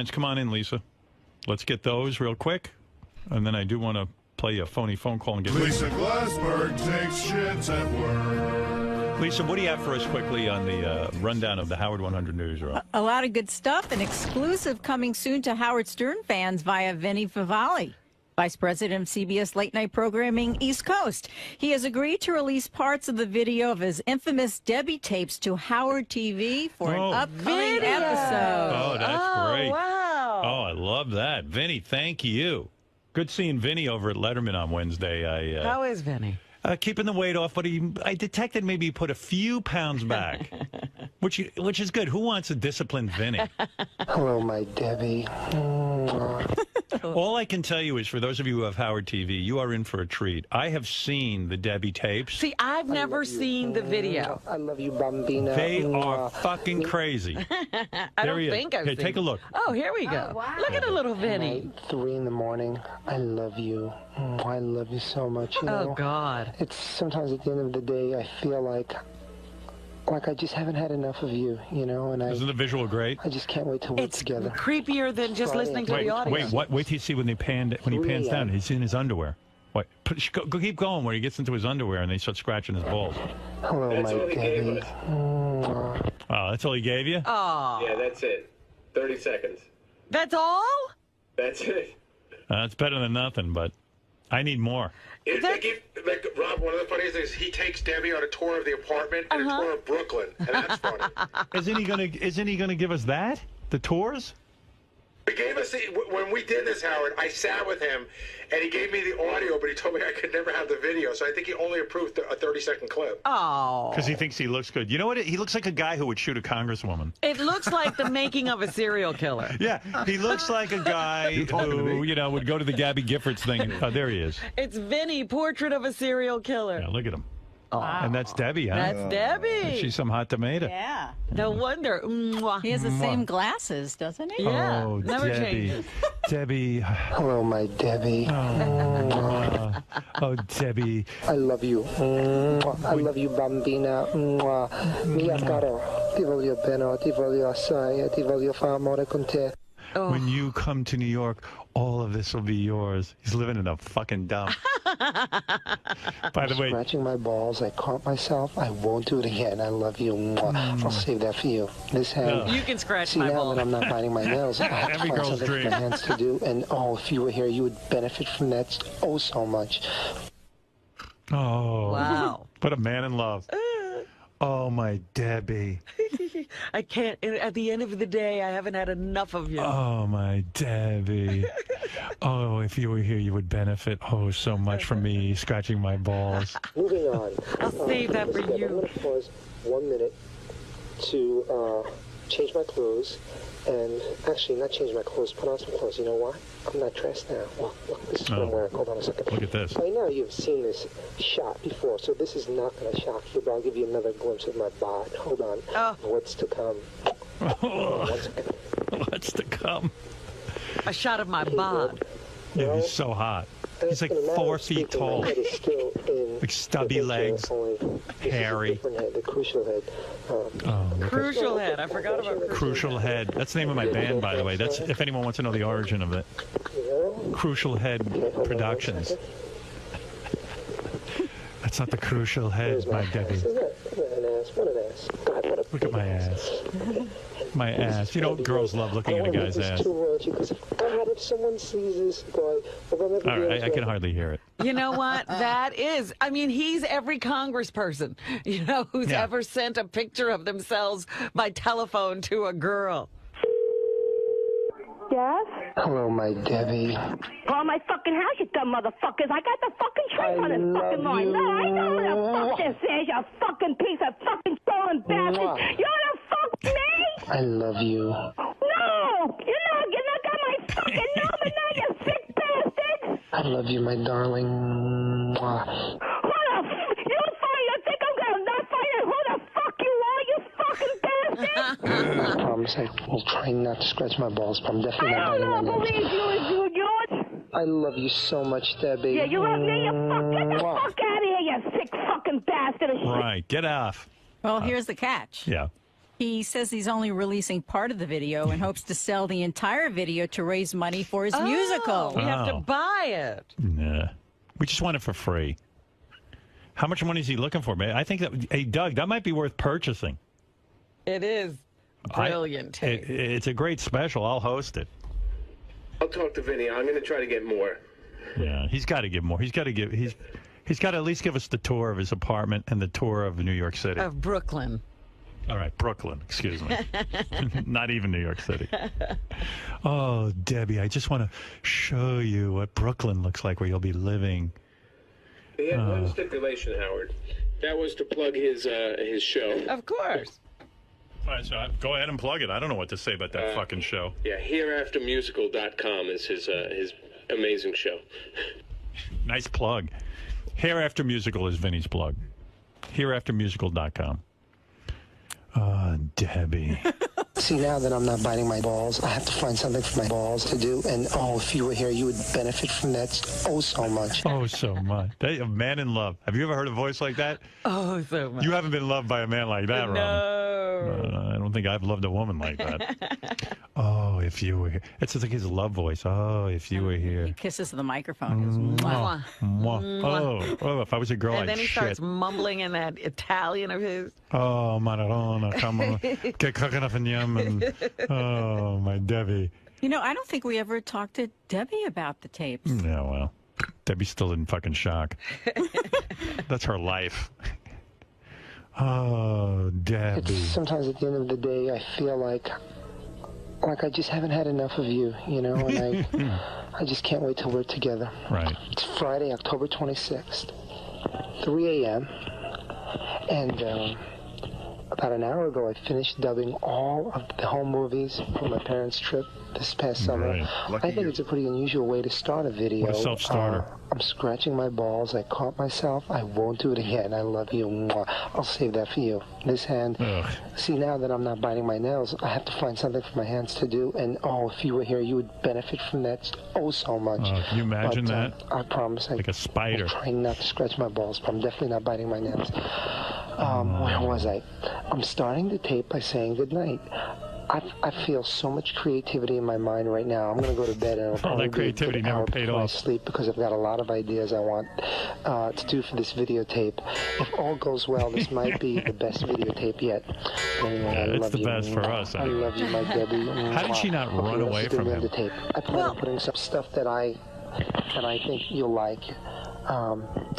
Come on in, Lisa. Let's get those real quick. And then I do want to play a phony phone call and get... Lisa Glassberg takes shits at work. Lisa, what do you have for us quickly on the rundown of the Howard 100 newsroom? A lot of good stuff. An exclusive coming soon to Howard Stern fans via Vinnie Favale, Vice President of CBS late night programming East Coast. He has agreed to release parts of the video of his infamous Debbie tapes to Howard TV for an upcoming episode. Oh, that's great. Wow. Oh, I love that. Vinny, thank you. Good seeing Vinny over at Letterman on Wednesday. How is Vinny? Keeping the weight off, but I detected maybe he put a few pounds back, which is good. Who wants a disciplined Vinny? Hello, my Debbie. All I can tell you is, for those of you who have Howard TV, you are in for a treat. I have seen the Debbie tapes. See, I've never seen the video. I love you, Bambina. They are fucking crazy. I don't think I've seen Take a look. Oh, here we go. wow. Look at a little Vinny. 3 in the morning. I love you. I love you so much. You know? Oh, God. It's sometimes at the end of the day, I feel like I just haven't had enough of you, you know, and Isn't the visual great? I just can't wait to work It's together. creepier than just listening to the audio. Wait till you see when he pans down. He's in his underwear. Wait, keep going where he gets into his underwear and they start scratching his balls. Hello, my Debbie. Oh, that's all he gave you? Oh, Yeah, that's it. 30 seconds. that's all? That's it. It's better than nothing, but I need more. Rob, one of the funniest things is he takes Debbie on a tour of the apartment and a tour of Brooklyn, and that's funny. Isn't he gonna give us that? The tours? He gave us when we did this, Howard. I sat with him, and he gave me the audio, but he told me I could never have the video, so I think he only approved a 30-second clip. Oh. Because he thinks he looks good. You know what? He looks like a guy who would shoot a congresswoman. It looks like the making of a serial killer. Yeah, he looks like a guy who, would go to the Gabby Giffords thing. Oh, there he is. It's Vinny, portrait of a serial killer. Yeah, look at him. Oh. And that's Debbie, huh? That's Debbie. She's some hot tomato. Yeah. No wonder. Mwah. He has the same glasses, doesn't he? Yeah, Oh, never Debbie. changes. Debbie. Hello, my Debbie. Oh, Debbie. I love you. I love you, Bambina. Mia caro. Ti voglio bene, ti voglio assai, ti voglio fare amore con te. Oh. When you come to New York, all of this will be yours. He's living in a fucking dump. By the way, Scratching my balls. I caught myself. I won't do it again. I love you. I'll save that for you. This hand. You can scratch See, my now balls. that I'm not biting my nails, I have to Every find girl's something dream. for my hands to do. And, if you were here, you would benefit from that oh so much. oh, Wow. Put a man in love. Oh, my Debbie. I can't. At the end of the day, I haven't had enough of you. Oh, my Debbie. Oh, if you were here, you would benefit so much from me scratching my balls. Moving on. I'll save that for I'm you. going to pause 1 minute to change my clothes. And actually, not change my clothes, put on some clothes. You know why? I'm not dressed now. Look, this is what I'm wearing. Hold on a second. Look at this. By now, you've seen this shot before, so this is not going to shock you, but I'll give you another glimpse of my bod. Hold on. Oh. What's to come? 1 second. What's to come? A shot of my bod. Yeah, he's so hot. He's like 4 feet tall. Like stubby legs, hairy. The crucial head. Crucial head. I forgot about Crucial Head. That's the name of my band, by the way. That's if anyone wants to know the origin of it. Crucial Head Productions. That's not the Crucial Head, my Debbie. What an ass. God, what a Look at my ass. My ass. You know, girls love looking at a guy's ass. If someone sees this guy, All right, I can hardly hear it. You know what? That is, I mean, he's every congressperson, who's Yeah. ever sent a picture of themselves by telephone to a girl. Yes? Hello, my Debbie. Call my fucking house, you dumb motherfuckers. I got the fucking train on this fucking line. No, I know who the fuck this is, you fucking piece of fucking stolen bastard. You wanna fuck me? I love you. No! You not got my fucking number now, you sick bastard! I love you, my darling. You think I'm gonna not find out who the fuck you are, you fucking bastard? I promise I will try not to scratch my balls, but I'm definitely not I biting my don't nails. believe you, George. I love you so much, Debbie. Yeah, you love me, get the fuck out of here, you sick fucking bastard. Right, get off. Well, here's the catch. Yeah. He says he's only releasing part of the video and hopes to sell the entire video to raise money for his musical. We have to buy it. Nah. We just want it for free. How much money is he looking for, man? I think that, hey, Doug, that might be worth purchasing. It is brilliant. It's a great special. I'll host it. I'll talk to Vinnie. I'm going to try to get more. Yeah, he's got to give more. He's got to give. He's got to at least give us the tour of his apartment and the tour of New York City. Of Brooklyn. All right, Brooklyn. Excuse me. Not even New York City. Oh, Debbie, I just want to show you what Brooklyn looks like where you'll be living. He had one stipulation, Howard. That was to plug his show. Of course. All right, so go ahead and plug it. I don't know what to say about that fucking show. Yeah, 𝗫𝗓𝗏𝗍musical.com is his amazing show. Nice plug. Hereafter Musical is Vinny's plug. 𝗫𝗓𝗏musical.com. Oh, Debbie. See, now that I'm not biting my balls, I have to find something for my balls to do. And, oh, if you were here, you would benefit from that so much. Oh, so much. A man in love. Have you ever heard a voice like that? Oh, so much. You haven't been loved by a man like that, Robin. I don't think I've loved a woman like that. Oh, if you were here. It's like his love voice. Oh, if you were here. He kisses the microphone. Goes, Mwah. Mwah. Oh, if I was a girl, And then I'd he shit. starts mumbling in that Italian of his. Oh, Maradona, come on. Get cooking up in Yemen. Oh, my Debbie. You know, I don't think we ever talked to Debbie about the tapes. Yeah, well, Debbie's still in fucking shock. That's her life. Oh, Debbie. Sometimes at the end of the day, I feel like I just haven't had enough of you, you know, and I just can't wait till we're together. Right. It's Friday, October 26th, 3 a.m., and about an hour ago, I finished dubbing all of the home movies from my parents' trip this past summer. Right. I think it's a pretty unusual way to start a video. What a self-starter. I'm scratching my balls. I caught myself. I won't do it again. I love you. Mwah. I'll save that for you. This hand. Ugh. See, now that I'm not biting my nails, I have to find something for my hands to do. And, oh, if you were here, you would benefit from that so much. Can you imagine that? I promise. Like a spider. I'm trying not to scratch my balls, but I'm definitely not biting my nails. Where was I? I'm starting the tape by saying goodnight. I feel so much creativity in my mind right now. I'm going to go to bed and it'll probably that creativity be an never hour paid before I off. sleep because I've got a lot of ideas I want to do for this videotape. If all goes well, this might be the best videotape yet. Anyway, I it's love the you. best for us. I Anyway. love you, my Debbie. How did she not run away let's do from the him? end of the tape. I plan on putting some stuff that I think you'll like.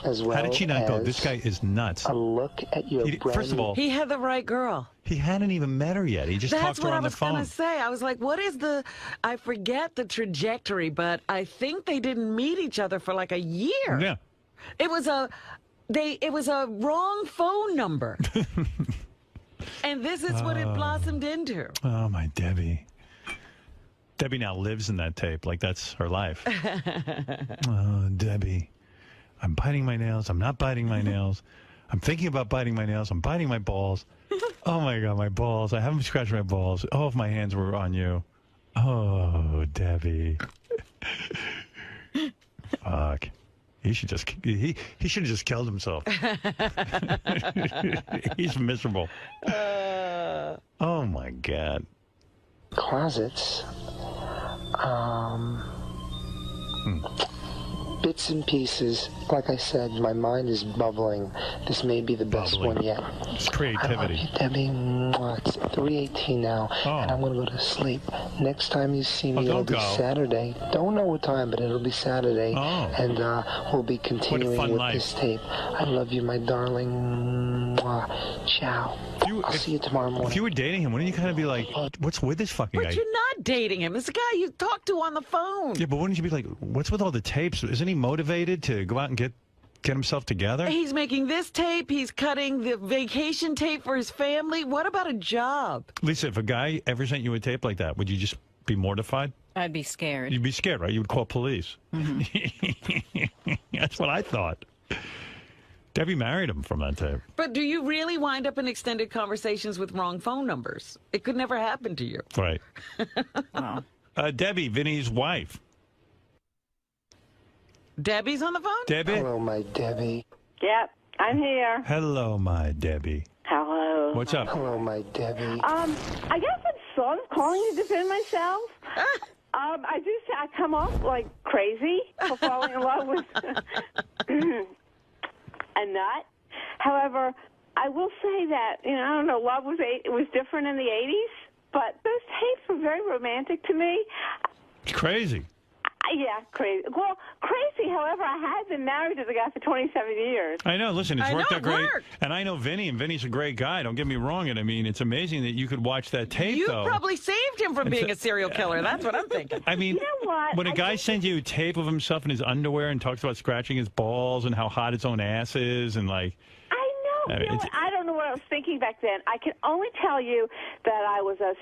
As well. How did she not go? as This guy is nuts. A look at your First of all, He had the right girl. he hadn't even met her yet. He just That's talked to what her I on the was phone. going to say. I was like, what is I forget the trajectory, but I think they didn't meet each other for like a year. Yeah. It was a wrong phone number. And this is what it blossomed into. Oh, my Debbie. Debbie now lives in that tape. Like, that's her life. Oh, Debbie. I'm biting my nails. I'm not biting my nails. I'm thinking about biting my nails. I'm biting my balls. Oh, my God, my balls. I haven't scratched my balls. Oh, if my hands were on you. Oh, Debbie. Fuck. He should just he should have just killed himself. He's miserable. Oh, my God. Closets. Bits and pieces. Like I said, my mind is bubbling. This may be the best one yet. It's I love creativity. you, Debbie. Mwah. It's 3:18 now, and I'm going to go to sleep. Next time you see me, it'll don't be go. Saturday. Don't know what time, but it'll be Saturday, and we'll be continuing fun with life. this tape. I love you, my darling. Mwah. Ciao. I'll see you tomorrow morning. If you were dating him, wouldn't you kind of be like, what's with this fucking guy? But you're not dating him. It's a guy you talk to on the phone. Yeah, but wouldn't you be like, what's with all the tapes? Isn't he motivated to go out and get himself together? He's making this tape. He's cutting the vacation tape for his family. What about a job? Lisa, if a guy ever sent you a tape like that, would you just be mortified? I'd be scared. You'd be scared, right? You would call police. That's what I thought. Debbie married him from that tape. But do you really wind up in extended conversations with wrong phone numbers? It could never happen to you. Right. Wow. Debbie, Vinny's wife. Debbie's on the phone? Debbie? Hello, my Debbie. Yep, I'm here. Hello, my Debbie. Hello. What's up? Hello, my Debbie. I guess I'm sort of calling to defend myself. I do say I come off like crazy for falling in love with a nut. However, I will say that, I don't know, love was different in the 80s, but those tapes were very romantic to me. It's crazy. Yeah, crazy. Well, crazy. However, I had been married to the guy for 27 years. I know. Listen, it's worked out great. Worked. And I know Vinnie, and Vinnie's a great guy. Don't get me wrong. And I mean, it's amazing that you could watch that tape, You though. probably saved him from being a serial killer. That's what I'm thinking. I mean, You know what? when a guy sends you a tape of himself in his underwear and talks about scratching his balls and how hot his own ass is and, like... I know. You know what? I don't know what I was thinking back then. I can only tell you that I was a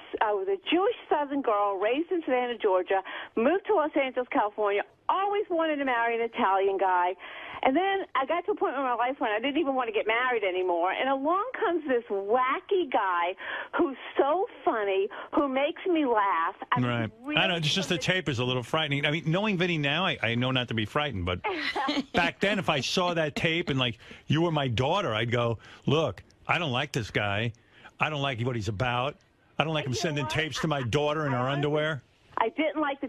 Jewish Southern girl raised in Savannah, Georgia, moved to Los Angeles, California, always wanted to marry an Italian guy. And then I got to a point in my life when I didn't even want to get married anymore. And along comes this wacky guy who's so funny, who makes me laugh. Right. Really I know. It's just the tape is a little frightening. I mean, knowing Vinnie now, I know not to be frightened. But back then, if I saw that tape and, like, you were my daughter, I'd go, look, I don't like this guy. I don't like what he's about. I don't like him sending tapes to my daughter in her underwear. I didn't like the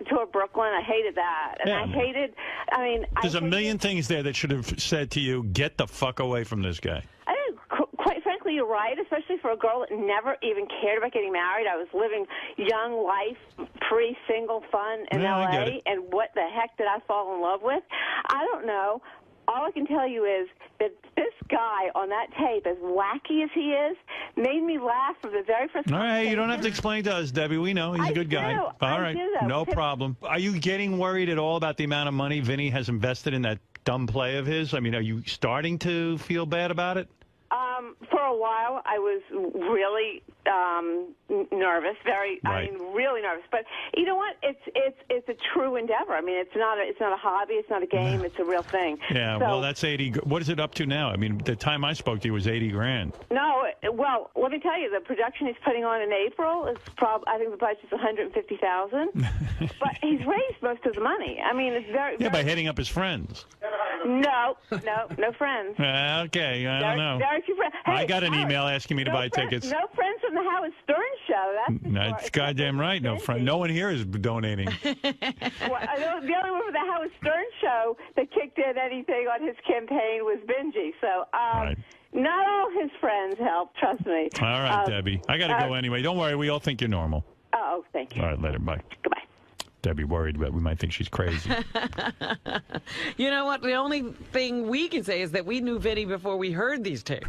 tour of Brooklyn. I hated that, and Yeah. I hated. I mean, There's a million things there that should have said to you, get the fuck away from this guy. I think, quite frankly, you're right, especially for a girl that never even cared about getting married. I was living young life, free, single, fun in Yeah, I get L.A., it. and what the heck did I fall in love with? I don't know. All I can tell you is that this guy on that tape, as wacky as he is, made me laugh from the very first All right, you don't have to conversation. explain to us, Debbie. We know he's a good guy. do. All I right, do, though. no problem. Are you getting worried at all about the amount of money Vinnie has invested in that dumb play of his? I mean, are you starting to feel bad about it? For a while, I was really nervous, I mean, really nervous. But you know what? It's a true endeavor. I mean, it's not a hobby. It's not a game. It's a real thing. Yeah. So, well, that's 80. What is it up to now? I mean, the time I spoke to you was 80 grand. No, well, let me tell you, the production he's putting on in April is I think the budget's $150,000. But he's raised most of the money. I mean, it's very Yeah, by hitting up his friends. No friends. Okay, I don't know. Very few friends. Hey, I got an Howard, email asking me to buy tickets. No friends from the Howard Stern show. That's goddamn right. No friend. No one here is donating. Well, the only one from the Howard Stern show that kicked in anything on his campaign was '𝗵𝗵cie. So, Right. not all his friends helped. Trust me. All right, Debbie. I got to go anyway. Don't worry. We all think you're normal. Oh, thank you. All right, later. Bye. Goodbye. Debbie worried, but we might think she's crazy. You know what? The only thing we can say is that we knew Vinnie before we heard these tapes.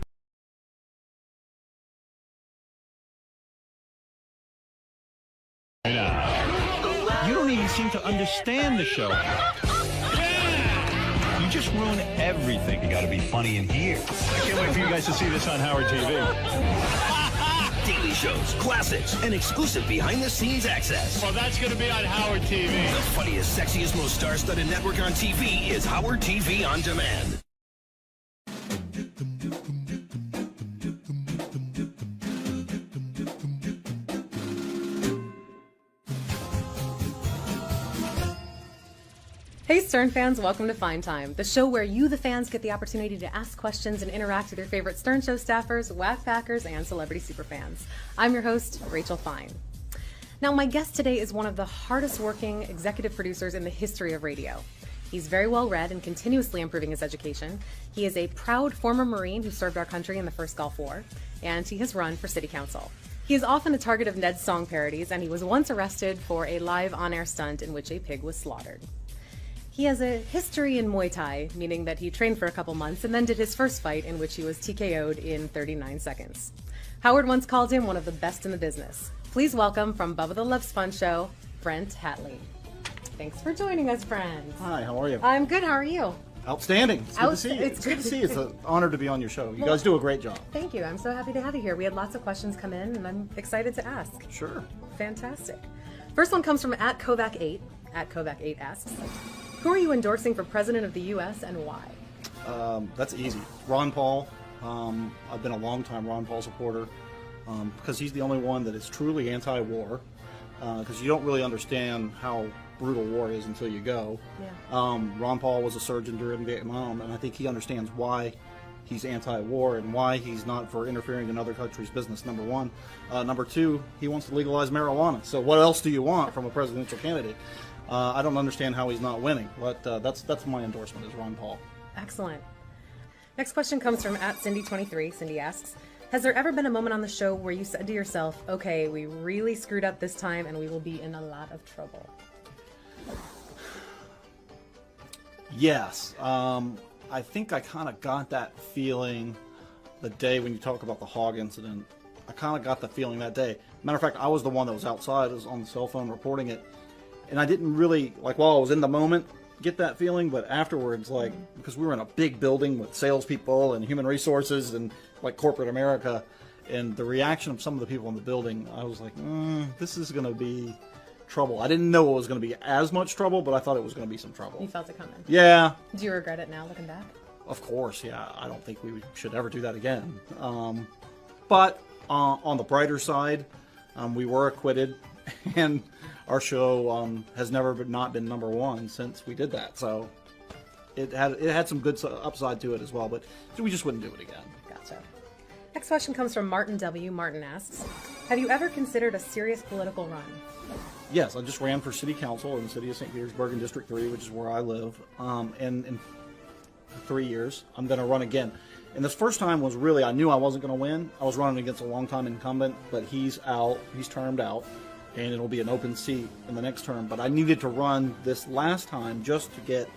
You don't even seem to understand the show. You just ruin everything. You got to be funny in here. I can't wait for you guys to see this on Howard TV. Daily shows, classics, and exclusive behind-the-scenes access. Well, that's going to be on Howard TV. The funniest, sexiest, most star-studded network on TV is Howard TV On Demand. Hey Stern fans, welcome to Fine Time, the show where you, the fans, get the opportunity to ask questions and interact with your favorite Stern Show staffers, whack packers, and celebrity superfans. I'm your host, Rachel Fine. Now, my guest today is one of the hardest working executive producers in the history of radio. He's very well read and continuously improving his education. He is a proud former Marine who served our country in the first Gulf War, and he has run for city council. He is often the target of Ned's song parodies, and he was once arrested for a live on-air stunt in which a pig was slaughtered. He has a history in Muay Thai, meaning that he trained for a couple months and then did his first fight in which he was TKO'd in 39 seconds. Howard once called him one of the best in the business. Please welcome from Bubba the Love Sponge Show, Brent Hatley. Thanks for joining us, friend. Hi, how are you? I'm good, how are you? Outstanding. It's good to see you. It's good to see you. It's an honor to be on your show. You guys do a great job. Thank you. I'm so happy to have you here. We had lots of questions come in, and I'm excited to ask. Sure. Fantastic. First one comes from @Kovac8. @Kovac8 asks, who are you endorsing for president of the U.S. and why? That's easy. Ron Paul. I've been a long-time Ron Paul supporter because he's the only one that is truly anti-war because you don't really understand how brutal war is until you go. Yeah. Ron Paul was a surgeon during Vietnam, and I think he understands why he's anti-war and why he's not for interfering in other countries' business, number one. Number two, he wants to legalize marijuana. So what else do you want from a presidential candidate? I don't understand how he's not winning, but that's my endorsement is Ron Paul. Excellent. Next question comes from @Cindy23. Cindy asks, has there ever been a moment on the show where you said to yourself, okay, we really screwed up this time and we will be in a lot of trouble? Yes. I think I kind of got that feeling the day when you talk about the hog incident. I kind of got the feeling that day. Matter of fact, I was the one that was outside. I was on the cell phone reporting it. And I didn't really, like, while I was in the moment, get that feeling. But afterwards, like, because we were in a big building with salespeople and human resources and, like, corporate America. And the reaction of some of the people in the building, I was like, this is going to be trouble. I didn't know it was going to be as much trouble, but I thought it was going to be some trouble. You felt it coming. Yeah. Do you regret it now, looking back? Of course, yeah. I don't think we should ever do that again. But on the brighter side, we were acquitted, and our show has never not been number one since we did that. So it had some good upside to it as well, but we just wouldn't do it again. Gotcha. Next question comes from Martin W. Martin asks, have you ever considered a serious political run? Yes, I just ran for city council in the city of St. Petersburg in District 3, which is where I live. And in 3 years, I'm going to run again. And this first time was really, I knew I wasn't going to win. I was running against a longtime incumbent, but he's out, he's termed out, and it'll be an open seat in the next term. But I needed to run this last time just to get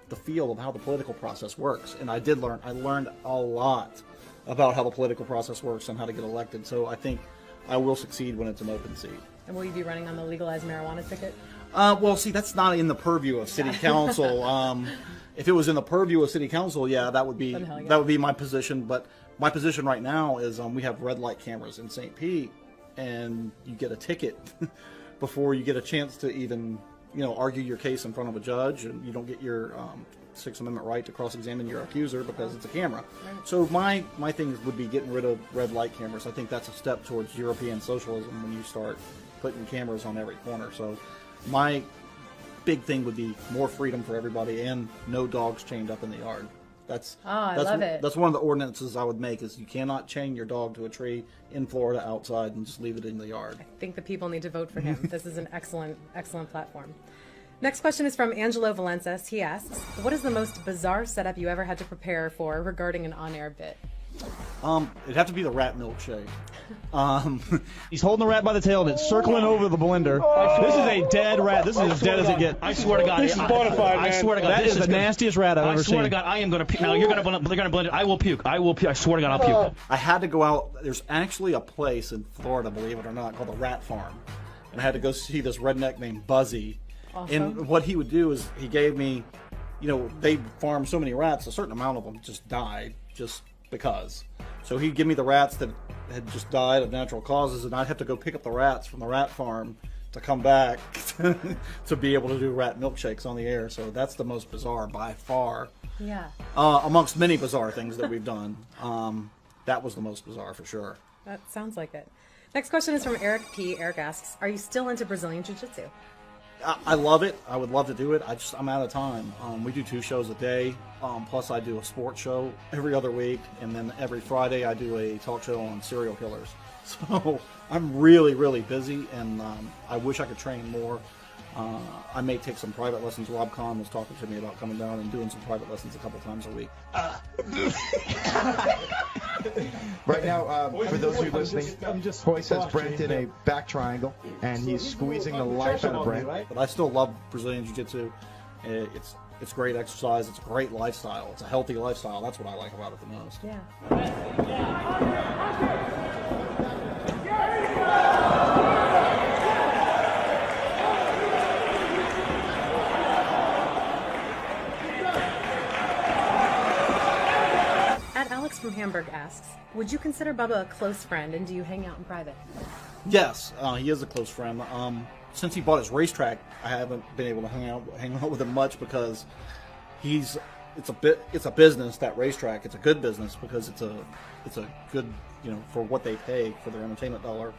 the feel of how the political process works. And I did learn. I learned a lot about how the political process works and how to get elected. So I think I will succeed when it's an open seat. And will you be running on the legalized marijuana ticket? Well, see, that's not in the purview of city council. If it was in the purview of city council, yeah, that would be my position. But my position right now is we have red light cameras in St. Pete, and you get a ticket before you get a chance to even, argue your case in front of a judge, and you don't get your Sixth Amendment right to cross-examine your accuser because it's a camera. Right. So my thing would be getting rid of red light cameras. I think that's a step towards European socialism when you start putting cameras on every corner. So my big thing would be more freedom for everybody and no dogs chained up in the yard. I love it. That's one of the ordinances I would make is you cannot chain your dog to a tree in Florida outside and just leave it in the yard. I think the people need to vote for him. This is an excellent platform. Next question is from Angelo Valencias. He asks, what is the most bizarre setup you ever had to prepare for regarding an on-air bit? It'd have to be the rat milkshake. He's holding the rat by the tail and it's circling over the blender. This is a dead rat. This is as dead as it gets. I swear to God. This is bona fide, man. I swear to God. That is the nastiest rat I've ever seen. I swear to God, I am going to puke. Now, they're going to blend it. I will puke. I swear to God, I'll puke. I had to go out. There's actually a place in Florida, believe it or not, called the Rat Farm. And I had to go see this redneck named 𝗛𝗵cie. Awesome. And what he would do is he gave me, they farm so many rats, a certain amount of them just died just because. So he'd give me the rats that had just died of natural causes, and I'd have to go pick up the rats from the rat farm to come back to be able to do rat milkshakes on the air. So that's the most bizarre by far. Yeah. Amongst many bizarre things that we've done, that was the most bizarre for sure. That sounds like it. Next question is from Eric P. Eric asks, are you still into Brazilian Jiu-Jitsu? I love it. I would love to do it. I'm out of time. We do 2 shows a day. Plus I do a sports show every other week. And then every Friday I do a talk show on serial killers. So I'm really, really busy, and I wish I could train more. I may take some private lessons. Rob Kahn was talking to me about coming down and doing some private lessons a couple times a week. Right now, for those of you listening, Hoyce has Brent in a back triangle, and he's squeezing the life out of Brent. But I still love Brazilian Jiu-Jitsu. It's great exercise. It's a great lifestyle. It's a healthy lifestyle. That's what I like about it the most. Yeah. Alex from Hamburg asks, would you consider Bubba a close friend, and do you hang out in private? Yes, he is a close friend. Since he bought his racetrack, I haven't been able to hang out with him much because it's a business, that racetrack. It's a good business because it's a good, for what they pay for their entertainment dollar,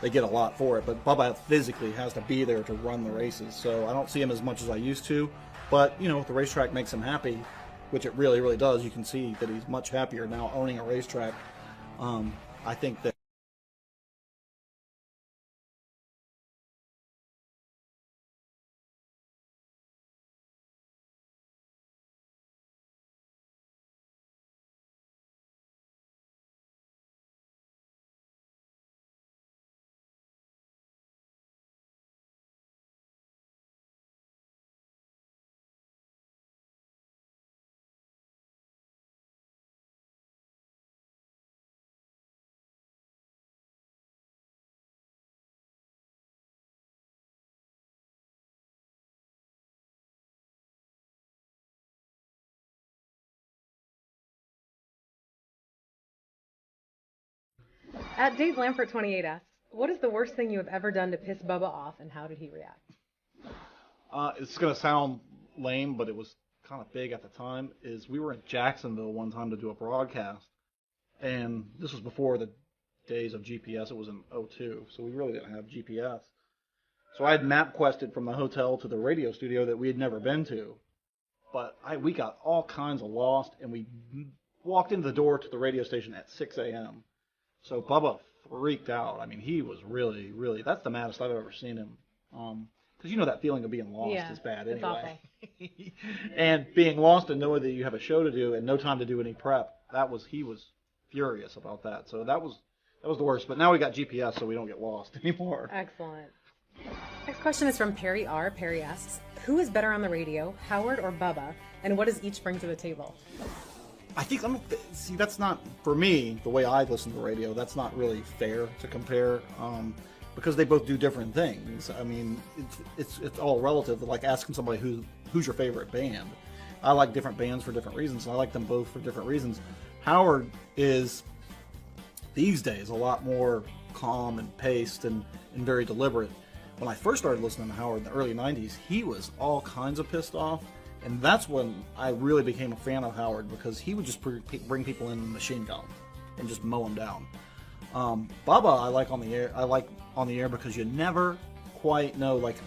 they get a lot for it. But Bubba physically has to be there to run the races, so I don't see him as much as I used to. But if the racetrack makes him happy, which it really, really does. You can see that he's much happier now owning a racetrack. I think that At Dave Lampert 28 asks, what is the worst thing you have ever done to piss Bubba off, and how did he react? it's going to sound lame, but it was kind of big at the time, is we were in Jacksonville one time to do a broadcast, and this was before the days of GPS. It was in 2002, so we really didn't have GPS. So I had MapQuested from the hotel to the radio studio that we had never been to, but we got all kinds of lost, and we walked into the door to the radio station at 6 a.m., so Bubba freaked out. I mean, he was really, really, that's the maddest I've ever seen him. Because you know that feeling of being lost is bad anyway. And being lost and knowing that you have a show to do and no time to do any prep, he was furious about that. So that was the worst. But now we got GPS, so we don't get lost anymore. Excellent. Next question is from Perry R. Perry asks, who is better on the radio, Howard or Bubba, and what does each bring to the table? I think, that's not, for me, the way I listen to radio, that's not really fair to compare, because they both do different things. I mean, it's all relative, like asking somebody who's your favorite band. I like different bands for different reasons, and I like them both for different reasons. Howard is, these days, a lot more calm and paced and very deliberate. When I first started listening to Howard in the early 90s, he was all kinds of pissed off. And that's when I really became a fan of Howard, because he would just bring people in the machine gun and just mow them down. Bubba, I like on the air because you never quite know. Like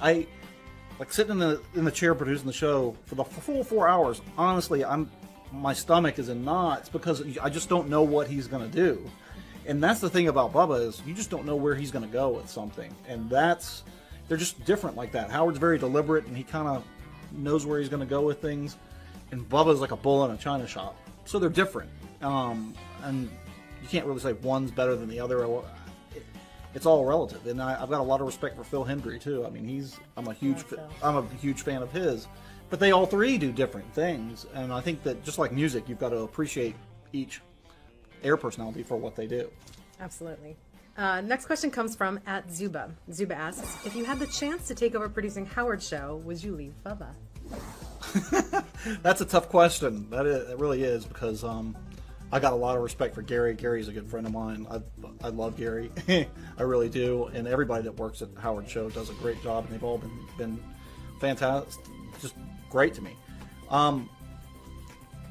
sitting in the chair producing the show for the full 4 hours. Honestly, my stomach is in knots because I just don't know what he's going to do. And that's the thing about Bubba, is you just don't know where he's going to go with something. And they're just different like that. Howard's very deliberate, and he kind of knows where he's going to go with things, and Bubba's like a bull in a china shop. So they're different, and you can't really say one's better than the other. It's all relative, and I've got a lot of respect for Phil Hendry too. I mean, I'm a huge fan of his, but they all three do different things, and I think that just like music, you've got to appreciate each air personality for what they do. Absolutely. Next question comes from @Zuba. Zuba asks, if you had the chance to take over producing Howard's show, would you leave Bubba? That's a tough question. It really is, because I got a lot of respect for Gary. Gary's a good friend of mine. I love Gary. I really do. And everybody that works at Howard's show does a great job, and they've all been fantastic, just great to me.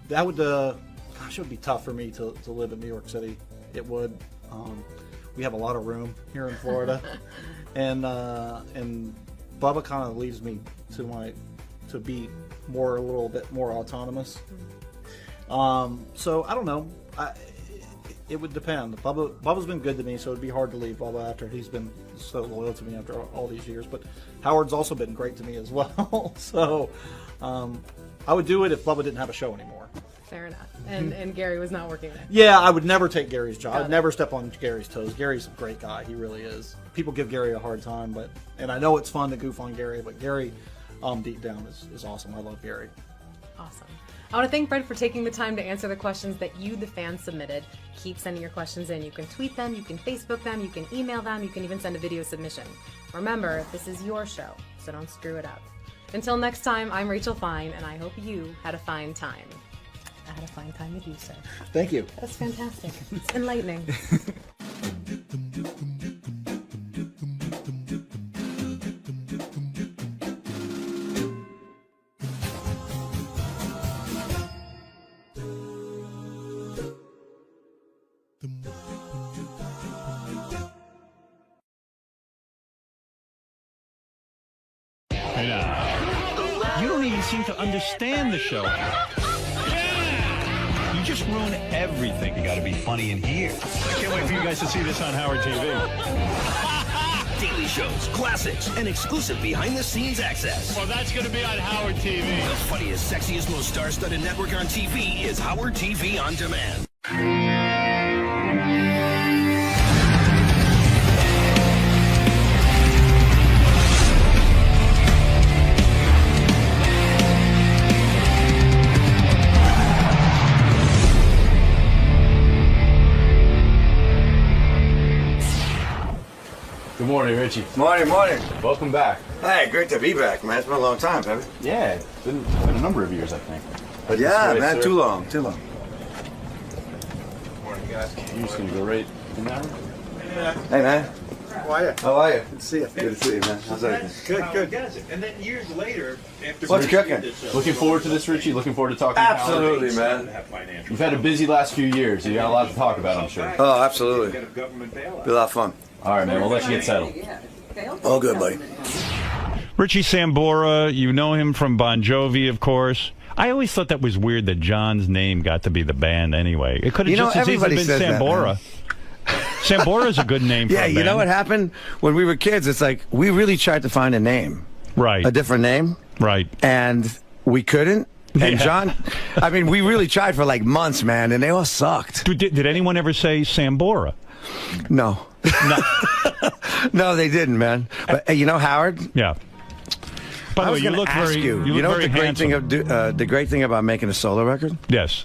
That would, it would be tough for me to live in New York City. It would. We have a lot of room here in Florida, and Bubba kind of leaves me to be a little bit more autonomous. So I don't know. It would depend. Bubba's been good to me, so it'd be hard to leave Bubba after he's been so loyal to me after all these years. But Howard's also been great to me as well. So I would do it if Bubba didn't have a show anymore. Fair enough. And Gary was not working there. Yeah, I would never take Gary's job. I'd never step on Gary's toes. Gary's a great guy. He really is. People give Gary a hard time, and I know it's fun to goof on Gary, but Gary, deep down, is awesome. I love Gary. Awesome. I want to thank Fred for taking the time to answer the questions that you, the fans, submitted. Keep sending your questions in. You can tweet them, you can Facebook them, you can email them, you can even send a video submission. Remember, this is your show, so don't screw it up. Until next time, I'm Rachel Fine, and I hope you had a fine time. I had a fine time with you, sir. Thank you. That's fantastic. It's enlightening. You don't even seem to understand the show. You just ruin everything. You got to be funny in here. I can't wait for you guys to see this on Howard TV. Daily shows, classics, and exclusive behind-the-scenes access. Well, that's going to be on Howard TV. The funniest, sexiest, most star-studded network on TV is Howard TV On Demand. Good morning, Richie. Morning, morning. Welcome back. Hey, great to be back, man. It's been a long time, baby. Yeah, it's been a number of years, I think. But yeah, man, too long, too long. Morning, guys. You're just gonna go right in there? Hey, man. How are you? How are you? Good to see you. Good to see you, man. How's everything? Good. And then years later, after What's cooking? Looking forward to this, Richie? Looking forward to talking Absolutely, to man. You've had a busy last few years. You got a lot to talk about, I'm sure. Oh, absolutely. Be a lot of fun. All right, man. We'll let you get settled. All good, buddy. Richie Sambora, you know him from Bon Jovi, of course. I always thought that was weird that John's name got to be the band anyway. It could have just as easily been Sambora. Sambora's a good name for a band. You know what happened? When we were kids, it's like we really tried to find a name. Right. A different name. Right. And we couldn't. And John, I mean, we really tried for like months, man, and they all sucked. Did anyone ever say Sambora? No. No, they didn't, man. But you know, Howard. Yeah. By the way, you look very. You know what the great thing about making a solo record? Yes.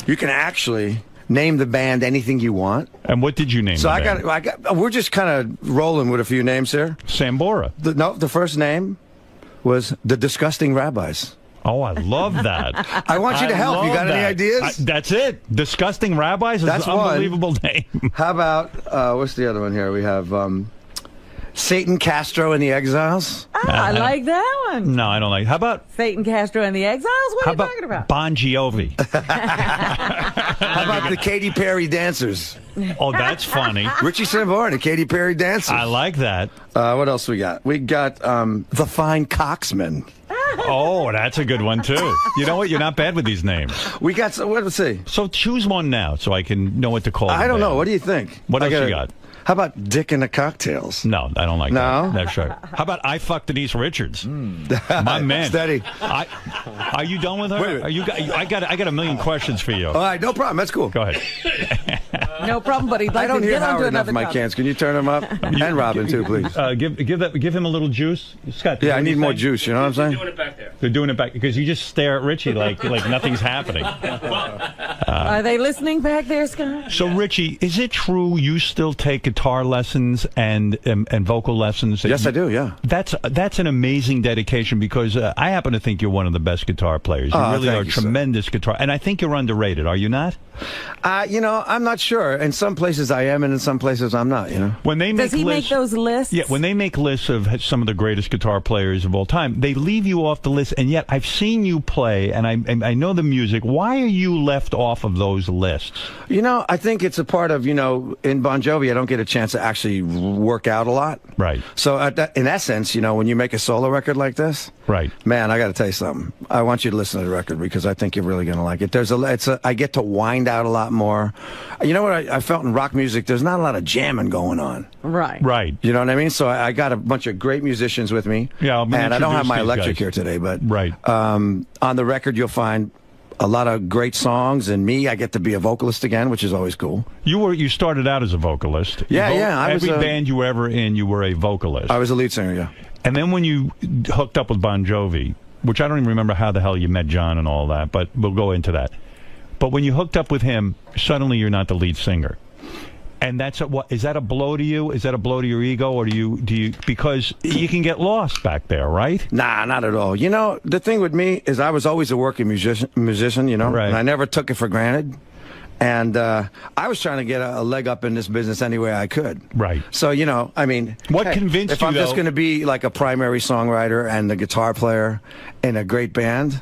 You can actually name the band anything you want. And what did you name? So the band? we're just kind of rolling with a few names here. Sambora. The first name was the Disgusting Rabbis. Oh, I love that. I want you to help. You got any ideas? That's it. Disgusting Rabbis is That's an unbelievable name. How about, what's the other one here? We have Satan Castro and the Exiles. I like that one. No, I don't like it. How about Satan Castro and the Exiles? What are you talking about? Bon Jovi? How about the Katy Perry Dancers? Oh, that's funny. Richie Sambora and the Katy Perry Dancers. I like that. What else we got? We got the Fine Coxmen. Oh, that's a good one, too. You know what? You're not bad with these names. We got some, let's see. So choose one now so I can know what to call I don't band. know. What do you think? What else you got? How about Dick and the Cocktails? No, I don't like that. No? That's right. How about I Fucked Denise Richards? My man. Steady. Are you done with her? Wait a minute. I got a million questions for you. All right, no problem. That's cool. Go ahead. No problem, but he'd like I don't to hear get onto Howard enough another in my topic. cans. Can you turn them up? And Robin, too, please. Give him a little juice. Scott. Yeah, I need more juice. You know what I'm saying? Doing it back there. They're doing it back because you just stare at Richie like nothing's happening. Are they listening back there, Scott? So, Richie, is it true you still take guitar lessons and vocal lessons? Yes, I do, yeah. That's an amazing dedication because I happen to think you're one of the best guitar players. You really are a tremendous guitar. And I think you're underrated, are you not? You know, I'm not sure. In some places I am, and in some places I'm not, you know. When they Does he make those lists? Yeah, when they make lists of some of the greatest guitar players of all time, they leave you off the list, and yet I've seen you play, and I know the music. Why are you left off of those lists? You know, I think it's a part of, you know, in Bon Jovi, I don't get a chance to actually work out a lot. Right. So in essence, you know, when you make a solo record like this, right, man, I got to tell you something. I want you to listen to the record because I think you're really going to like it. I get to wind out a lot more. You know what I felt in rock music? There's not a lot of jamming going on. Right. Right. You know what I mean? So I got a bunch of great musicians with me. Yeah, and I don't have my electric here today, but right. On the record, you'll find a lot of great songs, and me, I get to be a vocalist again, which is always cool. You started out as a vocalist. Yeah. Every band you were ever in, you were a vocalist. I was a lead singer, yeah. And then when you hooked up with Bon Jovi, which I don't even remember how the hell you met John and all that, but we'll go into that. But when you hooked up with him, suddenly you're not the lead singer. And is that a blow to you? Is that a blow to your ego, or do you because you can get lost back there, right? Nah, not at all. You know, the thing with me is I was always a working musician, you know, right. And I never took it for granted. And I was trying to get a leg up in this business any way I could. Right. So, you know, I mean, what convinced you, if I'm just going to be like a primary songwriter and the guitar player in a great band,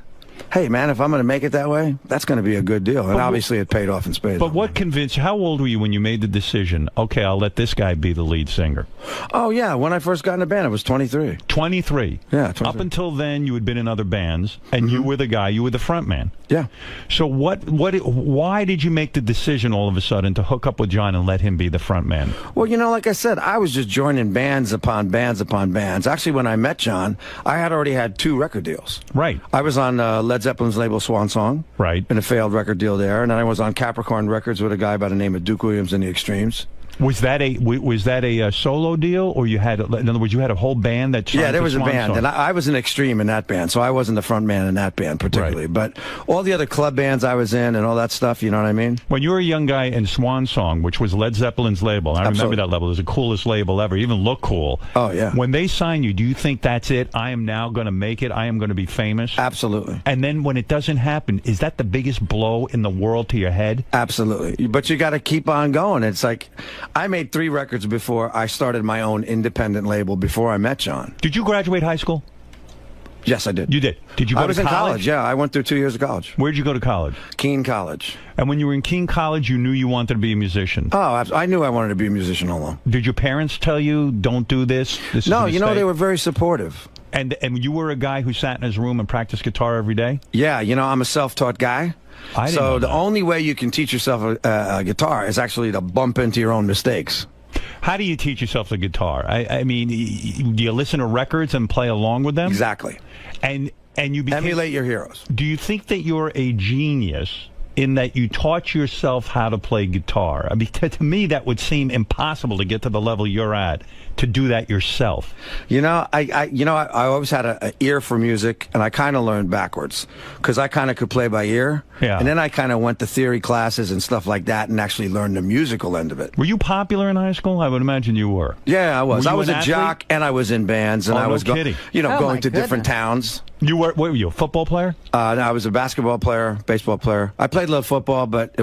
hey, man, if I'm going to make it that way, that's going to be a good deal. And obviously it paid off in spades. But what convinced you? How old were you when you made the decision, okay, I'll let this guy be the lead singer? Oh, yeah. When I first got in the band, I was 23. 23? Yeah, 23. Up until then, you had been in other bands, and you were the guy, you were the front man. Yeah. So why did you make the decision all of a sudden to hook up with John and let him be the front man? Well, you know, like I said, I was just joining bands upon bands upon bands. Actually, when I met John, I had already had 2 record deals. Right. I was on Led Zeppelin's label Swan Song. Right. In a failed record deal there. And then I was on Capricorn Records with a guy by the name of Duke Williams and the Extremes. Was that a solo deal, or you had, in other words, you had a whole band that? Yeah, there was a band, and I was an Extreme in that band, so I wasn't the front man in that band particularly. Right. But all the other club bands I was in and all that stuff, you know what I mean? When you were a young guy in Swan Song, which was Led Zeppelin's label, I remember that label. It was the coolest label ever. Even looked cool. Oh yeah. When they sign you, do you think that's it? I am now going to make it. I am going to be famous. Absolutely. And then when it doesn't happen, is that the biggest blow in the world to your head? Absolutely. But you got to keep on going. It's like I made 3 records before I started my own independent label before I met John. Did you graduate high school? Yes, I did. You did? Did you go to college? I was in college, yeah. I went through 2 years of college. Where'd you go to college? Keene College. And when you were in Keene College, you knew you wanted to be a musician? Oh, I knew I wanted to be a musician all along. Did your parents tell you, don't do this? This is a mistake? You know, they were very supportive. And you were a guy who sat in his room and practiced guitar every day? Yeah, you know, I'm a self-taught guy. So the only way you can teach yourself a guitar is actually to bump into your own mistakes. How do you teach yourself the guitar? I mean, do you listen to records and play along with them? Exactly. And you emulate your heroes. Do you think that you're a genius in that you taught yourself how to play guitar? I mean, to me, that would seem impossible to get to the level you're at, to do that yourself. You know, I always had an ear for music, and I kind of learned backwards because I kind of could play by ear. Yeah. And then I kind of went to theory classes and stuff like that and actually learned the musical end of it. Were you popular in high school? I would imagine you were. Yeah, I was. I was an a athlete? jock, and I was in bands, and I was kidding. Going to different towns. What were you, a football player? No, I was a basketball player, baseball player. I played a little football, but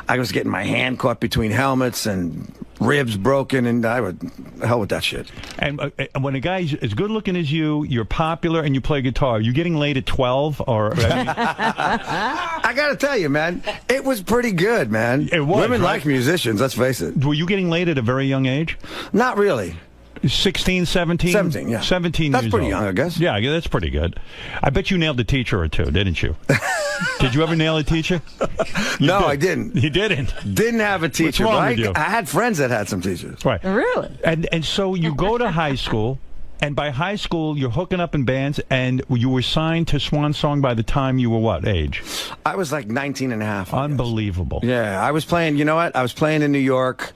I was getting my hand caught between helmets and ribs broken, and hell with that shit. And when a guy's as good looking as you, you're popular, and you play guitar, are you getting laid at 12? Or I got to tell you, man, it was pretty good, man. It was. Women right? like musicians, let's face it. Were you getting laid at a very young age? Not really. 16, 17? 17, yeah. 17 That's years pretty old. young, I guess. Yeah, that's pretty good. I bet you nailed a teacher or two, didn't you? Did you ever nail a teacher? No, I didn't. You didn't? Didn't have a teacher. What's wrong with you? I had friends that had some teachers. Right. Really? And so you go to high school, and by high school, you're hooking up in bands, and you were signed to Swan Song by the time you were what age? I was like 19 and a half. Unbelievable. Yeah, I was playing, you know what? I was playing in New York,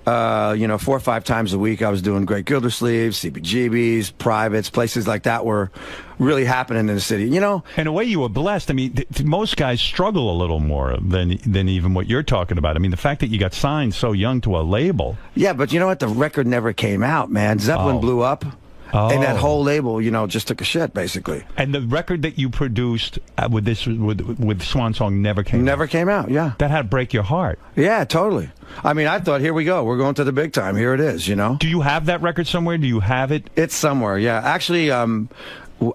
4 or 5 times a week. I was doing Great Gildersleeves, CBGBs, privates, places like that were really happening in the city, you know? In a way, you were blessed. I mean, most guys struggle a little more than even what you're talking about. I mean, the fact that you got signed so young to a label. Yeah, but you know what? The record never came out, man. Zeppelin blew up. And that whole label, just took a shit, basically. And the record that you produced with Swan Song never came out? Never came out, yeah. That had to break your heart. Yeah, totally. I mean, I thought, here we go. We're going to the big time. Here it is, Do you have that record somewhere? Do you have it? It's somewhere, yeah. Actually,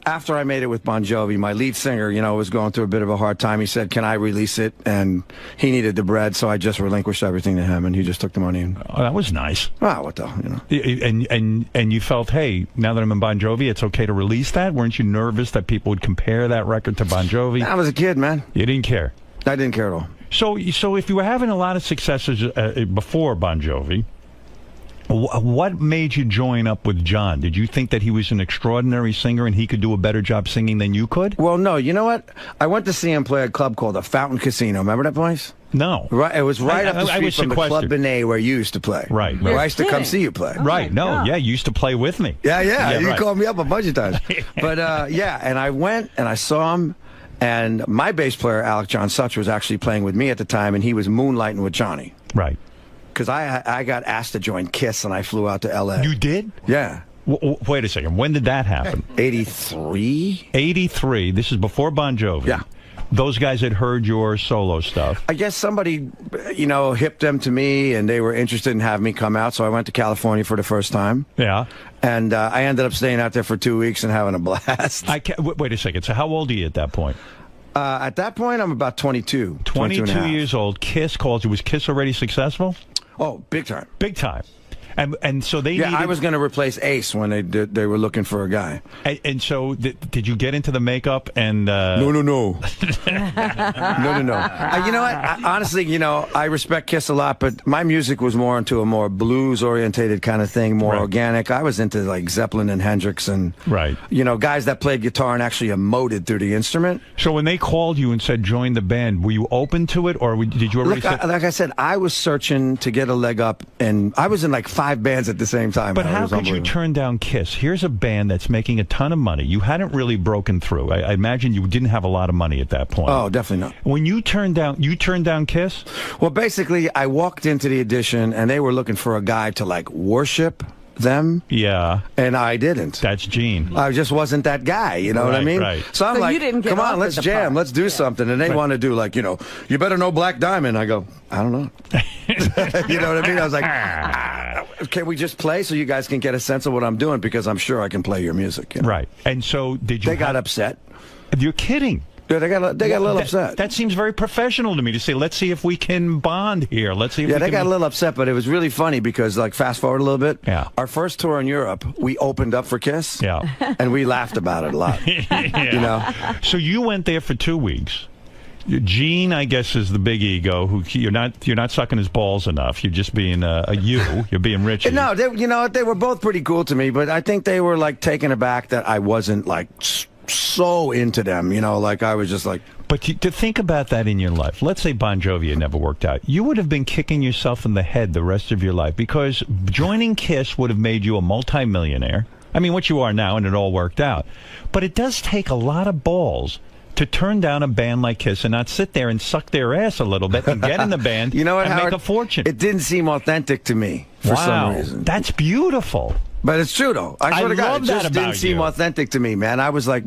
after I made it with Bon Jovi, my lead singer, was going through a bit of a hard time. He said, can I release it? And he needed the bread, so I just relinquished everything to him, and he just took the money. Oh, that was nice. Ah, what the hell, And you felt, hey, now that I'm in Bon Jovi, it's okay to release that? Weren't you nervous that people would compare that record to Bon Jovi? I was a kid, man. You didn't care? I didn't care at all. So if you were having a lot of successes before Bon Jovi, what made you join up with John? Did you think that he was an extraordinary singer and he could do a better job singing than you could? Well, no. You know what? I went to see him play a club called the Fountain Casino. Remember that place? No. Right. It was right up the street from the Club 𝗛𝗍 where you used to play. Right. Where I used to come see you play. Right. No. Yeah, you used to play with me. Yeah. You right. called me up a bunch of times. But, and I went and I saw him. And my bass player, Alec John Such, was actually playing with me at the time, and he was moonlighting with Johnny. Right. Because I got asked to join KISS, and I flew out to L.A. You did? Yeah. Wait a second. When did that happen? 83. 83. This is before Bon Jovi. Yeah. those guys had heard your solo stuff. I guess somebody, hipped them to me, and they were interested in having me come out, so I went to California for the first time. Yeah. And I ended up staying out there for 2 weeks and having a blast. Wait a second. So how old are you at that point? At that point, I'm about 22. 22 years old. Kiss calls you. Was Kiss already successful? Oh, big time. Big time. And so they needed... I was going to replace Ace when they were looking for a guy. And so did you get into the makeup and... No. No. You know what? Honestly, I respect Kiss a lot, but my music was more into a more blues-orientated kind of thing, more organic. I was into, like, Zeppelin and Hendrix and, guys that played guitar and actually emoted through the instrument. So when they called you and said, join the band, were you open to it, or did you already... Like I said, I was searching to get a leg up, and I was in, like, 5 bands at the same time. But how could you turn down Kiss? Here's a band that's making a ton of money. You hadn't really broken through. I imagine you didn't have a lot of money at that point. Oh, definitely not. When you turned down Kiss? Well, basically, I walked into the audition, and they were looking for a guy to, like, worship them. Yeah. And I didn't. That's Gene. I just wasn't that guy, you know what I mean? Right. So I'm like, come on, let's jam, let's do something. And they want to do, like, you better know Black Diamond. I go, I don't know. You know what I mean? I was like, can we just play so you guys can get a sense of what I'm doing? Because I'm sure I can play your music. Right. And so did you... They got upset. You're kidding. Yeah, they got a little upset. That seems very professional to me to say, let's see if we can bond here. Let's see if they got a little upset, but it was really funny because, like, fast forward a little bit. Yeah. Our first tour in Europe, we opened up for Kiss. Yeah. And we laughed about it a lot. Yeah. So you went there for 2 weeks. Gene, I guess, is the big ego. Who you're not sucking his balls enough. You're just being you're being Richie. No, they were both pretty cool to me, but I think they were, like, taken aback that I wasn't, like, so into them, like I was just like... But to think about that in your life, let's say Bon Jovi had never worked out, you would have been kicking yourself in the head the rest of your life, because joining Kiss would have made you a multimillionaire. I mean, what you are now, and it all worked out. But it does take a lot of balls to turn down a band like Kiss and not sit there and suck their ass a little bit and get in the band and make a fortune. It didn't seem authentic to me for some reason. That's beautiful. But it's true, though. I swear to God, it just didn't seem you. authentic to me, man. I was like,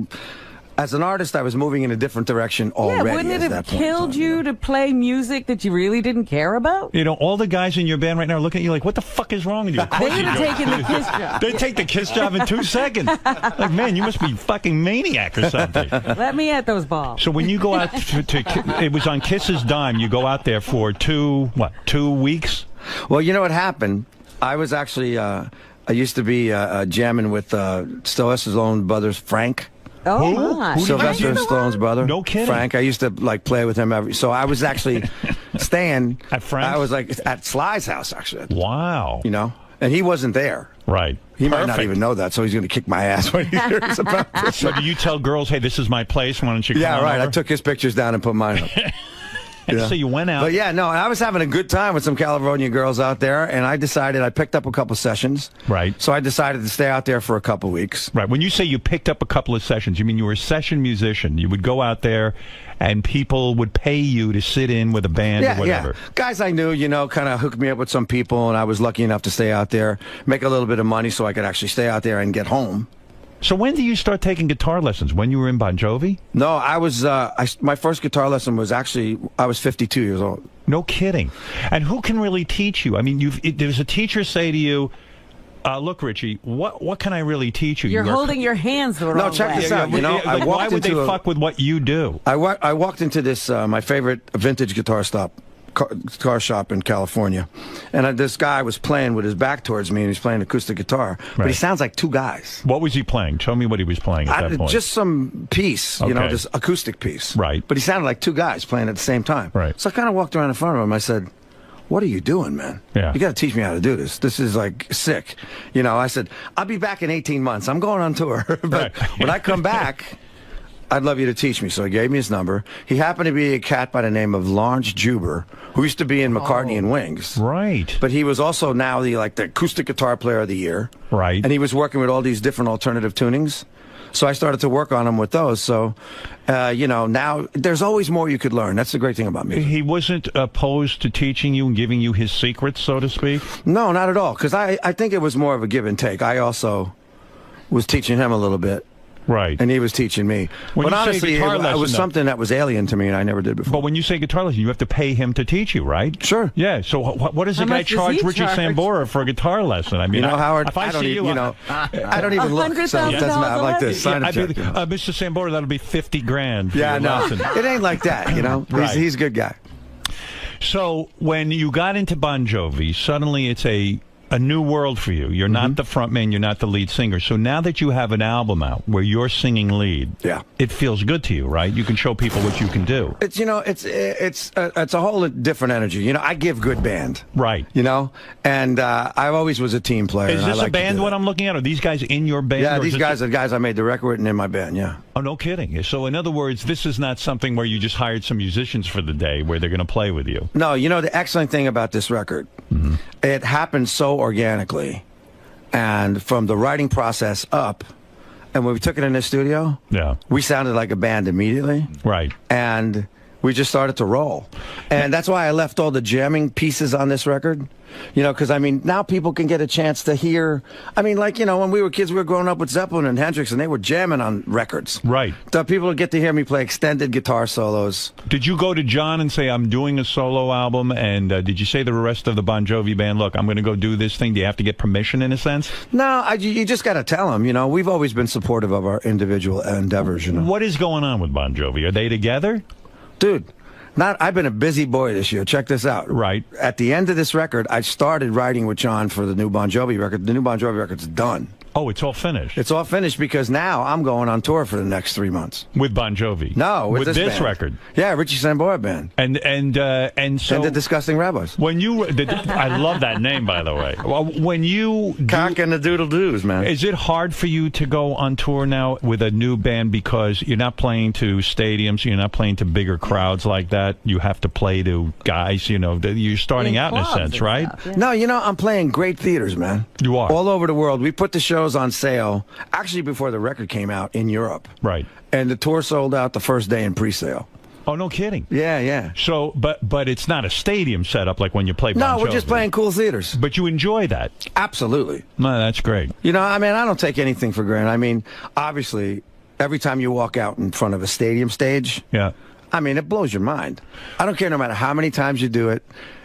as an artist, I was moving in a different direction already. Yeah, wouldn't it have killed you to play music that you really didn't care about? All the guys in your band right now are looking at you like, what the fuck is wrong with you? They would have taken the Kiss job. They'd take the Kiss job in 2 seconds. Like, man, you must be fucking maniac or something. Let me at those balls. So when you go out it was on Kiss's dime, you go out there for 2 weeks? Well, you know what happened? I was actually... I used to be jamming with Sylvester Stallone's brother, Frank. Oh, my. Sylvester Stallone's brother. No kidding. Frank. I used to, like, play with him so I was actually staying... At Frank's? I was, like, at Sly's house, actually. Wow. And he wasn't there. Right. He might not even know that, so he's going to kick my ass when he hears about this. So do you tell girls, hey, this is my place, why don't you come Yeah, right. over? I took his pictures down and put mine up. And so you went out. But yeah, no, I was having a good time with some California girls out there, and I picked up a couple sessions. Right. So I decided to stay out there for a couple weeks. Right. When you say you picked up a couple of sessions, you mean you were a session musician. You would go out there, and people would pay you to sit in with a band or whatever. Yeah. Guys I knew, kind of hooked me up with some people, and I was lucky enough to stay out there, make a little bit of money so I could actually stay out there and get home. So when did you start taking guitar lessons? When you were in Bon Jovi? No, I was. My first guitar lesson was actually I was 52 years old. No kidding. And who can really teach you? I mean, there's a teacher say to you, "Look, Richie, what can I really teach you?" You're holding your hands the wrong way. No, check this out. Why would they fuck with what you do? I walked into this my favorite vintage guitar shop in California, and this guy was playing with his back towards me, and he's playing acoustic guitar, but he sounds like 2 guys. What was he playing? Tell me what he was playing at that point. Just some piece, this acoustic piece. Right. But he sounded like 2 guys playing at the same time. Right. So I kind of walked around in front of him. I said, what are you doing, man? Yeah. You got to teach me how to do this. This is, like, sick. I said, I'll be back in 18 months. I'm going on tour. But when I come back... I'd love you to teach me. So he gave me his number. He happened to be a cat by the name of 𝗏𝗁𝗲𝗄𝗏, who used to be in McCartney and Wings. Right. But he was also now the acoustic guitar player of the year. Right. And he was working with all these different alternative tunings. So I started to work on him with those. So, now there's always more you could learn. That's the great thing about music. He wasn't opposed to teaching you and giving you his secrets, so to speak? No, not at all. Because I think it was more of a give and take. I also was teaching him a little bit. Right. And he was teaching me. When but you say honestly, guitar it lesson, was though- something that was alien to me and I never did before. But when you say guitar lesson, you have to pay him to teach you, right? Sure. Yeah. So what does How the guy much does charge he Richie charge? Sambora for a guitar lesson? I mean, You know, Howard, if I I don't see even, you, I don't even look. So it doesn't matter. I'm like this. Sign a I'd be, check. Mr. Sambora, that'll be 50 grand. For Yeah, your no. lesson. It ain't like that, you know? Right. He's a good guy. So when you got into Bon Jovi, suddenly it's a new world for you. You're not the front man, you're not the lead singer. So now that you have an album out where you're singing lead, it feels good to you, right? You can show people what you can do. It's, you know, it's a whole different energy. You know, I give good band. Right. You know? And I always was a team player. Is and I this like a to band do what that. I'm looking at? Are these guys in your band? Yeah, or these is guys it- are the guys I made the record with and in my band, yeah. Oh, no kidding. So in other words, this is not something where you just hired some musicians for the day where they're going to play with you. No, you know, the excellent thing about this record, it happened so organically. And from the writing process up, and when we took it in the studio, we sounded like a band immediately. Right. And we just started to roll. And that's why I left all the jamming pieces on this record. You know, because, I mean, now people can get a chance to hear. I mean, like, you know, when we were kids, we were growing up with Zeppelin and Hendrix, and they were jamming on records. Right. So people would get to hear me play extended guitar solos. Did you go to John and say, I'm doing a solo album, and did you say to the rest of the Bon Jovi band, look, I'm going to go do this thing? Do you have to get permission in a sense? No, you just got to tell them, you know. We've always been supportive of our individual endeavors, you know. What is going on with Bon Jovi? Are they together? Dude. I've been a busy boy this year. Check this out. Right. At the end of this record, I started writing with John for the new Bon Jovi record. The new Bon Jovi record's done. Oh, it's all finished. It's all finished because now I'm going on tour for the next 3 months. With Bon Jovi? No, with this band. record. Yeah, Richie Sambora Band. And so And the Disgusting Rabbis. When you, I love that name, by the way. Well, when you Cock and the Doodle Doos, man. Is it hard for you to go on tour now with a new band because you're not playing to stadiums, you're not playing to bigger crowds like that? You have to play to guys, you know, you're starting out in a sense, right? No, you know, I'm playing great theaters, man. You are. All over the world. We put the shows on sale, actually before the record came out in Europe. Right. And the tour sold out the first day in pre-sale. Oh, no kidding. Yeah, yeah. So, but it's not a stadium setup like when you play Bon No, we're Jovi. just playing cool theaters. But you enjoy that. Absolutely. No, that's great. You know, I mean, I don't take anything for granted. I mean, obviously, every time you walk out in front of a stadium stage, I mean, it blows your mind. I don't care no matter how many times you do it.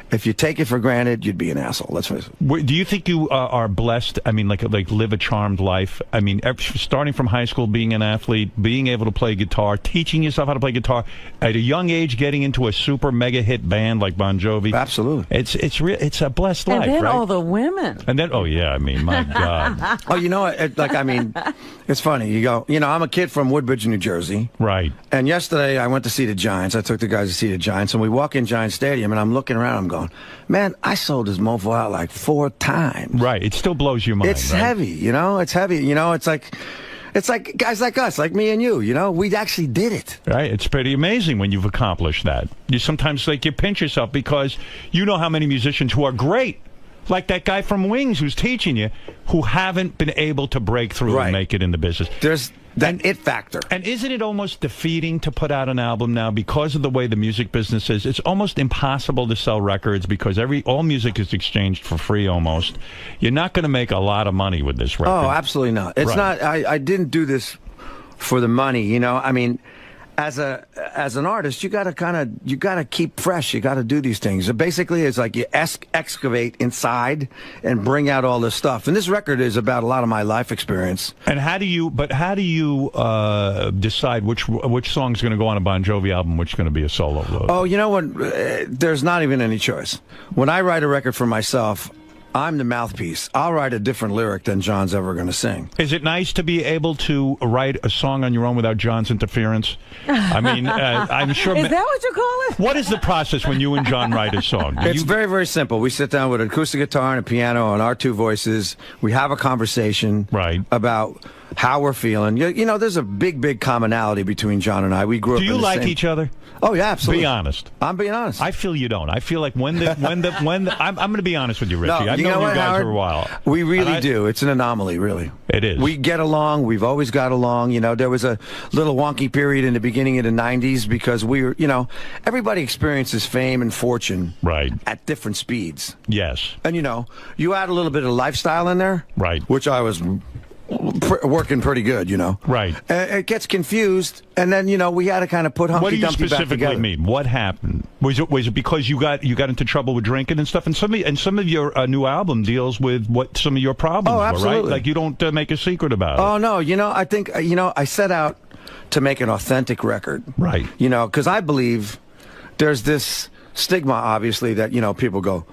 If you take it for granted, you'd be an asshole. Let's face it. Do you think you are blessed? I mean, like live a charmed life. I mean, starting from high school, being an athlete, being able to play guitar, teaching yourself how to play guitar at a young age, getting into a super mega hit band like Bon Jovi. Absolutely, it's a blessed life, and then right? all the women. And then, oh yeah, I mean, my God. Oh, you know, I mean, it's funny. You go, you know, I'm a kid from Woodbridge, New Jersey. Right. And yesterday I went to see the Giants. I took the guys to see the Giants, and we walk in Giant Stadium, and I'm looking around. I'm going, man, I sold this mofo out like 4 times. Right. It still blows your mind. It's right? heavy, you know. It's heavy, you know. It's like guys like us, like me and you. You know, we actually did it. Right. It's pretty amazing when you've accomplished that. You sometimes you pinch yourself because you know how many musicians who are great, like that guy from Wings who's teaching you, who haven't been able to break through and make it in the business. There's that it factor. And isn't it almost defeating to put out an album now because of the way the music business is? It's almost impossible to sell records because all music is exchanged for free almost. You're not going to make a lot of money with this record. Oh, absolutely not. It's not. I didn't do this for the money, you know. I mean, as an artist, you gotta keep fresh. You gotta do these things. Basically, it's like you excavate inside and bring out all this stuff. And this record is about a lot of my life experience. And how do you decide which song's going to go on a Bon Jovi album, which is going to be a solo? Oh, you know what? There's not even any choice. When I write a record for myself, I'm the mouthpiece. I'll write a different lyric than John's ever going to sing. Is it nice to be able to write a song on your own without John's interference? I mean, I'm sure... Is that what you call it? What is the process when you and John write a song? It's very, very simple. We sit down with an acoustic guitar and a piano and our 2 voices. We have a conversation about how we're feeling. You know, there's a big commonality between John and I. We grew up in the same... Do you like each other? Oh, yeah, absolutely. Be honest. I'm being honest. I feel you don't. I feel like when I'm going to be honest with you, Richie. No, I've known you guys Howard? for a while. We really do. It's an anomaly, really. It is. We get along. We've always got along. You know, there was a little wonky period in the beginning of the 90s because we were, you know, everybody experiences fame and fortune at different speeds. Yes. And, you know, you add a little bit of lifestyle in there. Right. Which I was working pretty good, you know. Right. It gets confused, and then, you know, we had to kind of put Humpty Dumpty back together. What do you specifically mean? What happened? Was it because you got into trouble with drinking and stuff? And some of your new album deals with what some of your problems were, right? Like, you don't make a secret about it. Oh, no. You know, I think, you know, I set out to make an authentic record. Right. You know, because I believe there's this stigma, obviously, that, you know, people go,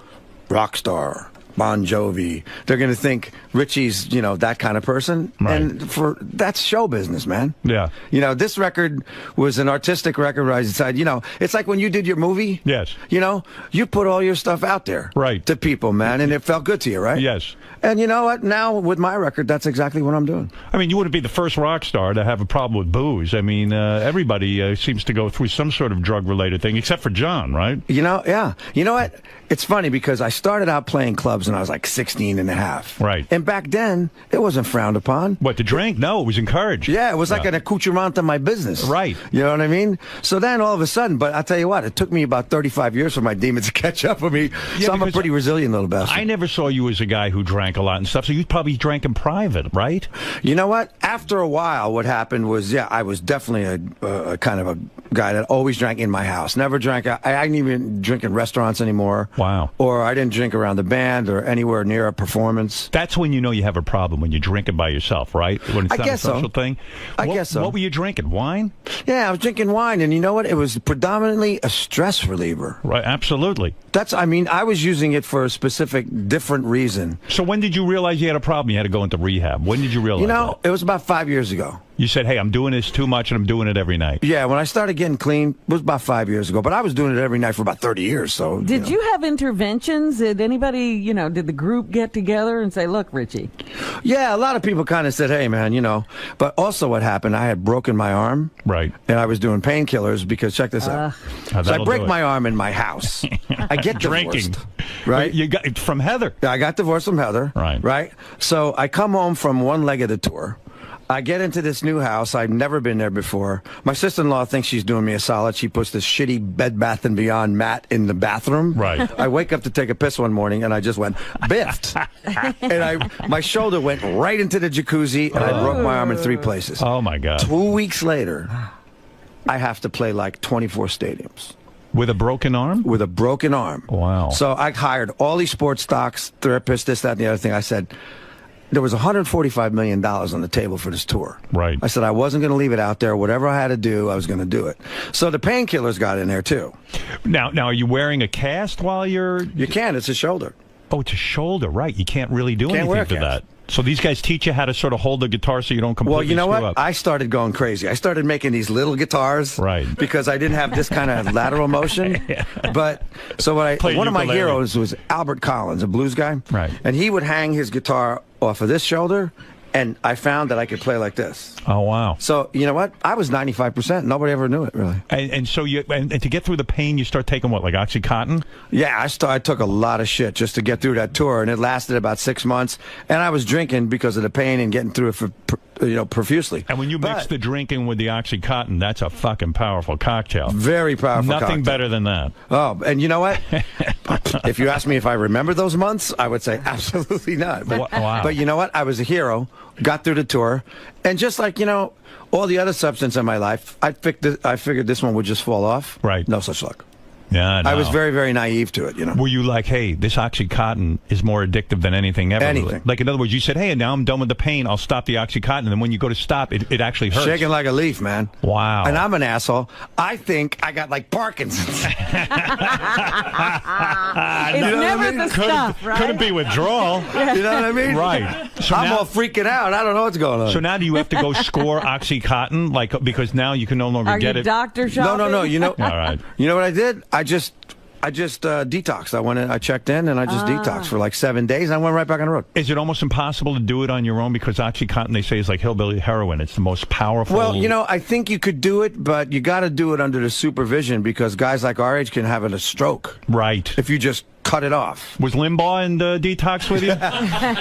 rock star, Bon Jovi. They're going to think Richie's, you know, that kind of person. Right. And that's show business, man. Yeah. You know, this record was an artistic record where I decided, you know, it's like when you did your movie. Yes. You know, you put all your stuff out there. Right. To people, man, and it felt good to you, right? Yes. And you know what? Now, with my record, that's exactly what I'm doing. I mean, you wouldn't be the first rock star to have a problem with booze. I mean, everybody seems to go through some sort of drug-related thing, except for John, right? You know, yeah. You know what? It's funny because I started out playing clubs when I was like 16 and a half. Right. And back then, it wasn't frowned upon. What, to drink? No, it was encouraged. Yeah, it was like an accoutrement to my business. Right. You know what I mean? So then all of a sudden, but I'll tell you what, it took me about 35 years for my demons to catch up with me. Yeah, so I'm a pretty resilient little bastard. I never saw you as a guy who drank a lot and stuff, so you probably drank in private, right? You know what? After a while, what happened was, yeah, I was definitely a kind of a guy that always drank in my house. Never drank. I didn't even drink in restaurants anymore. Wow. Or I didn't drink around the band or anywhere near a performance. That's when you know you have a problem, when you drink it by yourself, right? When it's not a social thing. I guess so. What were you drinking? Wine? Yeah, I was drinking wine, and you know what? It was predominantly a stress reliever. Right, absolutely. I mean, I was using it for a specific, different reason. So when did you realize you had a problem? You had to go into rehab. When did you realize that? It was about 5 years ago. You said, hey, I'm doing this too much, and I'm doing it every night. Yeah, when I started getting clean, it was about 5 years ago. But I was doing it every night for about 30 years. So Did you have interventions? Did anybody, you know, did the group get together and say, look, Richie? Yeah, a lot of people kind of said, hey, man, you know. But also what happened, I had broken my arm. Right. And I was doing painkillers because, check this out. So I break my arm in my house. I get drinking. Divorced, right? You got from Heather. I got divorced from Heather. Right. Right. So I come home from one leg of the tour. I get into this new house. I've never been there before. My sister-in-law thinks she's doing me a solid. She puts this shitty Bed Bath & Beyond mat in the bathroom. Right. I wake up to take a piss one morning, and I just went, biffed. And my shoulder went right into the jacuzzi, and I broke my arm in 3 places. Oh, my God. 2 weeks later, I have to play like 24 stadiums. With a broken arm? With a broken arm. Wow. So I hired all these sports stocks, therapists, this, that, and the other thing. I said, there was $145 million on the table for this tour. Right. I said I wasn't going to leave it out there. Whatever I had to do, I was going to do it. So the painkillers got in there, too. Now, are you wearing a cast while you're... You can. It's a shoulder. Oh, it's a shoulder, right. You can't really do anything wear to that. So these guys teach you how to sort of hold the guitar so you don't completely Well, you know screw what? up. I started going crazy. I started making these little guitars. Right. Because I didn't have this kind of lateral motion. Yeah. But, so one of my ukulele. heroes was Albert Collins, a blues guy. Right. And he would hang his guitar off of this shoulder, and I found that I could play like this. Oh, wow. So, you know what? I was 95%. Nobody ever knew it, really. And so and to get through the pain, you start taking what, like OxyContin? Yeah, I took a lot of shit just to get through that tour, and it lasted about 6 months. And I was drinking because of the pain and getting through it profusely. And when you mix the drinking with the OxyContin, that's a fucking powerful cocktail. Very powerful Nothing cocktail. better than that. Oh, and you know what? If you ask me if I remember those months, I would say absolutely not. Wow. But you know what? I was a hero, got through the tour, and just like, you know, all the other substances in my life, I figured this one would just fall off. Right. No such luck. Yeah, no. I was very, very naive to it, you know. Were you like, hey, this OxyContin is more addictive than anything ever? Anything. Like, in other words, you said, hey, now I'm done with the pain. I'll stop the OxyContin. And then when you go to stop, it actually hurts. Shaking like a leaf, man. Wow. And I'm an asshole. I think I got like Parkinson's. It's never the stuff, right? Couldn't be withdrawal. You know what I mean? Right. So I'm all freaking out. I don't know what's going on. So now do you have to go score OxyContin? Like, because now you can no longer get it? Doctor shopping? No. You know, all right. You know what I did? I just detoxed. I went in, I checked in, and I just detoxed for like 7 days, and I went right back on the road. Is it almost impossible to do it on your own? Because OxyContin, they say, is like hillbilly heroin. It's the most powerful. Well, you know, I think you could do it, but you got to do it under the supervision because guys like our age can have a stroke. Right. If you just cut it off. Was Limbaugh in the detox with you?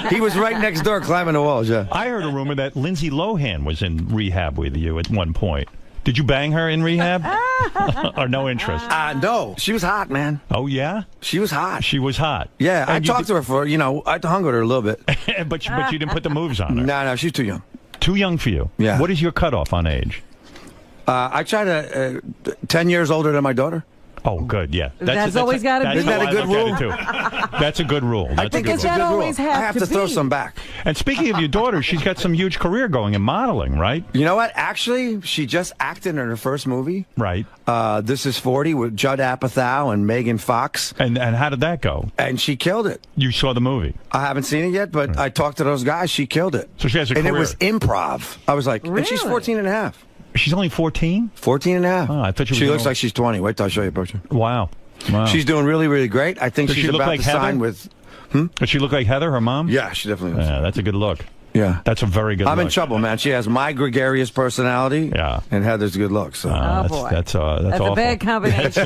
He was right next door climbing the walls, yeah. I heard a rumor that Lindsay Lohan was in rehab with you at one point. Did you bang her in rehab? Or no interest? No. She was hot, man. Oh, yeah? She was hot. She was hot. Yeah, I talked to her for, I hung with her a little bit. but you didn't put the moves on her? No, she's too young. Too young for you? Yeah. What is your cutoff on age? I try to, 10 years older than my daughter. Oh, good, yeah. That's always got to be. Isn't that a good rule? That's a good rule. I think it's a good rule. I have to throw some back. And speaking of your daughter, she's got some huge career going in modeling, right? You know what? Actually, she just acted in her first movie. Right. This is 40 with 𝗪𝗻𝗪 and Megan Fox. And how did that go? And she killed it. You saw the movie? I haven't seen it yet, but I talked to those guys. She killed it. So she has a career. And it was improv. I was like, and she's 14 and a half. She's only 14? 14 and a half. Oh, I thought she looks like she's 20. Wait till I show you a picture. Wow. She's doing really, really great. I think she's about to sign with... Does she look like Heather, her mom? Yeah, she definitely does. Yeah, that's a good look. Yeah. That's a very good look. I'm in trouble, man. She has my gregarious personality. Yeah. And Heather's good looks. So. boy. That's a bad combination. That's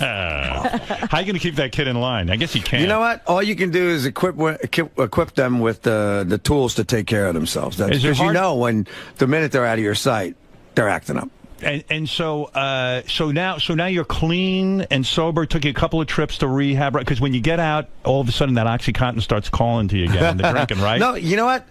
right. How are you going to keep that kid in line? I guess you can't. You know what? All you can do is equip them with the tools to take care of themselves. Because when the minute they're out of your sight, they're acting up. And so now you're clean and sober. Took you a couple of trips to rehab, right? Because when you get out, all of a sudden that OxyContin starts calling to you again and the drinking, right? No, you know what?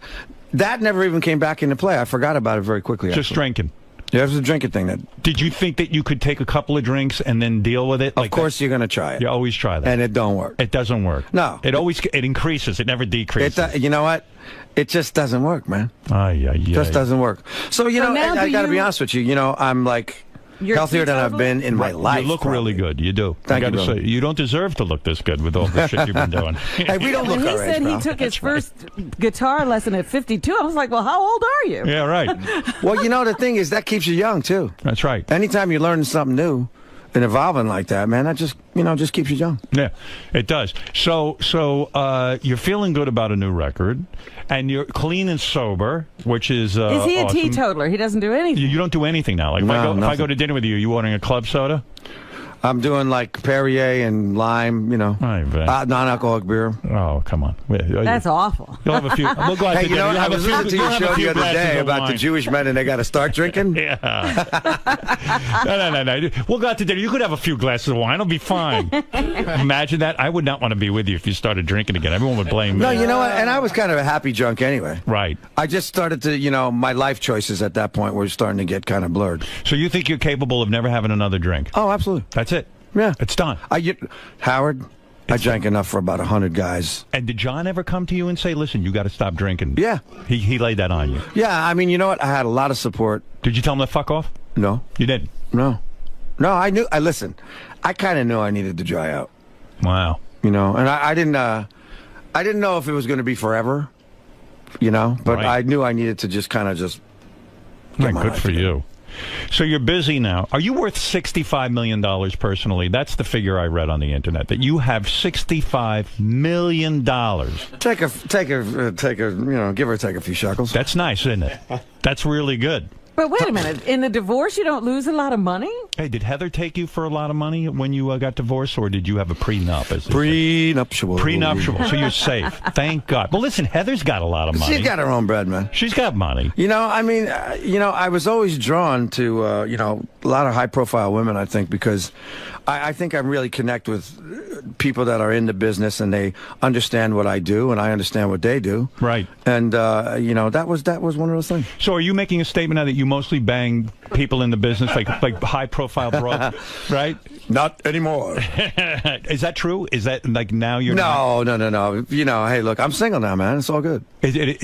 That never even came back into play. I forgot about it very quickly. Just drinking. Yeah, it was a drinking thing. Did you think that you could take a couple of drinks and then deal with it? Of course, you're going to try it. You always try that, and it don't work. It doesn't work. No, it increases. It never decreases. You know what? It just doesn't work, man. Just doesn't work. So I got to be honest with you. I'm like healthier than I've been in my life. You look really good. You do. Thank you, brother. You don't deserve to look this good with all the shit you've been doing. Hey, we don't look He our age, said bro. he took his first guitar lesson at 52. I was like, well, how old are you? Yeah, right. Well, the thing is, that keeps you young, too. That's right. Anytime you're learning something new and evolving like that, man, that just keeps you young. Yeah, it does. So you're feeling good about a new record, and you're clean and sober, which is he a awesome. teetotaler? He doesn't do anything. You don't do anything now. Like if I go to dinner with you, you ordering a club soda? I'm doing like Perrier and lime, non-alcoholic beer. Oh, come on. That's awful. You'll have a few. We'll go out to dinner. I was listening to your show the other day about the Jewish men and they got to start drinking. Yeah. No. We'll go out to dinner. You could have a few glasses of wine. It'll be fine. Imagine that. I would not want to be with you if you started drinking again. Everyone would blame me. No, you know what? And I was kind of a happy drunk anyway. Right. I just started to, my life choices at that point were starting to get kind of blurred. So you think you're capable of never having another drink? Oh, absolutely. That's it. Yeah. It's done. Howard, I drank enough for about 100 guys. And did John ever come to you and say, listen, you got to stop drinking? Yeah. He laid that on you? Yeah, I mean, you know what? I had a lot of support. Did you tell him to fuck off? No. You didn't? No. No, I knew. Listen, I kind of knew I needed to dry out. Wow. And I didn't know if it was going to be forever, but right. I knew I needed to just kind of just get my life together. You. So you're busy now. Are you worth $65 million personally? That's the figure I read on the internet, that you have $65 million. Take a, give or take a few shekels. That's nice, isn't it? That's really good. But wait a minute. In the divorce, you don't lose a lot of money? Hey, did Heather take you for a lot of money when you got divorced, or did you have a prenup? Prenuptial. Prenuptial. So you're safe. Thank God. Well, listen, Heather's got a lot of money. She's got her own bread, man. She's got money. I was always drawn to, a lot of high-profile women, I think, because I think I really connect with people that are in the business and they understand what I do and I understand what they do. Right. And, that was one of those things. So are you making a statement now that you mostly bang people in the business, like high-profile broads, right? Not anymore. Is that true? Is that like now you're No. Hey, look, I'm single now, man. It's all good.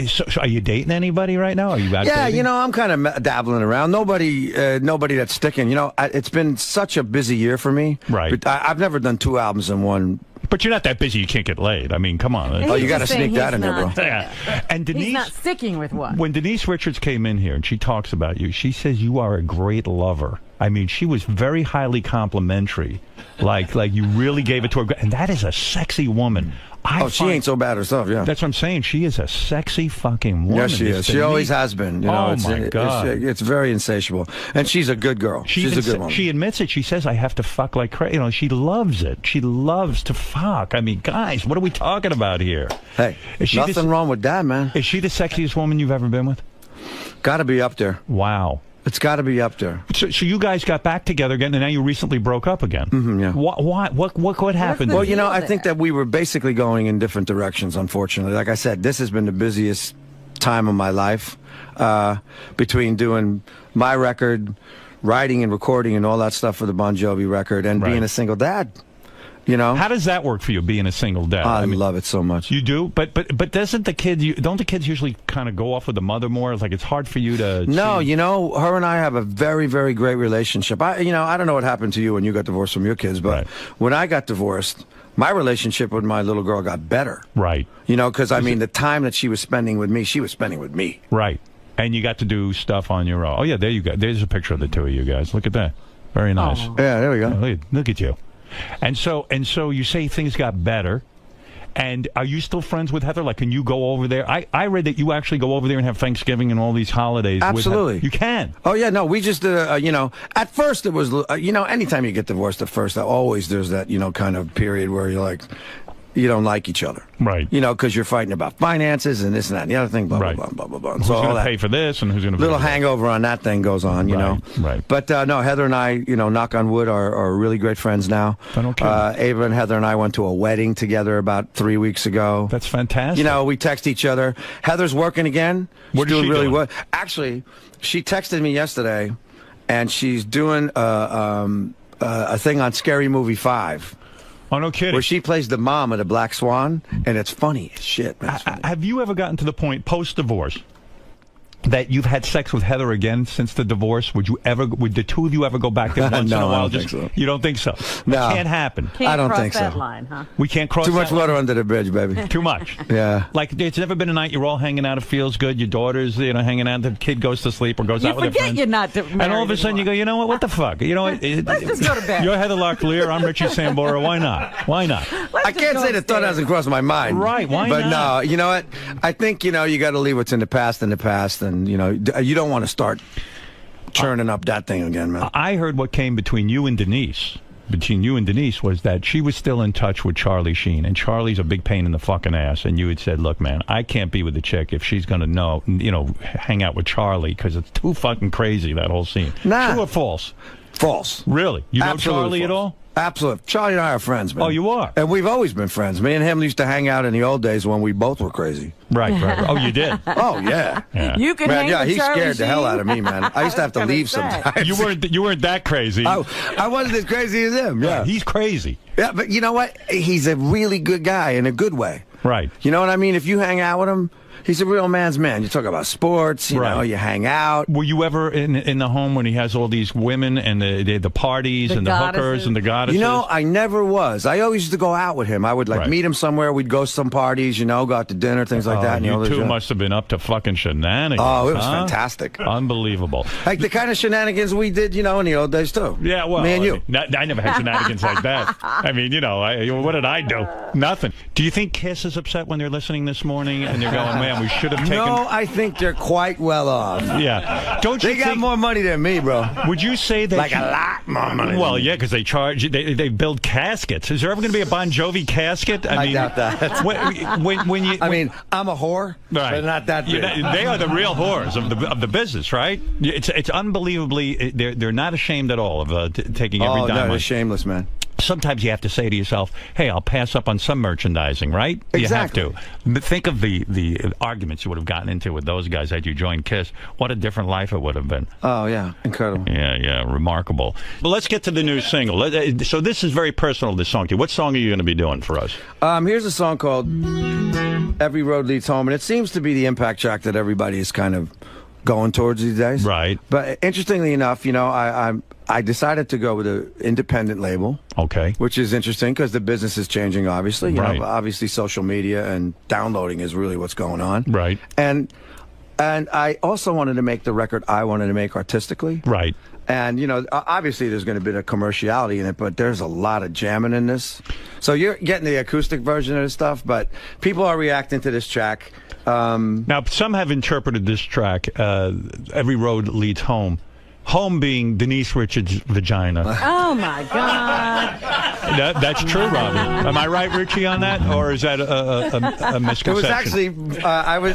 So are you dating anybody right now? Are you out dating? I'm kind of dabbling around. Nobody that's sticking. It's been such a busy year for me. Right. But I've never done 2 albums in one. But you're not that busy. You can't get laid. I mean, come on. Oh, you got to sneak that in there, bro. Yeah. And Denise, he's not sticking with one. When Denise Richards came in here and she talks about you, she says you are a great lover. I mean, she was very highly complimentary. Like you really gave it to her. And that is a sexy woman. She ain't so bad herself, yeah. That's what I'm saying. She is a sexy fucking woman. Yes, she is. She always has been. My God. It's very insatiable. And she's a good girl. She's a good woman. She admits it. She says, I have to fuck like crazy. She loves it. She loves to fuck. I mean, guys, what are we talking about here? Hey, nothing wrong with that, man. Is she the sexiest woman you've ever been with? Got to be up there. Wow. It's got to be up there. So you guys got back together again, and now you recently broke up again. Yeah. What happened? Well, you know, I think that we were basically going in different directions, unfortunately. Like I said, this has been the busiest time of my life, between doing my record, writing and recording and all that stuff for the Bon Jovi record, and being a single dad. You know, how does that work for you, being a single dad? I love it so much. You do, but doesn't the kid? Don't the kids usually kind of go off with the mother more? It's like it's hard for you to. No, you know, her and I have a very, very great relationship. I don't know what happened to you when you got divorced from your kids, but when I got divorced, my relationship with my little girl got better. Right. You know, because I mean, the time that she was spending with me, she was spending with me. Right. And you got to do stuff on your own. Oh yeah, there you go. There's a picture of the two of you guys. Look at that. Very nice. Oh. Yeah, there we go. Look at you. And so you say things got better, and are you still friends with Heather? Like, can you go over there? I read that you actually go over there and have Thanksgiving and all these holidays. Absolutely. With you can. Oh, yeah, no, we just, you know, at first it was, you know, anytime you get divorced at first, always there's that, you know, kind of period where you're like, you don't like each other. Right. You know, because you're fighting about finances and this and that and the other thing, blah, blah, blah, blah, blah, blah. Who's going to pay for this and who's going to little hangover on that thing goes on, you know. Right. But, no, Heather and I, you know, knock on wood, are really great friends now. Ava and Heather and I went to a wedding together about 3 weeks ago. That's fantastic. You know, we text each other. Heather's working again. What she's is she doing really doing? well. Actually, she texted me yesterday, and she's doing a thing on Scary Movie 5. Oh, no kidding. Where she plays the mom of the Black Swan, and it's funny as shit, man. Have you ever gotten to the point, post-divorce, that you've had sex with Heather again since the divorce? Would the two of you ever go back there once in a while? I don't think so. You don't think so? No. It can't happen. I don't think so. That line, huh? We can't cross Too much that water line? under the bridge, baby. Too much. Yeah. Like, it's never been a night you're all hanging out, it feels good, your daughter's, you know, hanging out, the kid goes to sleep or goes out with her friends. You're not and all of a sudden you go, you know what the fuck? You know what? Let's just go to bed. You're Heather Locklear, I'm Richie Sambora, why not? Why not? I can't say the thought hasn't crossed my mind. Right, why but not? No, you know what? I think, you know, you got to leave what's in the past, and, you know, you don't want to start churning up that thing again, man. I heard what came between you and Denise was that she was still in touch with Charlie Sheen, and Charlie's a big pain in the fucking ass, and you had said, look, man, I can't be with the chick if she's going to hang out with Charlie, because it's too fucking crazy, that whole scene. Nah. True or false? False. Really? You know Absolutely Charlie false. at all? Absolutely. Charlie and I are friends, man. Oh, you are? And we've always been friends. Me and him used to hang out in the old days when we both were crazy. Right. Oh, you did? Oh, yeah. You can man, hang yeah, with he Charlie scared the hell Sheen? out of me, man. I used to have to leave sometimes. You weren't that crazy. I wasn't as crazy as him, yeah. He's crazy. Yeah, but you know what? He's a really good guy in a good way. Right. You know what I mean? If you hang out with him, he's a real man's man. You talk about sports, you know, you hang out. Were you ever in the home when he has all these women and the parties and the hookers and the goddesses? You know, I never was. I always used to go out with him. I would meet him somewhere. We'd go to some parties, you know, go out to dinner, things like that. You two must have been up to fucking shenanigans. Oh, it was fantastic. Unbelievable. Like the kind of shenanigans we did, you know, in the old days too. Yeah, well, me and you. I never had shenanigans like that. I mean, you know, what did I do? Nothing. Do you think Kiss is upset when they're listening this morning and they're going, man, we should have taken... No, I think they're quite well off. Yeah. Don't you They got more money than me, bro. Would you say that... Like a lot more money. Well, yeah, because they charge... They build caskets. Is there ever going to be a Bon Jovi casket? I doubt that. When you... I mean, I'm a whore, but not that big. They are the real whores of the business, right? It's unbelievably... They're not ashamed at all of taking every dime. Oh, no, they're shameless, man. Sometimes you have to say to yourself, hey, I'll pass up on some merchandising, right? Exactly. You have to. But think of the arguments you would have gotten into with those guys had you joined Kiss. What a different life it would have been. Oh, yeah. Incredible. Yeah. Remarkable. Well, let's get to the new single. So this is very personal, this song to you. What song are you going to be doing for us? Here's a song called Every Road Leads Home, and it seems to be the impact track that everybody is kind of going towards these days. Right. But interestingly enough, you know, I decided to go with an independent label. Okay. Which is interesting because the business is changing, obviously. You know, obviously social media and downloading is really what's going on. Right. And I also wanted to make the record I wanted to make artistically. Right. And, you know, obviously there's going to be a commerciality in it, but there's a lot of jamming in this. So you're getting the acoustic version of this stuff, but people are reacting to this track. Now, some have interpreted this track, Every Road Leads Home. Home being Denise Richards' vagina. Oh, my God. That's true, Robbie. Am I right, Richie, on that, or is that a misconception? It was actually,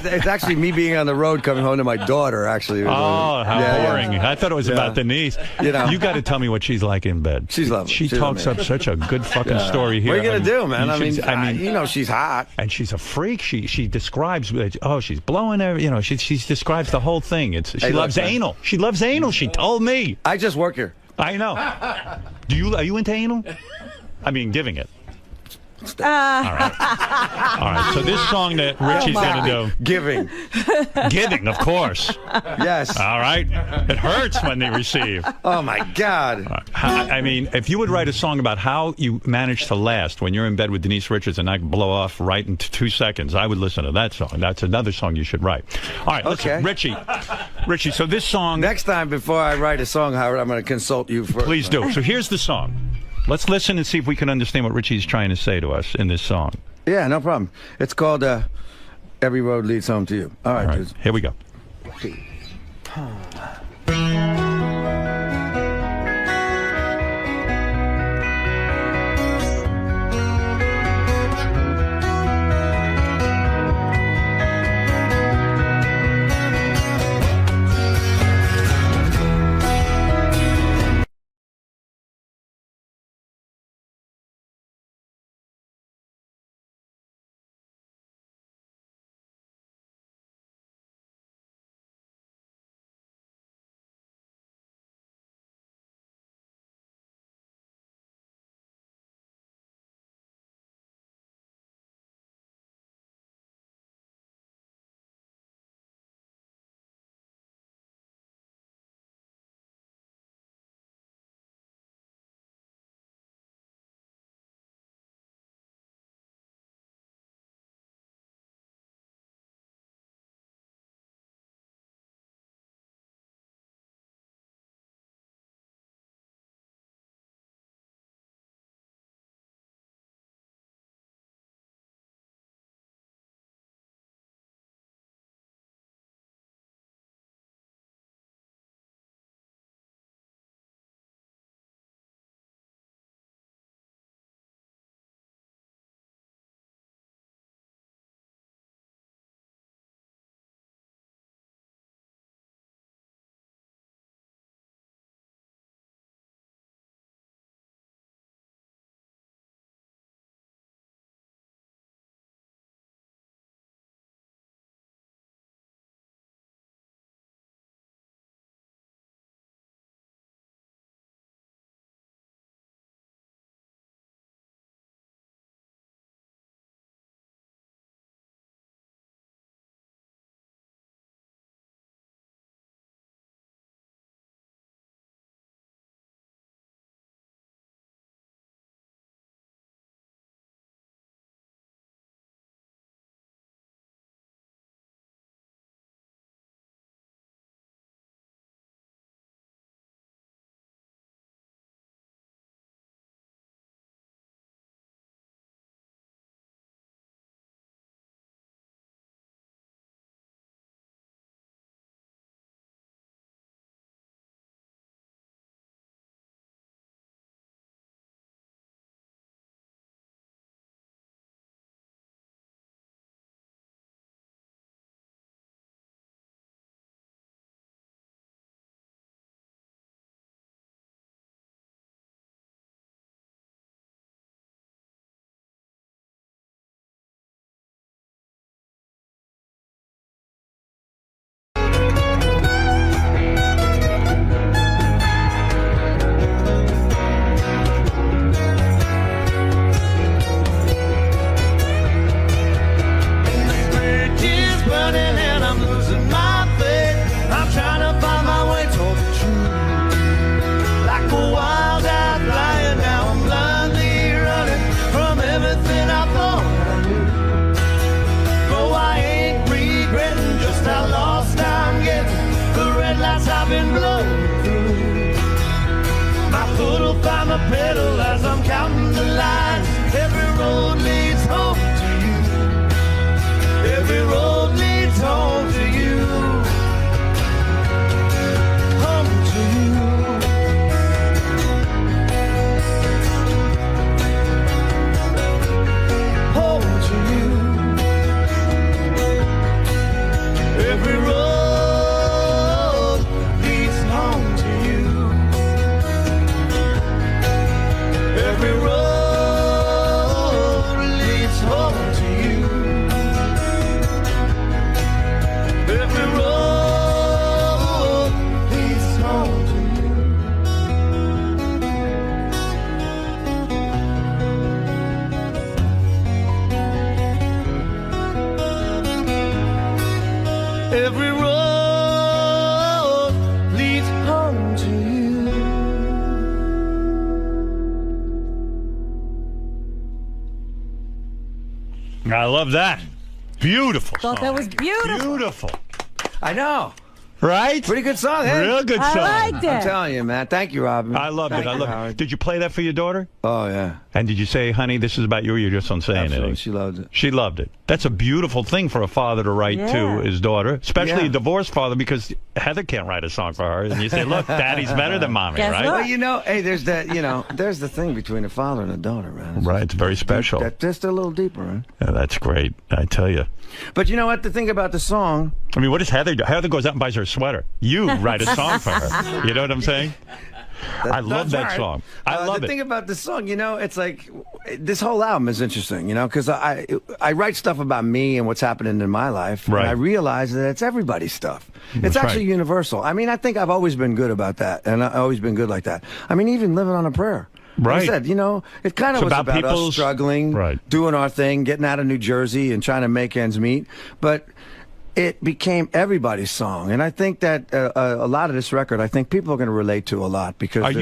it's actually me being on the road coming home to my daughter. Actually. Oh, how boring! I thought it was about the niece. You know, you got to tell me what she's like in bed. She's lovely. She talks up such a good fucking story here. What are you gonna do, man? I mean, you know, she's hot, and she's a freak. She describes, she's blowing her. You know, she describes the whole thing. She loves anal. She loves anal. She told me. I just work here. I know. Are you into anal? I mean, giving it. All right. So this song that Richie's going to do. Giving, of course. Yes. All right. It hurts when they receive. Oh, my God. I mean, if you would write a song about how you manage to last when you're in bed with Denise Richards and I blow off right in 2 seconds, I would listen to that song. That's another song you should write. All right. Listen, Richie, so this song. Next time, before I write a song, Howard, I'm going to consult you first. Please do. So here's the song. Let's listen and see if we can understand what Richie's trying to say to us in this song. Yeah, no problem. It's called Every Road Leads Home to You. All right. Here we go. pedal as I'm counting the lines. Every road leads home to you. Every road leads home to you. Home to you. I love that. Beautiful Thought song. that was beautiful. Beautiful. I know. Right? Pretty good song, eh? Real good song. I liked it. I'm telling you, man. Thank you, Robin. I loved it. I loved it. Did you play that for your daughter? Oh, yeah. And did you say, honey, this is about you, or you just don't say Absolutely. anything? She loved it. She loved it. That's a beautiful thing for a father to write to his daughter, especially a divorced father, because Heather can't write a song for her. And you say, look, Daddy's better than Mommy, Guess right? what? Well, you know, hey, there's that, you know, there's the thing between a father and a daughter, man. Right, it's very special. That's just a little deeper, right? Yeah, that's great, I tell you. But you know what? The thing about the song... I mean, what does Heather do? Heather goes out and buys her a sweater. You write a song for her. You know what I'm saying? I love that song. I love the it. thing about this song, you know, it's like this whole album is interesting, you know, because I write stuff about me and what's happening in my life, Right. and I realize that it's everybody's stuff. That's It's actually right. universal. I mean, I think I've always been good about that, and I've always been good like that. I mean, even living on a prayer. Like Right. I said, you know, it kind of It's was about about us people's- struggling, Right. doing our thing, getting out of New Jersey and trying to make ends meet, but it became everybody's song, and I think that a lot of this record, I think people are going to relate to a lot because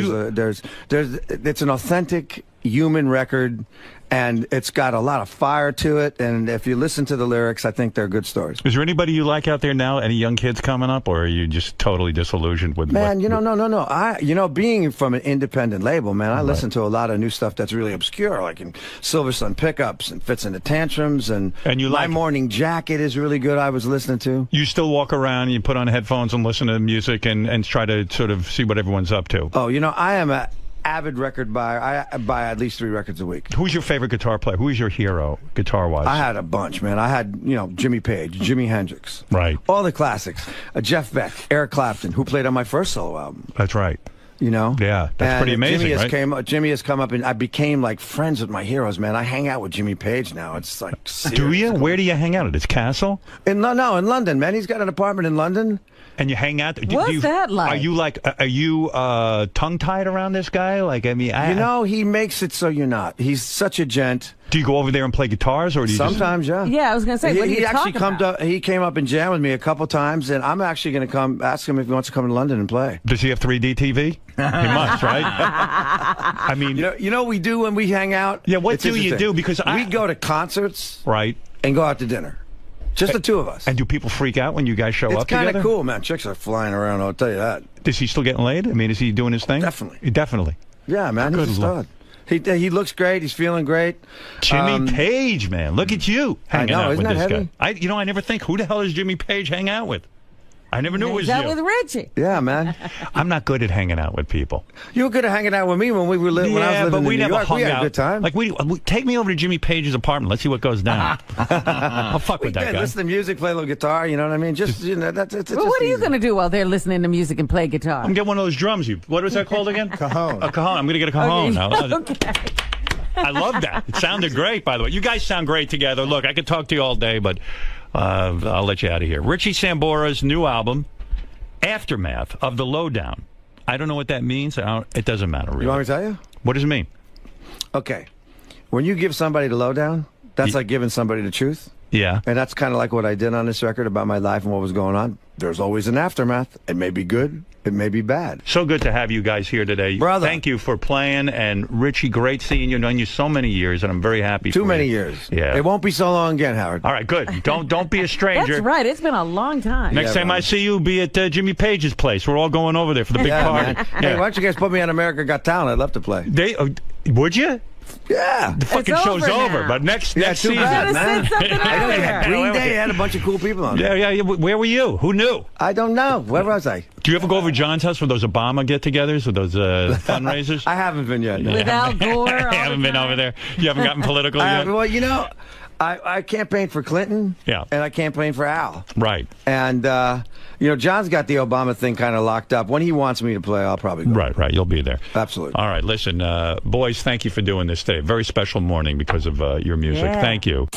it's an authentic human record, and it's got a lot of fire to it. And if you listen to the lyrics, I think they're good stories. Is there anybody you like out there now? Any young kids coming up, or are you just totally disillusioned with? Man, you know, no. Being from an independent label, man, I listen to a lot of new stuff that's really obscure, like in Silver Sun Pickups and Fits in the Tantrums, and you My like- Morning Jacket is really good. I was listening to. You still walk around, you put on headphones and listen to music and try to sort of see what everyone's up to. Oh, you know, I am a avid record buyer. I buy at least 3 records a week. Who's your favorite guitar player? Who is your hero, guitar-wise? I had a bunch, man. I had, you know, Jimmy Page, Jimi Hendrix. Right. All the classics. Jeff Beck, Eric Clapton, who played on my first solo album. That's right. You know? Yeah, that's And pretty amazing, Jimmy has come up, and I became like friends with my heroes, man. I hang out with Jimmy Page now. It's like serious. Do you? Where do you hang out at his castle? In London, man. He's got an apartment in London. And you hang out. What's that like? Are you tongue-tied around this guy? Like, I mean, You know, he makes it so you're not. He's such a gent. Do you go over there and play guitars, or do you Sometimes, yeah. Yeah, I was going to say, what do you talk about? He came up and jammed with me a couple times, and I'm actually going to come ask him if he wants to come to London and play. Does he have 3D TV? He must, right? I mean, you know, we do when we hang out. Yeah, what It's do you interesting. do? Because we go to concerts, right, and go out to dinner, just the two of us. And do people freak out when you guys show It's up kind together? of cool, man. Chicks are flying around. I'll tell you that. Is he still getting laid? I mean, is he doing his thing? Definitely. Definitely. Yeah, man. He's a Lord. stud. He looks great. He's feeling great. Jimmy Page, man, look at you hanging out isn't with that this heavy? guy. I never think, who the hell does Jimmy Page hang out with? I never knew it was Is that you. with Richie? Yeah, man. I'm not good at hanging out with people. You were good at hanging out with me when we were when I was living but in we New never York. hung We had out. a good time. Like we take me over to Jimmy Page's apartment. Let's see what goes down. I'll fuck with that Yeah, guy. listen to music, play a little guitar. You know what I mean? Just you know, that's it's Well, what are you going to do while they're listening to music and play guitar? I'm getting one of those drums. What was that called again? Cajon. A cajon. I'm going to get a cajon. Okay. I love that. It sounded great, by the way. You guys sound great together. Look, I could talk to you all day, but I'll let you out of here. Richie Sambora's new album, Aftermath of the Lowdown. I don't know what that means. It doesn't matter, really. You want me to tell you? What does it mean? Okay. When you give somebody the lowdown, that's like giving somebody the truth. Yeah. And that's kind of like what I did on this record about my life and what was going on. There's always an aftermath. It may be good. It may be bad. So good to have you guys here today. Brother. Thank you for playing. And Richie, great seeing you. I've known you so many years, and I'm very happy Too for many you. years. Yeah. It won't be so long again, Howard. All right, good. Don't be a stranger. That's right. It's been a long time. Next time I see you, be at Jimmy Page's place. We're all going over there for the big party. Man. Hey, why don't you guys put me on America Got Talent? I'd love to play. Would you? Yeah. The fucking show's over, but next too season. bad, man. I know they had Green Yeah, Day. They had a bunch of cool people on there. Yeah. Where were you? Who knew? I don't know. Where was I? Do you ever go over to John's house for those Obama get-togethers, or those fundraisers? I haven't been yet. No. With Al Gore. I haven't been over there. You haven't gotten political yet? Well, you know, I campaigned for Clinton. Yeah. And I campaigned for Al. Right. And, you know, John's got the Obama thing kind of locked up. When he wants me to play, I'll probably go. Right. You'll be there. Absolutely. All right. Listen, boys, thank you for doing this today. Very special morning because of your music. Yeah. Thank you.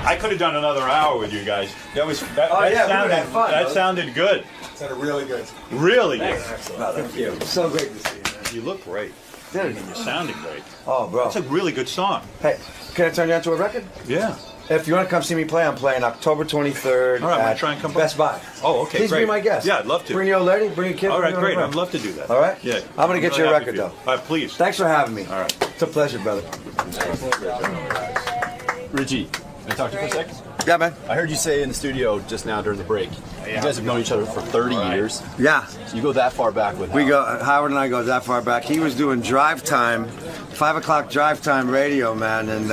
I could have done another hour with you guys. That sounded good. Sounded really good. Really good. Thank you. So great to see you, man. You look great. Dude. You sounded great. Oh, bro. That's a really good song. Hey, can I turn you on to a record? Yeah. If you want to come see me play, I'm playing October 23rd All right, at wanna try and come Best Buy. Oh, okay, Please great. be my guest. Yeah, I'd love to. Bring your old lady, bring your kid. All right, bring great. your I'd love to do that. All right? Yeah. I'm going to get you a really happy record, for though. All right, please. Thanks for having me. All right. It's a pleasure, brother. Richie, Can I talk to you for a second? Yeah, man. I heard you say in the studio just now during the break, you guys have known each other for 30 years. Yeah. So you go that far back with Howard and I go that far back. He was doing drive time, 5 o'clock drive time radio, man, and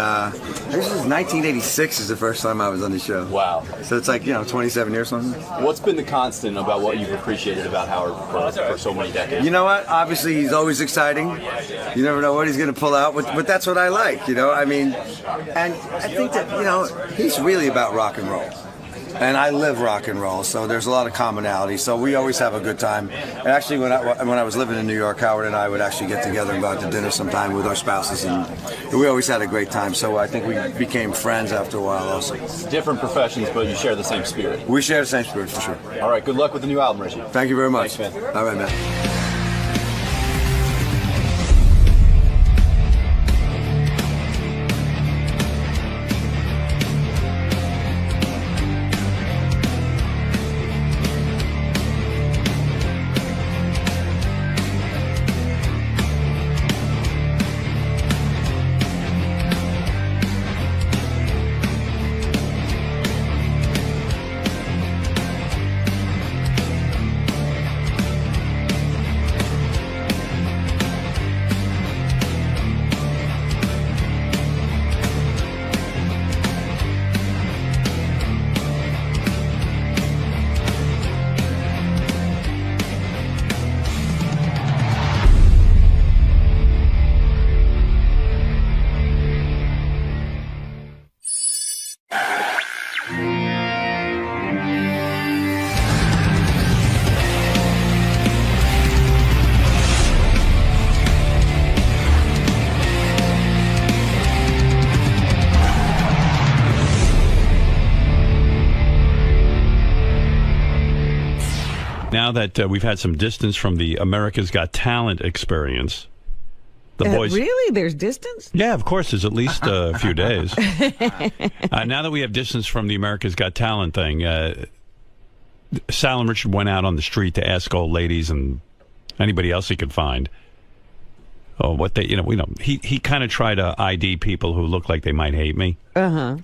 this was 1986 is the first time I was on the show. Wow. So it's like, 27 years something. What's been the constant about what you've appreciated about Howard for so many decades? You know what? Obviously, he's always exciting. You never know what he's going to pull out, but that's what I like, I mean, and I think that, he's really about rock and roll. And I live rock and roll, so there's a lot of commonality. So we always have a good time. And actually, when I was living in New York, Howard and I would actually get together and go out to dinner sometime with our spouses, and we always had a great time. So I think we became friends after a while also. Different professions, but you share the same spirit. We share the same spirit, for sure. All right, good luck with the new album, Richie. Thank you very much. Thanks, man. All right, man. Now that we've had some distance from the America's Got Talent experience, the boys... Really? There's distance? Yeah, of course. There's at least a few days. Now that we have distance from the America's Got Talent thing, Sal and Richard went out on the street to ask old ladies and anybody else he could find what they, he kind of tried to ID people who look like they might hate me. Uh-huh.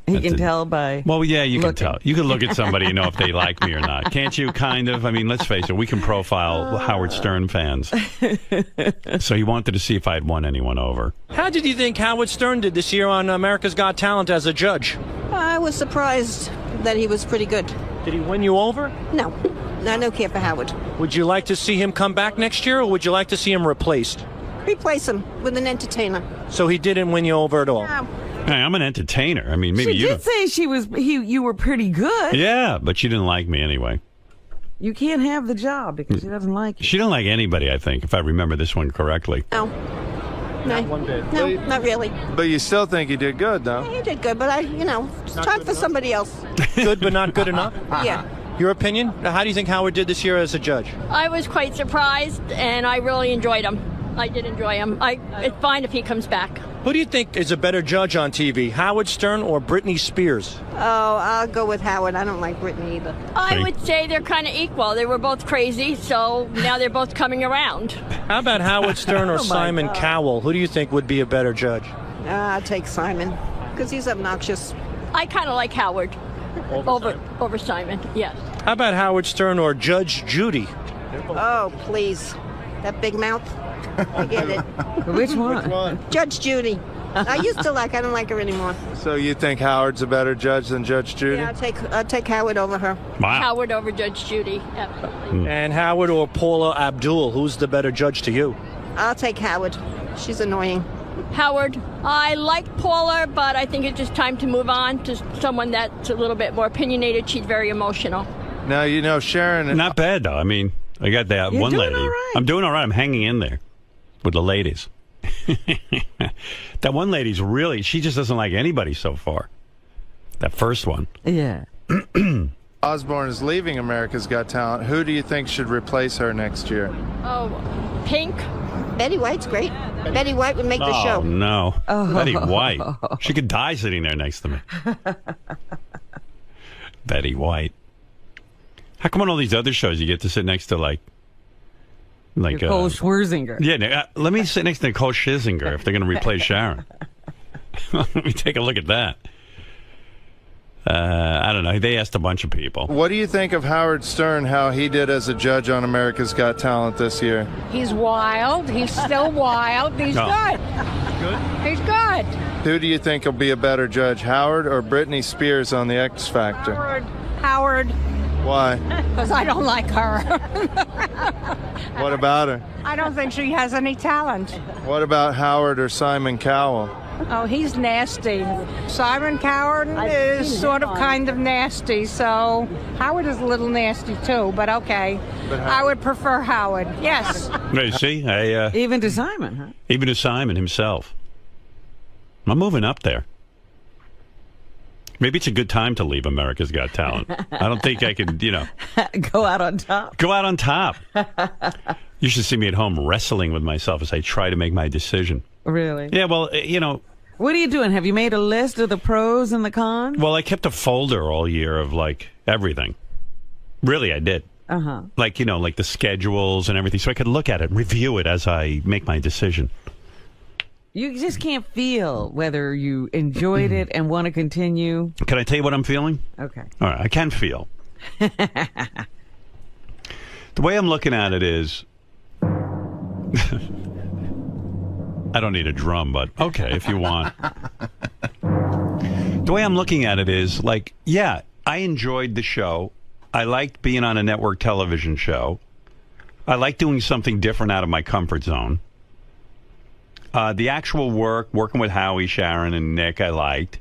He can tell by Well, yeah, you looking. can tell. You can look at somebody and know if they like me or not. Can't you, kind of? I mean, let's face it. We can profile Howard Stern fans. So he wanted to see if I had won anyone over. How did you think Howard Stern did this year on America's Got Talent as a judge? I was surprised that he was pretty good. Did he win you over? No. I don't care for Howard. Would you like to see him come back next year, or would you like to see him replaced? Replace him with an entertainer. So he didn't win you over at all? No. Hey, I'm an entertainer. I mean, maybe she you did say you were pretty good. Yeah, but she didn't like me anyway. You can't have the job because she doesn't like you. She didn't like anybody, I think, if I remember this one correctly. No. No, no, not really. But you still think he did good, though? Yeah, he did good, but it's time for somebody else. Good but not good enough? Yeah. Your opinion? How do you think Howard did this year as a judge? I was quite surprised, and I really enjoyed him. I did enjoy him. It's fine if he comes back. Who do you think is a better judge on TV, Howard Stern or Britney Spears? Oh, I'll go with Howard. I don't like Britney either. I would say they're kind of equal. They were both crazy, so now they're both coming around. How about Howard Stern or Simon Cowell? Who do you think would be a better judge? I'll take Simon, because he's obnoxious. I kind of like Howard over Simon, yes. How about Howard Stern or Judge Judy? Oh, please. That big mouth. Forget it. Which one? Judge Judy. I used to I don't like her anymore. So you think Howard's a better judge than Judge Judy? Yeah, I'll take Howard over her. Wow. Howard over Judge Judy, absolutely. And Howard or Paula Abdul, who's the better judge to you? I'll take Howard. She's annoying. Howard, I like Paula, but I think it's just time to move on to someone that's a little bit more opinionated. She's very emotional. Now, Sharon... Not bad, though. I mean, I got that You're one doing lady. all right. I'm doing all right. I'm hanging in there with the ladies. That one lady's really, she just doesn't like anybody so far. That first one. Yeah. Osborne is leaving America's Got Talent. Who do you think should replace her next year? Oh, Pink? Betty White's great. Betty White would make the show. Oh, no. Betty White. She could die sitting there next to me. Betty White. How come on all these other shows you get to sit next to Nicole Scherzinger? Yeah, let me sit next to Nicole Scherzinger if they're going to replace Sharon. Let me take a look at that. I don't know. They asked a bunch of people. What do you think of Howard Stern, how he did as a judge on America's Got Talent this year? He's wild. He's still wild. He's good. Good? He's good. Who do you think will be a better judge, Howard or Britney Spears on the X Factor? Howard. Why? Because I don't like her. What about her? I don't think she has any talent. What about Howard or Simon Cowell? Oh, he's nasty. Simon Cowell is sort of kind of nasty, so Howard is a little nasty too, but okay. I would prefer Howard. Yes. You see? Even to Simon, huh? Even to Simon himself. I'm moving up there. Maybe it's a good time to leave America's Got Talent. I don't think I could, Go out on top. Go out on top. You should see me at home wrestling with myself as I try to make my decision. Really? Yeah, well, What are you doing? Have you made a list of the pros and the cons? Well, I kept a folder all year of, everything. Really, I did. Uh-huh. Like the schedules and everything, so I could look at it and review it as I make my decision. You just can't feel whether you enjoyed it and want to continue. Can I tell you what I'm feeling? Okay. All right, I can feel. The way I'm looking at it is... I don't need a drum, but okay, if you want. The way I'm looking at it is, I enjoyed the show. I liked being on a network television show. I like doing something different out of my comfort zone. The actual working with Howie, Sharon, and Nick, I liked.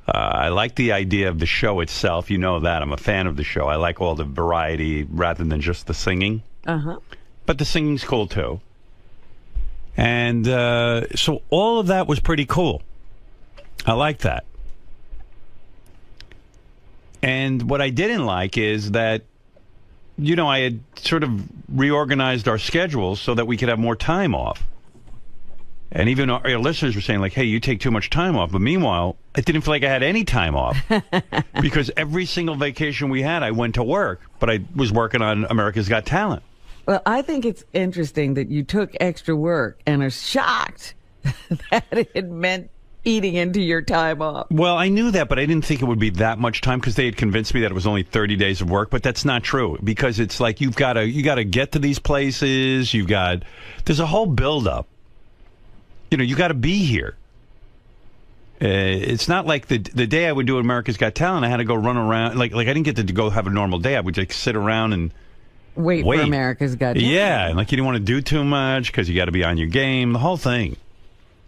I like the idea of the show itself. You know that. I'm a fan of the show. I like all the variety rather than just the singing. Uh-huh. But the singing's cool, too. And so all of that was pretty cool. I like that. And what I didn't like is that, I had sort of reorganized our schedules so that we could have more time off. And even our listeners were saying, hey, you take too much time off. But meanwhile, I didn't feel like I had any time off. Because every single vacation we had, I went to work. But I was working on America's Got Talent. Well, I think it's interesting that you took extra work and are shocked that it meant eating into your time off. Well, I knew that, but I didn't think it would be that much time because they had convinced me that it was only 30 days of work. But that's not true because it's like you got to get to these places. There's a whole buildup. You got to be here. It's not like the day I would do America's Got Talent, I had to go run around. Like I didn't get to go have a normal day. I would just sit around and wait. For America's Got Talent. Yeah, and you didn't want to do too much because you got to be on your game, the whole thing.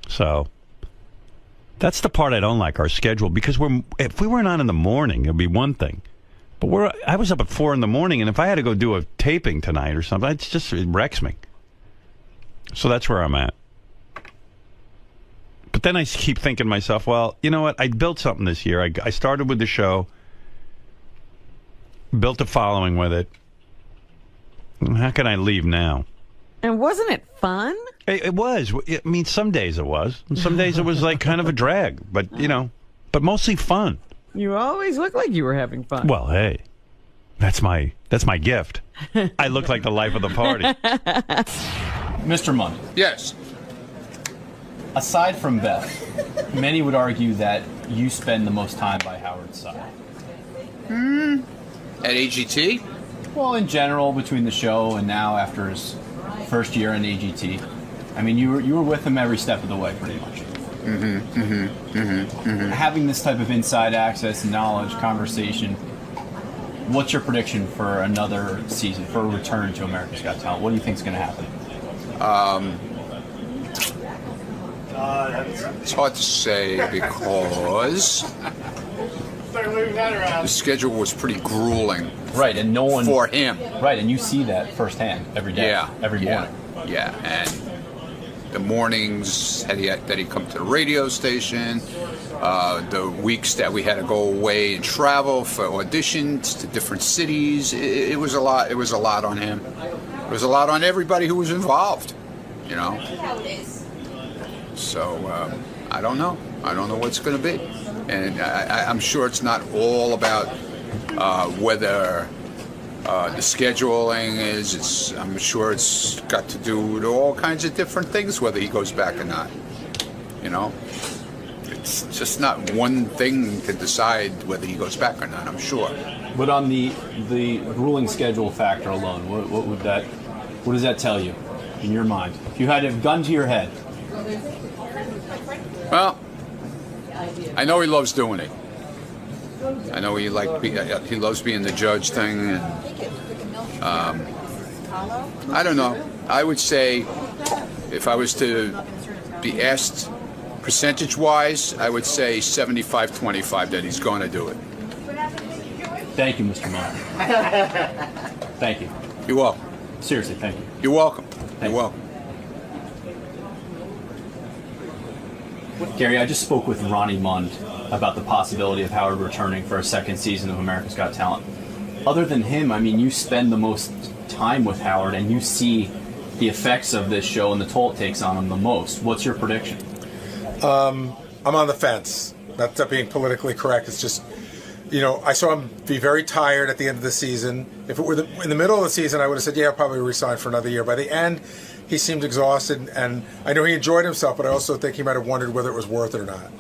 So that's the part I don't like, our schedule, because if we weren't on in the morning, it'd be one thing. But I was up at 4 in the morning, and if I had to go do a taping tonight or something, it wrecks me. So that's where I'm at. But then I keep thinking to myself, well, you know what? I built something this year. I started with the show, built a following with it. How can I leave now? And wasn't it fun? It was. I mean, some days it was. And some days it was kind of a drag. But, but mostly fun. You always look like you were having fun. Well, hey, that's my gift. I look like the life of the party. Mr. Munn. Yes. Aside from Beth, many would argue that you spend the most time by Howard's side. At AGT? Well, in general, between the show and now after his first year in AGT. I mean, you were with him every step of the way, pretty much. Having this type of inside access, knowledge, conversation, what's your prediction for another season, for a return to America's Got Talent? What do you think is going to happen? It's hard to say because the schedule was pretty grueling. Right, and no one... For him. Right, and you see that firsthand every day, every morning. Yeah, and the mornings that he'd come to the radio station, the weeks that we had to go away and travel for auditions to different cities, it was a lot. It was a lot on him. It was a lot on everybody who was involved, So I don't know. I don't know what's going to be, and I'm sure it's not all about whether the scheduling is. I'm sure it's got to do with all kinds of different things, whether he goes back or not. It's just not one thing to decide whether he goes back or not, I'm sure. But on the grueling schedule factor alone, what does that tell you in your mind? If you had a gun to your head. Well, I know he loves doing it. I know he loves being the judge thing. And, I don't know. I would say if I was to be asked percentage-wise, I would say 75-25 that he's going to do it. Thank you, Mr. Monk. Thank you. You're welcome. Seriously, thank you. You're welcome. You're welcome. Gary, I just spoke with Ronnie Mund about the possibility of Howard returning for a second season of America's Got Talent. Other than him, I mean, you spend the most time with Howard and you see the effects of this show and the toll it takes on him the most. What's your prediction? I'm on the fence. Not being politically correct. It's just, I saw him be very tired at the end of the season. If it were in the middle of the season, I would have said, yeah, I'll probably resign for another year. By the end, he seemed exhausted, and I know he enjoyed himself, but I also think he might have wondered whether it was worth it or not.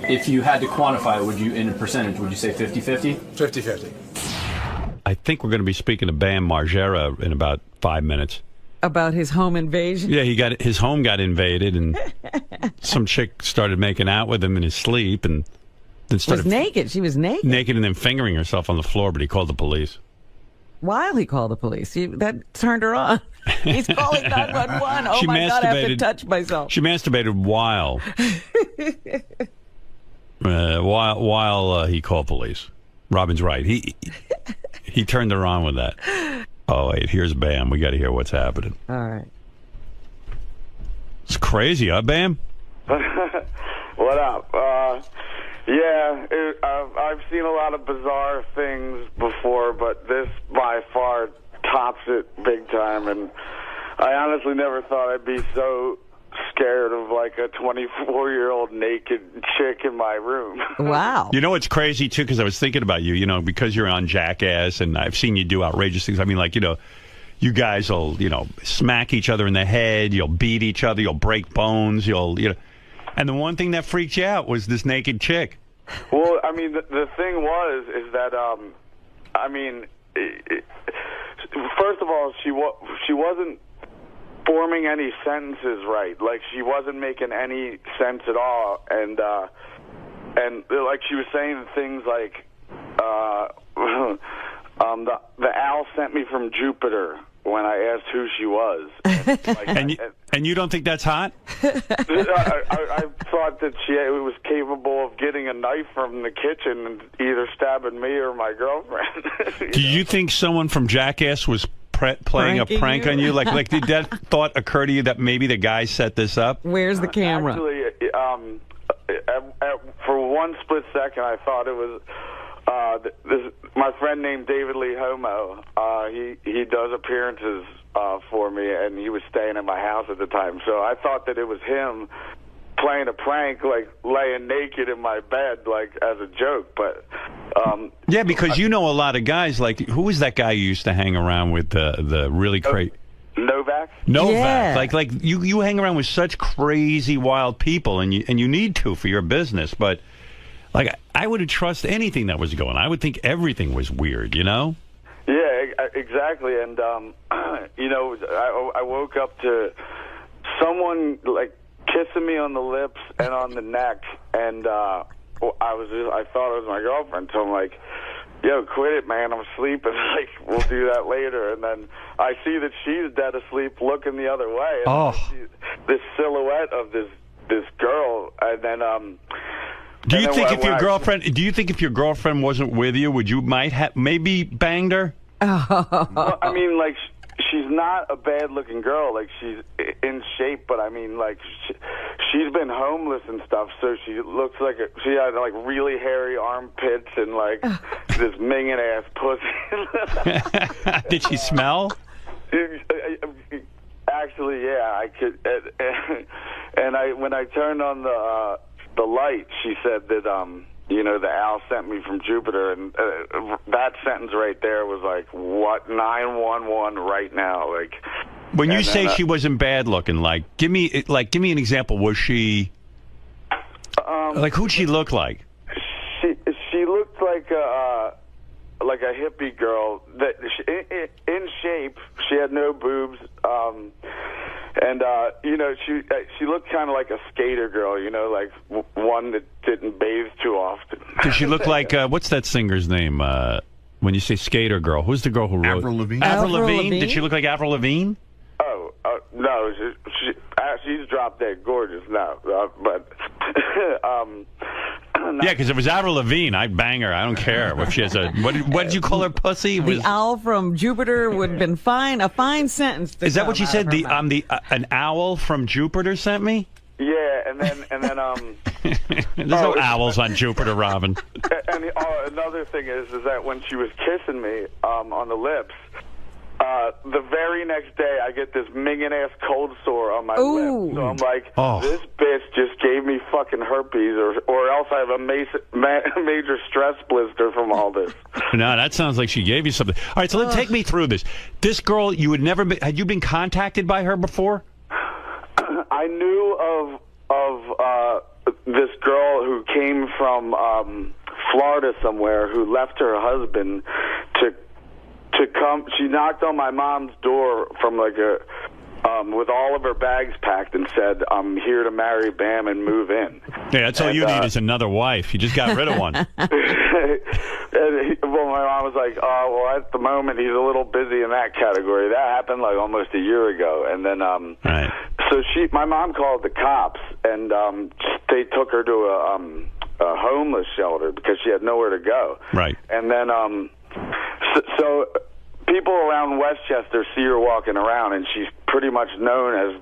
If you had to quantify it, in a percentage, would you say 50-50? 50-50. I think we're going to be speaking to Bam Margera in about 5 minutes. About his home invasion? Yeah, his home got invaded, and some chick started making out with him in his sleep, and then started naked. She was naked. Naked and then fingering herself on the floor, but he called the police. While he called the police. That turned her on. He's calling 911. Oh, my God, I have to touch myself. She masturbated while he called police. Robin's right. He turned her on with that. Oh, wait, here's Bam. We got to hear what's happening. All right. It's crazy, huh, Bam? What up? I've seen a lot of bizarre things before, but this by far tops it big time, and I honestly never thought I'd be so scared of like a 24-year-old naked chick in my room. Wow. You know what's crazy, too, because I was thinking about you, because you're on Jackass, and I've seen you do outrageous things. I mean, like, you guys will, smack each other in the head, you'll beat each other, you'll break bones, and the one thing that freaked you out was this naked chick. Well, I mean, the thing is that, first of all, she wasn't forming any sentences right. Like, she wasn't making any sense at all, and like she was saying things like, the owl sent me from Jupiter when I asked who she was. And you don't think that's hot? I thought that she was capable of getting a knife from the kitchen and either stabbing me or my girlfriend. Do you think someone from Jackass was playing a prank on you? Like, did that thought occur to you that maybe the guy set this up? Where's the camera? Actually, for one split second, I thought it was my friend named David Lee Homo. He does appearances for me, and he was staying at my house at the time. So I thought that it was him playing a prank, like laying naked in my bed, like as a joke. But yeah, because you know a lot of guys. Like, who was that guy you used to hang around with? The really crazy Novak. Yeah. Like you hang around with such crazy, wild people, and you need to for your business. But like, I wouldn't trust anything that was going on. I would think everything was weird. Yeah, exactly. And I woke up to someone like kissing me on the lips and on the neck, and I thought it was my girlfriend. So I'm like, yo, quit it, man, I'm sleeping. Like, we'll do that later. And then I see that she's dead asleep looking the other way. And I see this silhouette of this girl, and then do you think if your girlfriend wasn't with you, would you maybe banged her? Well, I mean, like, she's not a bad-looking girl. Like, she's in shape, but I mean, like, she's been homeless and stuff, so she looks like she had like really hairy armpits and like this minging-ass pussy. Did she smell? Actually, yeah, I could. And when I turned on the light, she said that the owl sent me from Jupiter, and that sentence right there was like, what, 911 right now? Like, when you say she wasn't bad looking, like, give me an example. Was she? Like, who'd she look like? She looked like a hippie girl that in shape. She had no boobs, and you know, she looked kind of like a skater girl. You know, like one that didn't bathe too often. Did she look like what's that singer's name? When you say skater girl, who's the girl who wrote Avril Lavigne? Avril Lavigne? Did she look like Avril Lavigne? Oh no, she's drop dead gorgeous now, but yeah, because if it was Avril Lavigne, I'd bang her. I don't care if she has a what did you call her, pussy? The owl from Jupiter would have been fine. A fine sentence. Is that what she said? An owl from Jupiter sent me. Yeah, and then There's no owls on Jupiter, Robin. And another thing is that when she was kissing me on the lips, the very next day I get this minging-ass cold sore on my lip. So I'm like, this bitch just gave me fucking herpes, or else I have a major stress blister from all this. No, that sounds like she gave you something. All right, so let's take me through this. This girl, you would never be, had you been contacted by her before? I knew of this girl who came from Florida somewhere, who left her husband to come. She knocked on my mom's door from like with all of her bags packed and said, "I'm here to marry Bam and move in." Yeah, that's all you need is another wife. You just got rid of one. Well, my mom was like, "Oh, well, at the moment he's a little busy in that category." That happened like almost a year ago, and then so my mom called the cops, and they took her to a homeless shelter because she had nowhere to go. Right. And then so people around Westchester see her walking around, and she's pretty much known as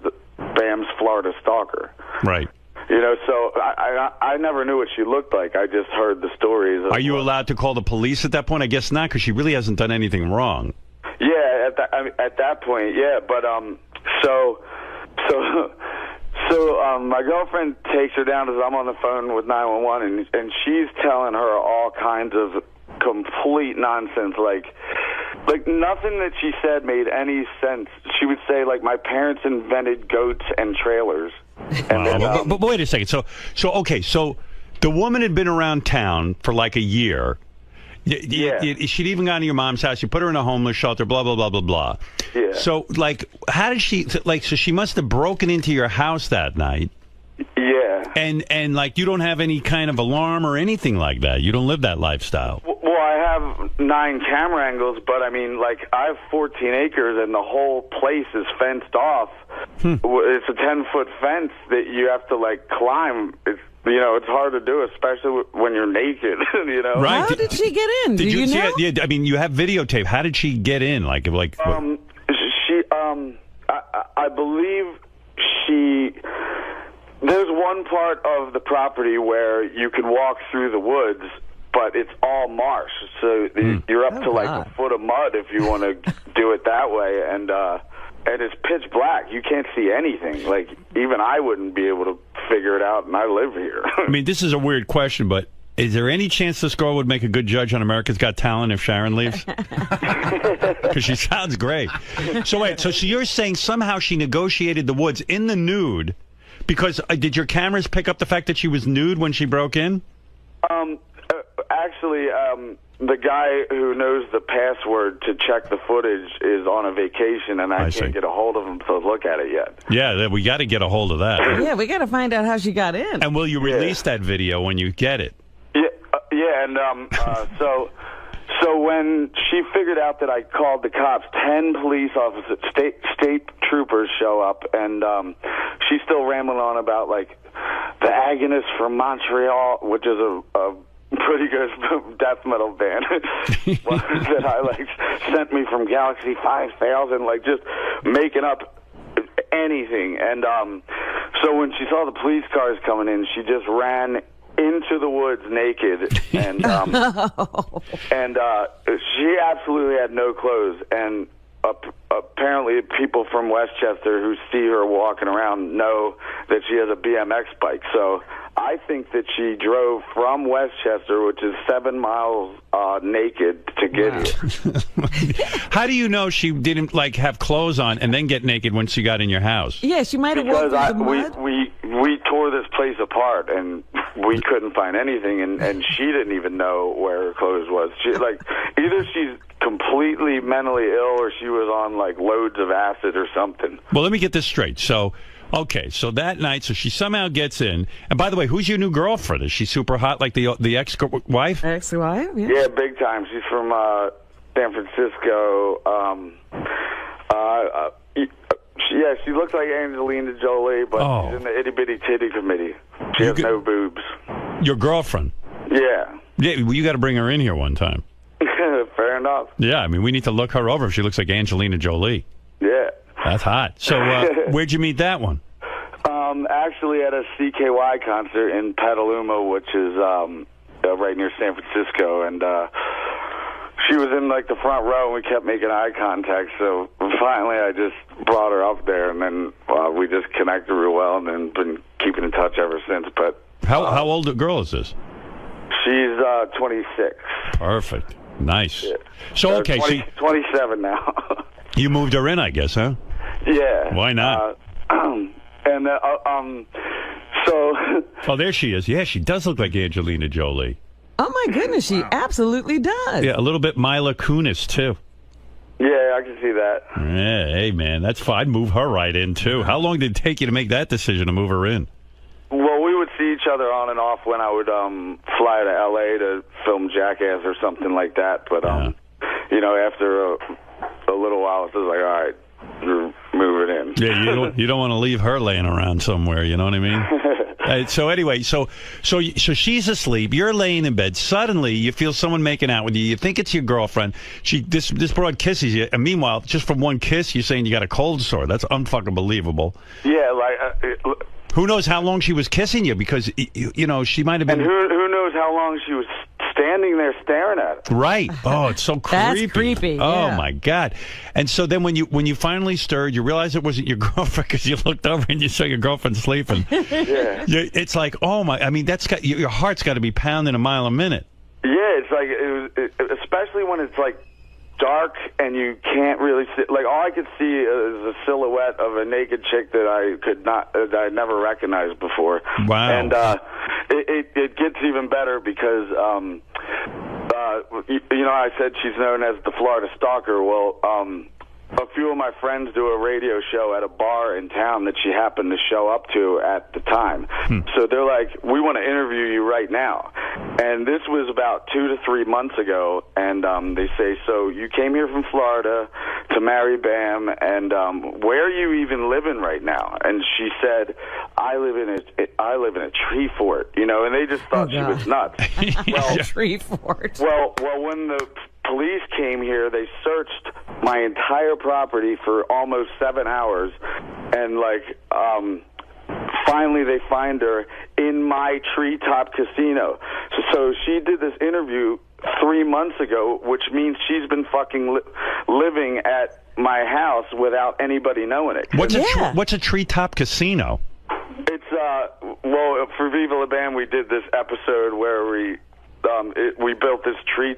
Bam's Florida stalker. Right. You know, so I never knew what she looked like. I just heard the stories. Are you allowed to call the police at that point? I guess not, because she really hasn't done anything wrong. Yeah, at that point, yeah. But so my girlfriend takes her down as I'm on the phone with 911, and she's telling her all kinds of complete nonsense, like nothing that she said made any sense. She would say, like, my parents invented goats and trailers. And then, but wait a second. So the woman had been around town for like a year. She'd even gone to your mom's house. You put her in a homeless shelter, blah, blah, blah, blah, blah. Yeah. So, like, how did she, like, so she must have broken into your house that night. Yeah. And like, you don't have any kind of alarm or anything like that. You don't live that lifestyle. Well, I have 9 camera angles, but I mean, like, I have 14 acres and the whole place is fenced off. It's a 10-foot fence that you have to, like, climb. It's, you know, it's hard to do, especially when you're naked, you know? Right. How did she get in? Did Do you see know? it? Yeah, I mean, you have videotape. How did she get in? Like She, I believe there's one part of the property where you can walk through the woods, but it's all marsh, so you're up to like a foot of mud if you want to do it that way, and it's pitch black. You can't see anything. Like, even I wouldn't be able to figure it out, and I live here. I mean, this is a weird question, but is there any chance this girl would make a good judge on America's Got Talent if Sharon leaves? Because she sounds great. So wait, so you're saying somehow she negotiated the woods in the nude, because did your cameras pick up the fact that she was nude when she broke in? Actually, the guy who knows the password to check the footage is on a vacation, and I can't get a hold of him to look at it yet. Yeah, we got to get a hold of that. Yeah, we got to find out how she got in. And will you release that video when you get it? Yeah, and so when she figured out that I called the cops, 10 police officers, state troopers show up, and she's still rambling on about, like, the Agonist from Montreal, which is a pretty good death metal band that I, like, sent me from Galaxy 5000, like, just making up anything. And so when she saw the police cars coming in, she just ran into the woods naked, and and she absolutely had no clothes, and apparently people from Westchester who see her walking around know that she has a BMX bike. So I think that she drove from Westchester, which is 7 miles naked, to get here. How do you know she didn't, like, have clothes on and then get naked when she got in your house? Yeah, she might have walked through the mud. We tore this place apart, and we couldn't find anything, and she didn't even know where her clothes was. She like either she's completely mentally ill or she was on like loads of acid or something. Well, let me get this straight. So, okay, so that night, so she somehow gets in. And by the way, who's your new girlfriend? Is she super hot like the ex-wife? Ex-wife? Yeah. Yeah, big time. She's from San Francisco. Yeah, she looks like Angelina Jolie, but she's in the itty-bitty titty committee. She has no boobs. Your girlfriend? Yeah. Yeah, well, you got to bring her in here one time. Fair enough. Yeah, I mean, we need to look her over if she looks like Angelina Jolie. Yeah. That's hot. So where'd you meet that one? Actually at a 𝗦𝗵cie concert in Petaluma, which is right near San Francisco, and she was in like the front row, and we kept making eye contact. So finally, I just brought her up there, and then we just connected real well, and then been keeping in touch ever since. But how old a girl is this? She's 26. Perfect. Nice. Yeah. So okay, 27 now. You moved her in, I guess, huh? Yeah. Why not? So. Oh, there she is. Yeah, she does look like Angelina Jolie. Oh my goodness, she absolutely does. Yeah, a little bit Mila Kunis too. Yeah, I can see that. Yeah, hey man, that's fine. I'd move her right in too. How long did it take you to make that decision to move her in? Well, we would see each other on and off when I would fly to L.A. to film Jackass or something like that. But you know, after a little while, it's just like, all right, you're moving in. Yeah, you don't want to leave her laying around somewhere. You know what I mean? So anyway, so she's asleep. You're laying in bed. Suddenly, you feel someone making out with you. You think it's your girlfriend. This broad kisses you, and meanwhile, just from one kiss, you're saying you got a cold sore. That's unfucking believable. Yeah, like. Who knows how long she was kissing you? Because you know she might have been. And who knows how long she was standing there staring at it. Right. Oh, it's so creepy. That's creepy. Yeah. Oh my God. And so then when you finally stirred, you realized it wasn't your girlfriend because you looked over and you saw your girlfriend sleeping. Yeah. It's like, oh my. I mean, that's got your heart's got to be pounding a mile a minute. Yeah, it's like especially when it's like dark and you can't really see. Like all I could see is a silhouette of a naked chick that I never recognized before. Wow. And it gets even better because you know, I said she's known as the Florida Stalker. Well, a few of my friends do a radio show at a bar in town that she happened to show up to at the time. So they're like, we want to interview you right now. And this was about 2 to 3 months ago. And they say, so you came here from Florida to marry Bam, and where are you even living right now? And she said, I live in a tree fort, you know, and they just thought she was nuts. Well, tree fort. Well, when the police came here, they searched my entire property for almost 7 hours, and like finally they find her in my treetop casino. So she did this interview 3 months ago, which means she's been fucking living at my house without anybody knowing it. What's a treetop casino? It's well, for Viva La Bam, we did this episode where we built this tree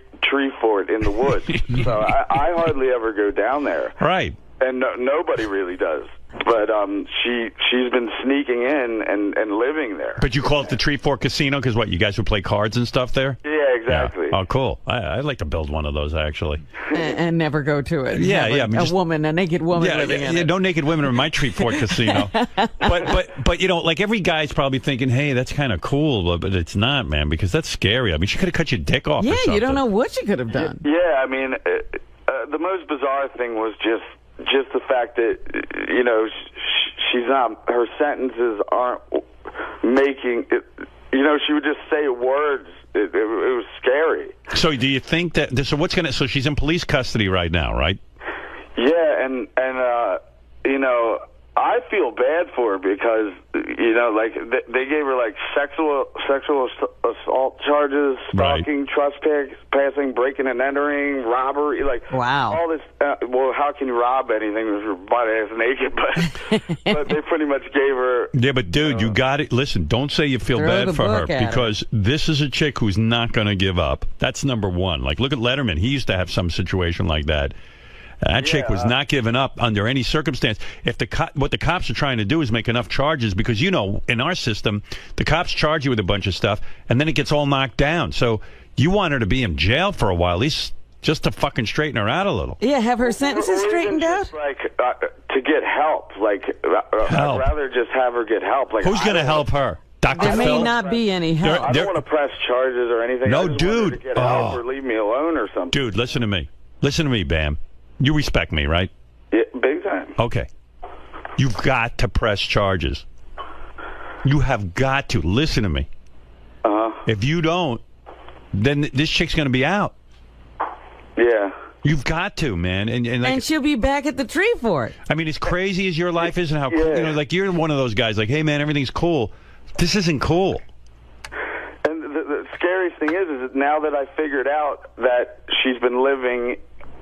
fort in the woods. So I hardly ever go down there. Right. And nobody really does. But she's been sneaking in and living there. But you call it the Tree Fort Casino because what, you guys would play cards and stuff there? Yeah, exactly. Yeah. Oh, cool. I'd like to build one of those, actually. And never go to it. Yeah, Have yeah. I mean, a naked woman living in it. No naked women in my Tree Fort Casino. But you know, like every guy's probably thinking, hey, that's kind of cool, but it's not, man, because that's scary. I mean, she could have cut your dick off or something. You don't know what she could have done. Yeah, I mean, the most bizarre thing was just the fact that, you know, she's not, her sentences aren't making it, you know, she would just say words. It was scary. So do you think that, so she's in police custody right now, right? Yeah, and you know, I feel bad for her because, you know, like they gave her like sexual assault charges, stalking, trespassing, breaking and entering, robbery, like all this. Well, how can you rob anything with your butt ass naked? But they pretty much gave her. Yeah, but dude, you got it. Listen, don't say you feel bad for her because this is a chick who's not going to give up. That's number one. Like, look at Letterman. He used to have some situation like that. That chick was not giving up under any circumstance. If what the cops are trying to do is make enough charges, because, you know, in our system, the cops charge you with a bunch of stuff, and then it gets all knocked down. So you want her to be in jail for a while, at least just to fucking straighten her out a little. Yeah, have her sentences straightened out? Like, to get help. Like, I'd rather just have her get help. Like, who's going to help her? Dr. There may Phil? not be any help. I don't want to press charges or anything. No, I just want her dude. to get help or leave me alone or something. Dude, listen to me. Listen to me, Bam. You respect me, right? Yeah, big time. Okay. You've got to press charges. You have got to. Listen to me. If you don't, then this chick's going to be out. Yeah. You've got to, man. And she'll be back at the tree fort. I mean, as crazy as your life is and how, you know, like you're one of those guys like, hey, man, everything's cool. This isn't cool. And the scariest thing is that now that I figured out that she's been living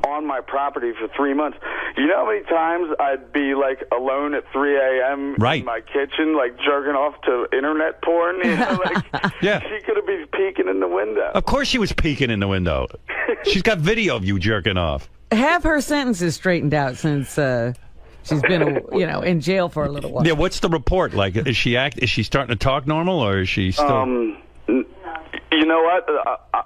on my property for 3 months, you know how many times I'd be like alone at 3 a.m. in my kitchen, like jerking off to internet porn? You know, like, she could have been peeking in the window. Of course she was peeking in the window. She's got video of you jerking off. Have her sentences straightened out since she's been, you know, in jail for a little while. Yeah, what's the report? Like, is she starting to talk normal, or is she still... You know what?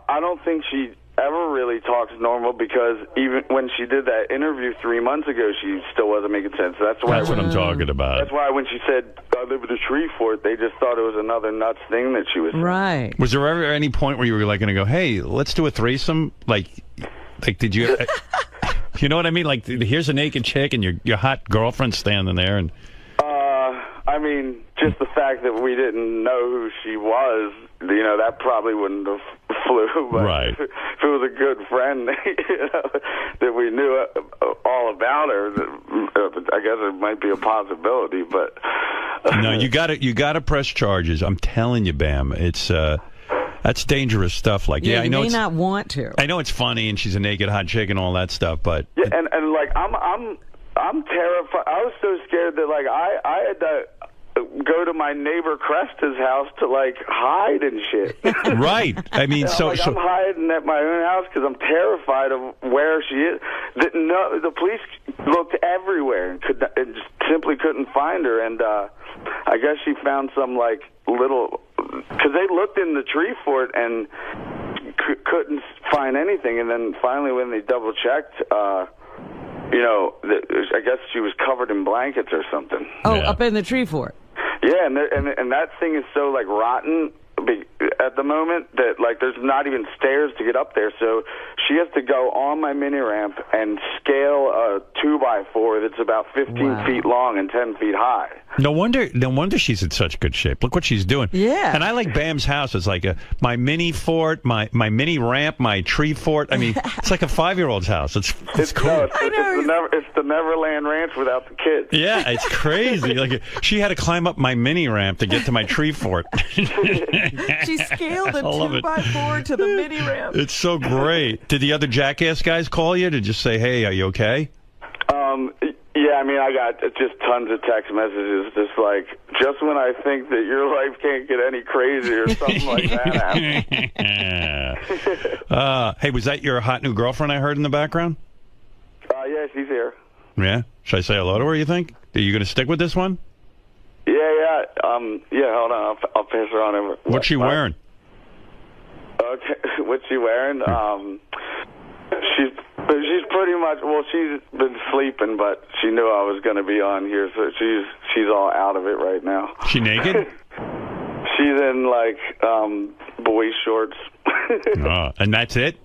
I don't think she ever really talks normal, because even when she did that interview 3 months ago, she still wasn't making sense. That's why. That's what I'm talking about. That's why when she said, I live at a tree fort, they just thought it was another nuts thing that she was saying. Right. Was there ever any point where you were like going to go, hey, let's do a threesome? Like did you... You know what I mean? Like, here's a naked chick and your hot girlfriend standing there, and... I mean, just the fact that we didn't know who she was, you know, that probably wouldn't have flew. But right. If it was a good friend, you know, that we knew all about her, I guess it might be a possibility. But no, you got to press charges. I'm telling you, Bam. It's that's dangerous stuff. Like, yeah, I know you may not want to. I know it's funny, and she's a naked hot chick and all that stuff, but yeah, and like I'm terrified. I was so scared that like I had to go to my neighbor Cresta's house to like hide and shit. Right. I mean, I'm hiding at my own house because I'm terrified of where she is. The police looked everywhere and just simply couldn't find her. And I guess she found some like little, because they looked in the tree fort and couldn't find anything. And then finally, when they double checked, you know, I guess she was covered in blankets or something. Oh, yeah. Up in the tree fort. Yeah, and that thing is so like rotten at the moment that like there's not even stairs to get up there. So she has to go on my mini ramp and scale a 2x4 that's about 15 feet long and 10 feet high. No wonder she's in such good shape. Look what she's doing. Yeah. And I like Bam's house. It's like my mini fort, my mini ramp, my tree fort. I mean, it's like a 5-year-old's house. It's cool. No, it's the Neverland Ranch without the kids. Yeah, it's crazy. Like, she had to climb up my mini ramp to get to my tree fort. She scaled a 2x4 to the mini ramp. It's so great. Did the other jackass guys call you to just say, hey, are you okay? Yeah, I mean, I got just tons of text messages, just like, just when I think that your life can't get any crazier, or something like that. Hey, was that your hot new girlfriend I heard in the background? Yeah, she's here. Yeah? Should I say hello to her, you think? Are you going to stick with this one? Yeah. Yeah, hold on. I'll pass her on over. What's she wearing? Okay, what's she wearing? She's pretty much, well, she's been sleeping, but she knew I was going to be on here, so she's all out of it right now. She naked? She's in, like, boy shorts. And that's it?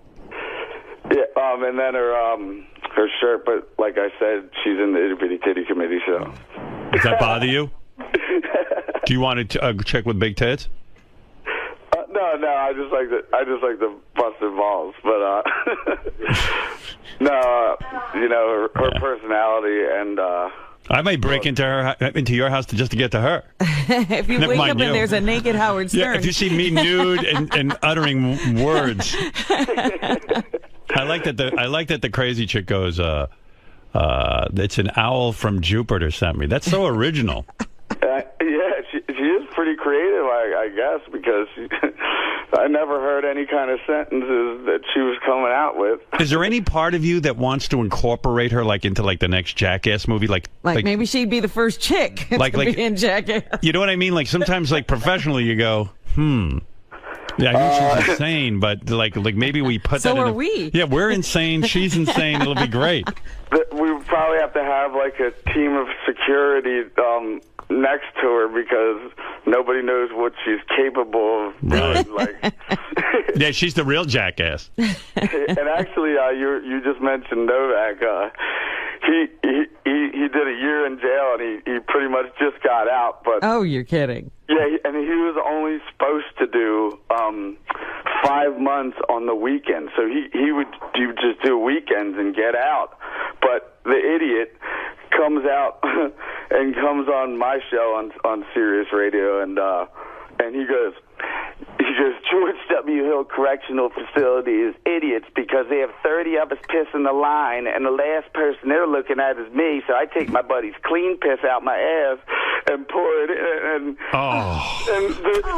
Yeah, and then her shirt, but like I said, she's in the Itty Bitty Titty Committee, so. Does that bother you? Do you want to check with big tits? No, I just like the busted balls, but no, you know, her personality and. I might break into your house just to get to her. If you wake up and there's a naked Howard Stern. Yeah, if you see me nude and uttering words. I like that the crazy chick goes, it's an owl from Jupiter sent me. That's so original. Yeah, she is pretty creative, I guess, because I never heard any kind of sentences that she was coming out with. Is there any part of you that wants to incorporate her like into like the next Jackass movie? Like maybe she'd be the first chick to be in Jackass. You know what I mean? Like sometimes like professionally you go, Yeah, I know she's insane, but like maybe we put that in. So are we. Yeah, we're insane. She's insane. It'll be great. We would probably have to have like a team of security next to her because nobody knows what she's capable of doing. Like, yeah, she's the real jackass. And actually, you just mentioned Novak. He did a year in jail, and he pretty much just got out. But oh, you're kidding. Yeah, and he was only supposed to do 5 months on the weekend. So he would just do weekends and get out. But the idiot comes out and comes on my show on Sirius Radio, and he goes, George W. Hill Correctional Facility is idiots because they have 30 of us pissing the line, and the last person they're looking at is me, so I take my buddy's clean piss out my ass and pour it in, and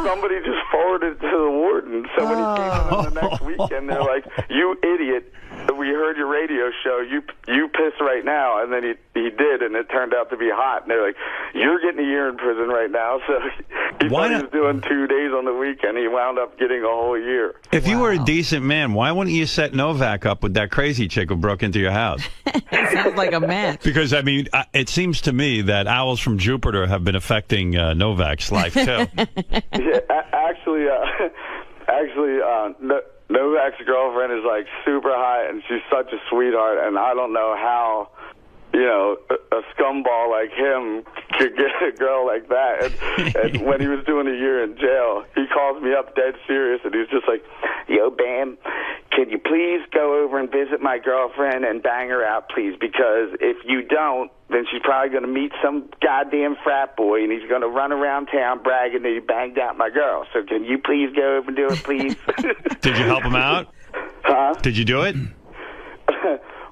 somebody just forwarded it to the warden. So when he came on the next weekend, they're like, you idiot, we heard your radio show, you piss right now, and then he did, and it turned out to be hot, and they're like, you're getting a year in prison right now. So he thought he was doing 2 days on the weekend. He wound up getting a whole year. If you were a decent man, why wouldn't you set Novak up with that crazy chick who broke into your house? It sounds like a match. Because, I mean, it seems to me that owls from Jupiter have been affecting Novak's life, too. Yeah, actually, Novak's girlfriend is like super hot, and she's such a sweetheart, and I don't know how, you know, a scumball like him could get a girl like that. And when he was doing a year in jail, he calls me up dead serious, and he's just like, yo, Bam, can you please go over and visit my girlfriend and bang her out, please? Because if you don't, then she's probably going to meet some goddamn frat boy, and he's going to run around town bragging that he banged out my girl. So can you please go over and do it, please? Did you help him out? Huh? Did you do it?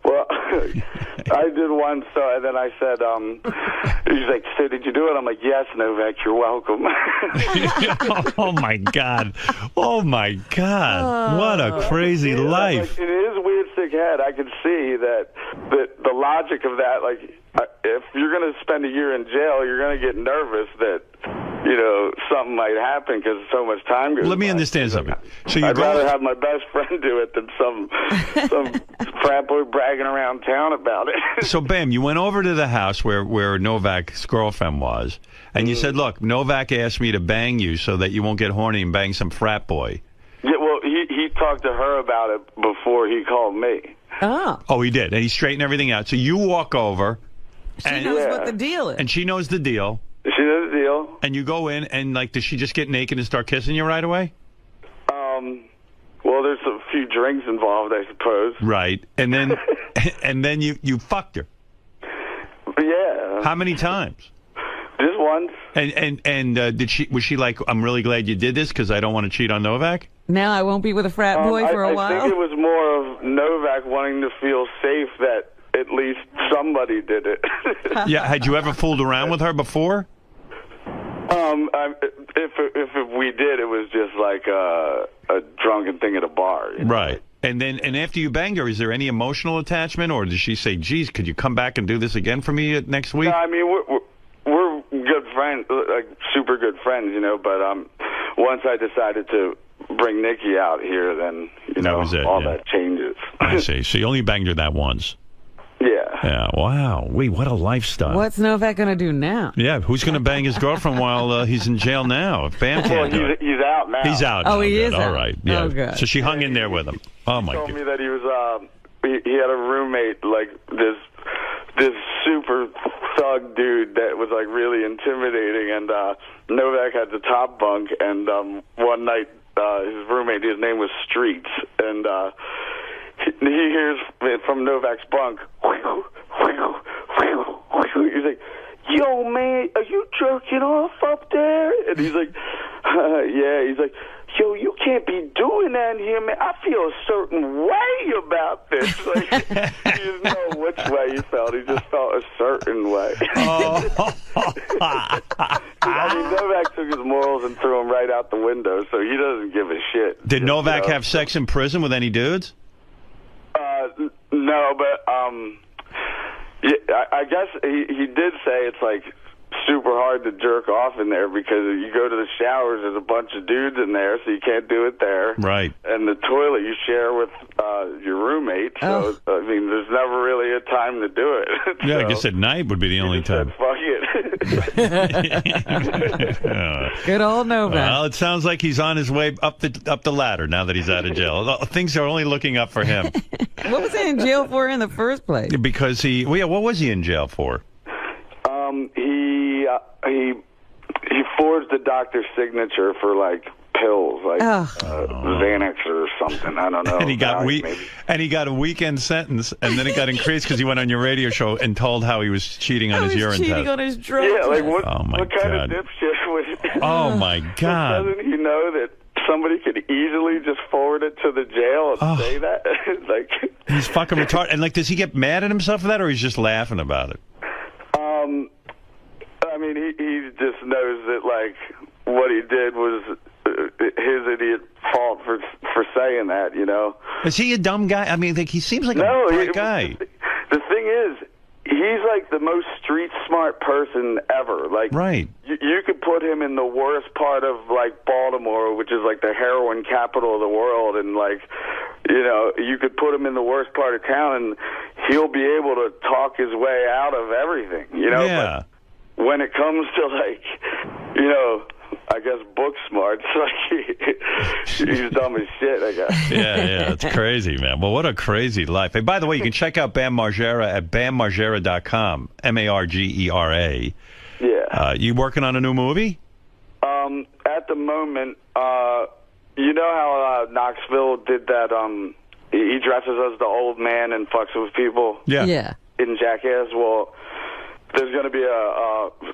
Well, I did once, and then I said, he's like, so did you do it? I'm like, yes, Novak, you're welcome. Oh, my God. Oh, my God. What a crazy life. Like, in his weird sick head, I could see that the logic of that, like, if you're going to spend a year in jail, you're going to get nervous that, you know, something might happen because so much time goes by. Let me understand something. So I'd rather have my best friend do it than some frat boy bragging around town about it. So, Bam, you went over to the house where Novak's girlfriend was, and you said, look, Novak asked me to bang you so that you won't get horny and bang some frat boy. Yeah, well, he talked to her about it before he called me. Oh, he did, and he straightened everything out. So you walk over. She knows what the deal is. And she knows the deal. She knows the deal. And you go in, and, like, does she just get naked and start kissing you right away? Well, there's a few drinks involved, I suppose. Right. And then and then you fucked her. Yeah. How many times? Just once. And was she like, I'm really glad you did this because I don't want to cheat on Novak? Now I won't be with a frat boy for a while? I think it was more of Novak wanting to feel safe that at least somebody did it. Yeah, had you ever fooled around with her before? If we did, it was just like a drunken thing at a bar. You know? Right. And after you banged her, is there any emotional attachment, or did she say, geez, could you come back and do this again for me next week? No, I mean, we're good friends, like super good friends, you know, but once I decided to bring Nikki out here, then, you know, all that changes. I see. So you only banged her that once. Yeah. Wow. Wait, what a lifestyle. What's Novak going to do now? Yeah, who's going to bang his girlfriend while he's in jail now? If Bam can't do it. He's out now. He's out. Oh, he is All out. right. Yeah. Oh, good. So she hung in there with him. Oh, my God. He told me that he was, he had a roommate, like this super thug dude that was like really intimidating, and Novak had the top bunk, and one night his roommate, his name was Streets, and he hears from Novak's bunk, he's like, yo, man, are you jerking off up there? And he's like, yeah. He's like, yo, you can't be doing that here, man. I feel a certain way about this. Like, he didn't know which way he felt. He just felt a certain way. I mean, Novak took his morals and threw them right out the window, so he doesn't give a shit. Did Novak have sex in prison with any dudes? No, but yeah, I guess he did say it's like super hard to jerk off in there because you go to the showers, there's a bunch of dudes in there, so you can't do it there. Right. And the toilet you share with your roommate, so I mean, there's never really a time to do it. Yeah, I guess at night would be the only time. Fuck it. Good old Novak. Well, it sounds like he's on his way up the ladder now that he's out of jail. Things are only looking up for him. What was he in jail for in the first place? Because what was he in jail for? He forged a doctor's signature for like pills, like Xanax or something. I don't know. And he got a weekend sentence, and then it got increased because he went on your radio show and told how he was cheating on his urine test. Cheating on his drugs. Yeah, like what God. kind of dipshit was? Oh my God! Doesn't he know that somebody could easily just forward it to the jail and say that? Like, he's fucking retarded. And like, does he get mad at himself for that, or he's just laughing about it? I mean, he just knows that like what he did was his idiot fault for saying that, you know. Is he a dumb guy? I mean, like, he seems like a bright guy. The thing is, he's like the most street smart person ever. Like, right. You could put him in the worst part of like Baltimore, which is like the heroin capital of the world, and like, you know, you could put him in the worst part of town, and he'll be able to talk his way out of everything, you know. Yeah. But when it comes to like, you know, I guess book smarts, like he's dumb as shit, I guess. Yeah, it's crazy, man. Well, what a crazy life. Hey, by the way, you can check out Bam Margera at bammargera.com, Margera. Yeah. You working on a new movie? At the moment, you know how Knoxville did that, he dresses as the old man and fucks with people? Yeah. In Jackass? Well, there's going to be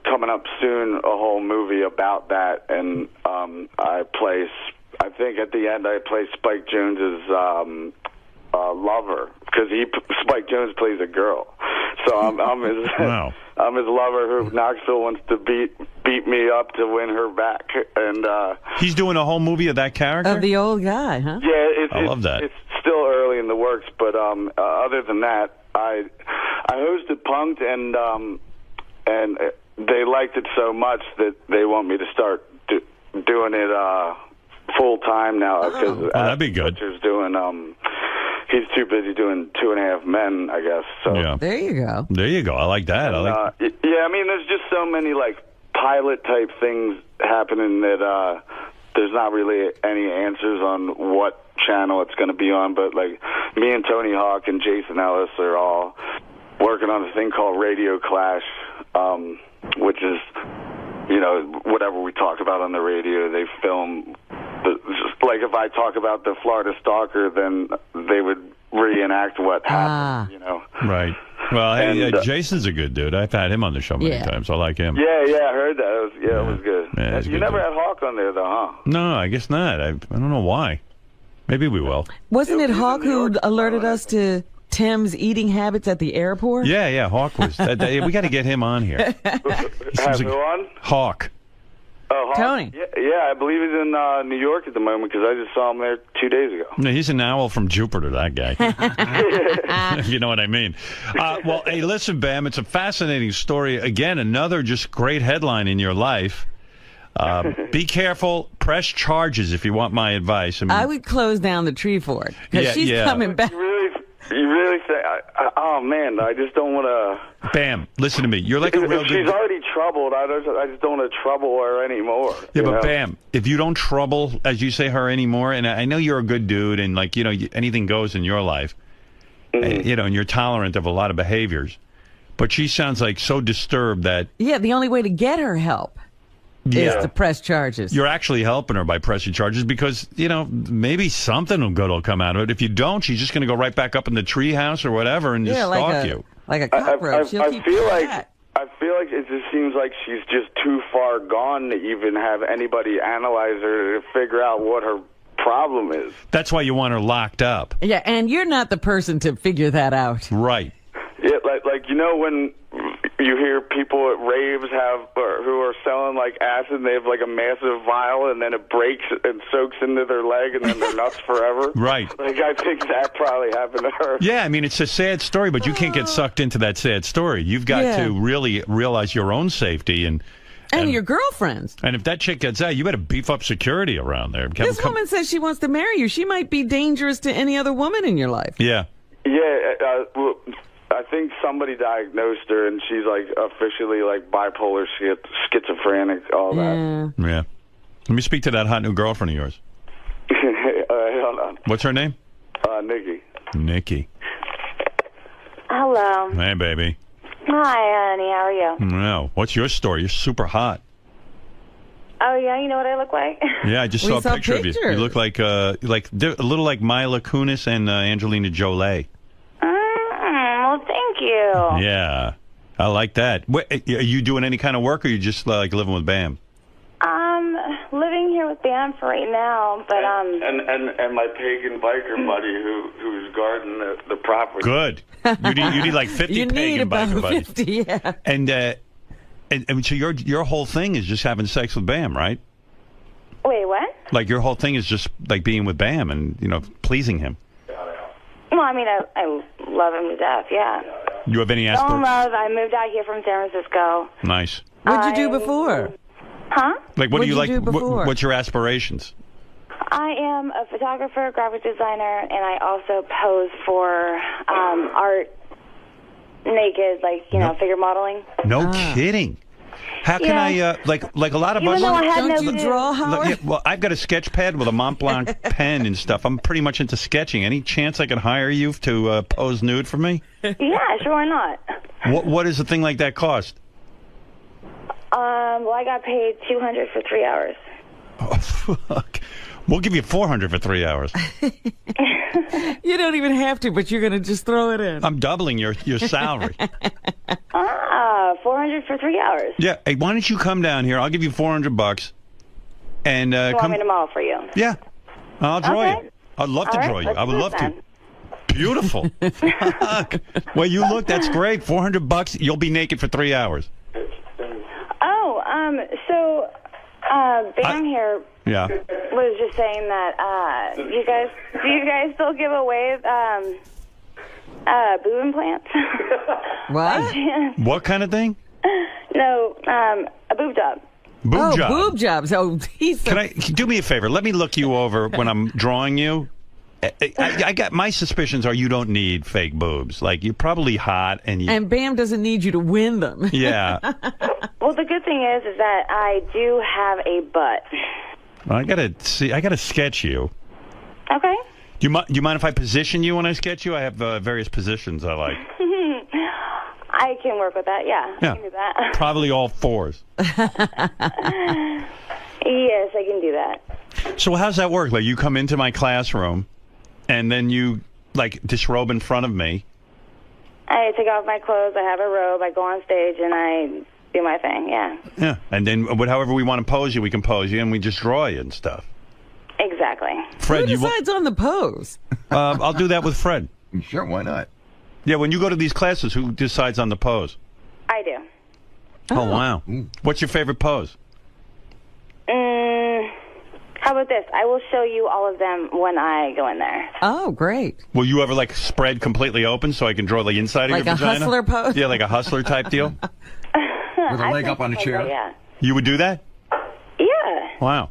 coming up soon, a whole movie about that, and I think at the end I play Spike Jonze's lover, because Spike Jonze plays a girl. So I'm his I'm his lover who Knoxville wants to beat me up to win her back, and he's doing a whole movie of that character? Of the old guy, huh? Yeah, I love that. It's still early in the works, but other than that, I hosted Punk'd, and they liked it so much that they want me to start doing it full time now. Because that'd be good. Butcher's doing he's too busy doing 2.5 Men, I guess. So yeah. There you go. There you go. I like that. Yeah, I mean, there's just so many like pilot type things happening that there's not really any answers on what channel it's going to be on, but like me and Tony Hawk and Jason Ellis are all working on a thing called Radio Clash, which is, you know, whatever we talk about on the radio, they film. Like if I talk about the Florida Stalker, then they would reenact what happened, you know. Right. Well, hey, Jason's a good dude. I've had him on the show many times. I like him. Yeah, I heard that. It was good. Yeah, you never had Hawk on there, though, huh? No, I guess not. I don't know why. Maybe we will. Wasn't it Hawk who alerted us to Tim's eating habits at the airport? Yeah, Hawk was. We got to get him on here. Have who on? Hawk. Oh, Hawk? Tony. Yeah, I believe he's in New York at the moment because I just saw him there 2 days ago. No, he's an owl from Jupiter, that guy. You know what I mean? Well, hey, listen, Bam, it's a fascinating story. Again, another just great headline in your life. Be careful. Press charges if you want my advice. I would close down the tree fort because she's coming back. You really say, oh man, I just don't want to. Bam, listen to me. You're like a real good. She's already troubled. I just don't want to trouble her anymore. Yeah, but Bam, if you don't trouble, as you say, her anymore, and I know you're a good dude, and like, you know, anything goes in your life, you know, and you're tolerant of a lot of behaviors, but she sounds like so disturbed that. Yeah, the only way to get her help is to press charges. You're actually helping her by pressing charges because, you know, maybe something good will come out of it. If you don't, she's just going to go right back up in the treehouse or whatever and just stalk you. Like a cockroach. I feel like it just seems like she's just too far gone to even have anybody analyze her to figure out what her problem is. That's why you want her locked up. Yeah, and you're not the person to figure that out. Right. Yeah, like you know when you hear people at raves who are selling like acid, and they have like a massive vial, and then it breaks and soaks into their leg, and then they're nuts forever. Right. Like I think that probably happened to her. Yeah, I mean, it's a sad story, but you can't get sucked into that sad story. You've got to really realize your own safety and your girlfriend's. And if that chick gets out, you better beef up security around there. This woman says she wants to marry you. She might be dangerous to any other woman in your life. Yeah. Yeah, well, I think somebody diagnosed her, and she's like officially like bipolar, schizophrenic, all that. Yeah. Let me speak to that hot new girlfriend of yours. Hold on. What's her name? Nikki. Nikki. Hello. Hey, baby. Hi, honey. How are you? No. What's your story? You're super hot. Oh, yeah? You know what I look like? Yeah, I just saw a picture of you. You look like a little like Mila Kunis and Angelina Jolie. Well, thank you. Yeah. I like that. Are you doing any kind of work, or are you just like living with Bam? Living here with Bam for right now, but and my pagan biker buddy who's guarding the property. Good. You need like 50 you pagan need about biker buddies. 50, yeah. And so your whole thing is just having sex with Bam, right? Wait, what? Like your whole thing is just like being with Bam and pleasing him. Well, I mean, I love him to death. Yeah. You have any Oh, aspirations? love. I moved out here from San Francisco. Nice. What'd you do before? Huh? Like, what do you like? do before? What's your aspirations? I am a photographer, graphic designer, and I also pose for art naked, like, figure modeling. No kidding. How can I, like a lot of Even us... though I had Don't you draw, Howard? Yeah, well, I've got a sketch pad with a Mont Blanc pen and stuff. I'm pretty much into sketching. Any chance I could hire you to pose nude for me? Yeah, sure, why not? What does a thing like that cost? Well, I got paid $200 for 3 hours. Oh, fuck. We'll give you $400 for 3 hours. You don't even have to, but you're going to just throw it in. I'm doubling your salary. $400 for 3 hours. Yeah. Hey, why don't you come down here? I'll give you $400. And You want me to model for you? Yeah. I'll draw Okay. you. I'd love to All right, draw you. let's I would do it love then. to. Beautiful. Fuck. Well, you look. That's great. $400. You'll be naked for 3 hours. Oh, so Bam here Yeah. was just saying that do you guys still give away boob implants? What? What kind of thing? No, a boob job. Boob job. Boob jobs. Oh, Can I do me a favor? Let me look you over when I'm drawing you. I got my suspicions are you don't need fake boobs. Like you're probably hot and Bam doesn't need you to win them. Yeah. Well, the good thing is that I do have a butt. Well, I gotta sketch you. Okay. Do you mind if I position you when I sketch you? I have various positions I like. I can work with that. Yeah. Yeah. I can do that. Probably all fours. Yes, I can do that. So how's that work? Like you come into my classroom, and then you like disrobe in front of me. I take off my clothes. I have a robe. I go on stage and I do my thing. Yeah. Yeah. And then however we want to pose you, we can pose you, and we just draw you and stuff. Exactly. Fred, Who decides on the pose? I'll do that with Fred. Sure, why not? Yeah, when you go to these classes, who decides on the pose? I do. Oh, wow. What's your favorite pose? How about this? I will show you all of them when I go in there. Oh, great. Will you ever like spread completely open so I can draw the inside Like of your a vagina? hustler pose? Yeah, like a hustler type deal? With a leg up on a chair? Yeah. You would do that? Yeah. Wow.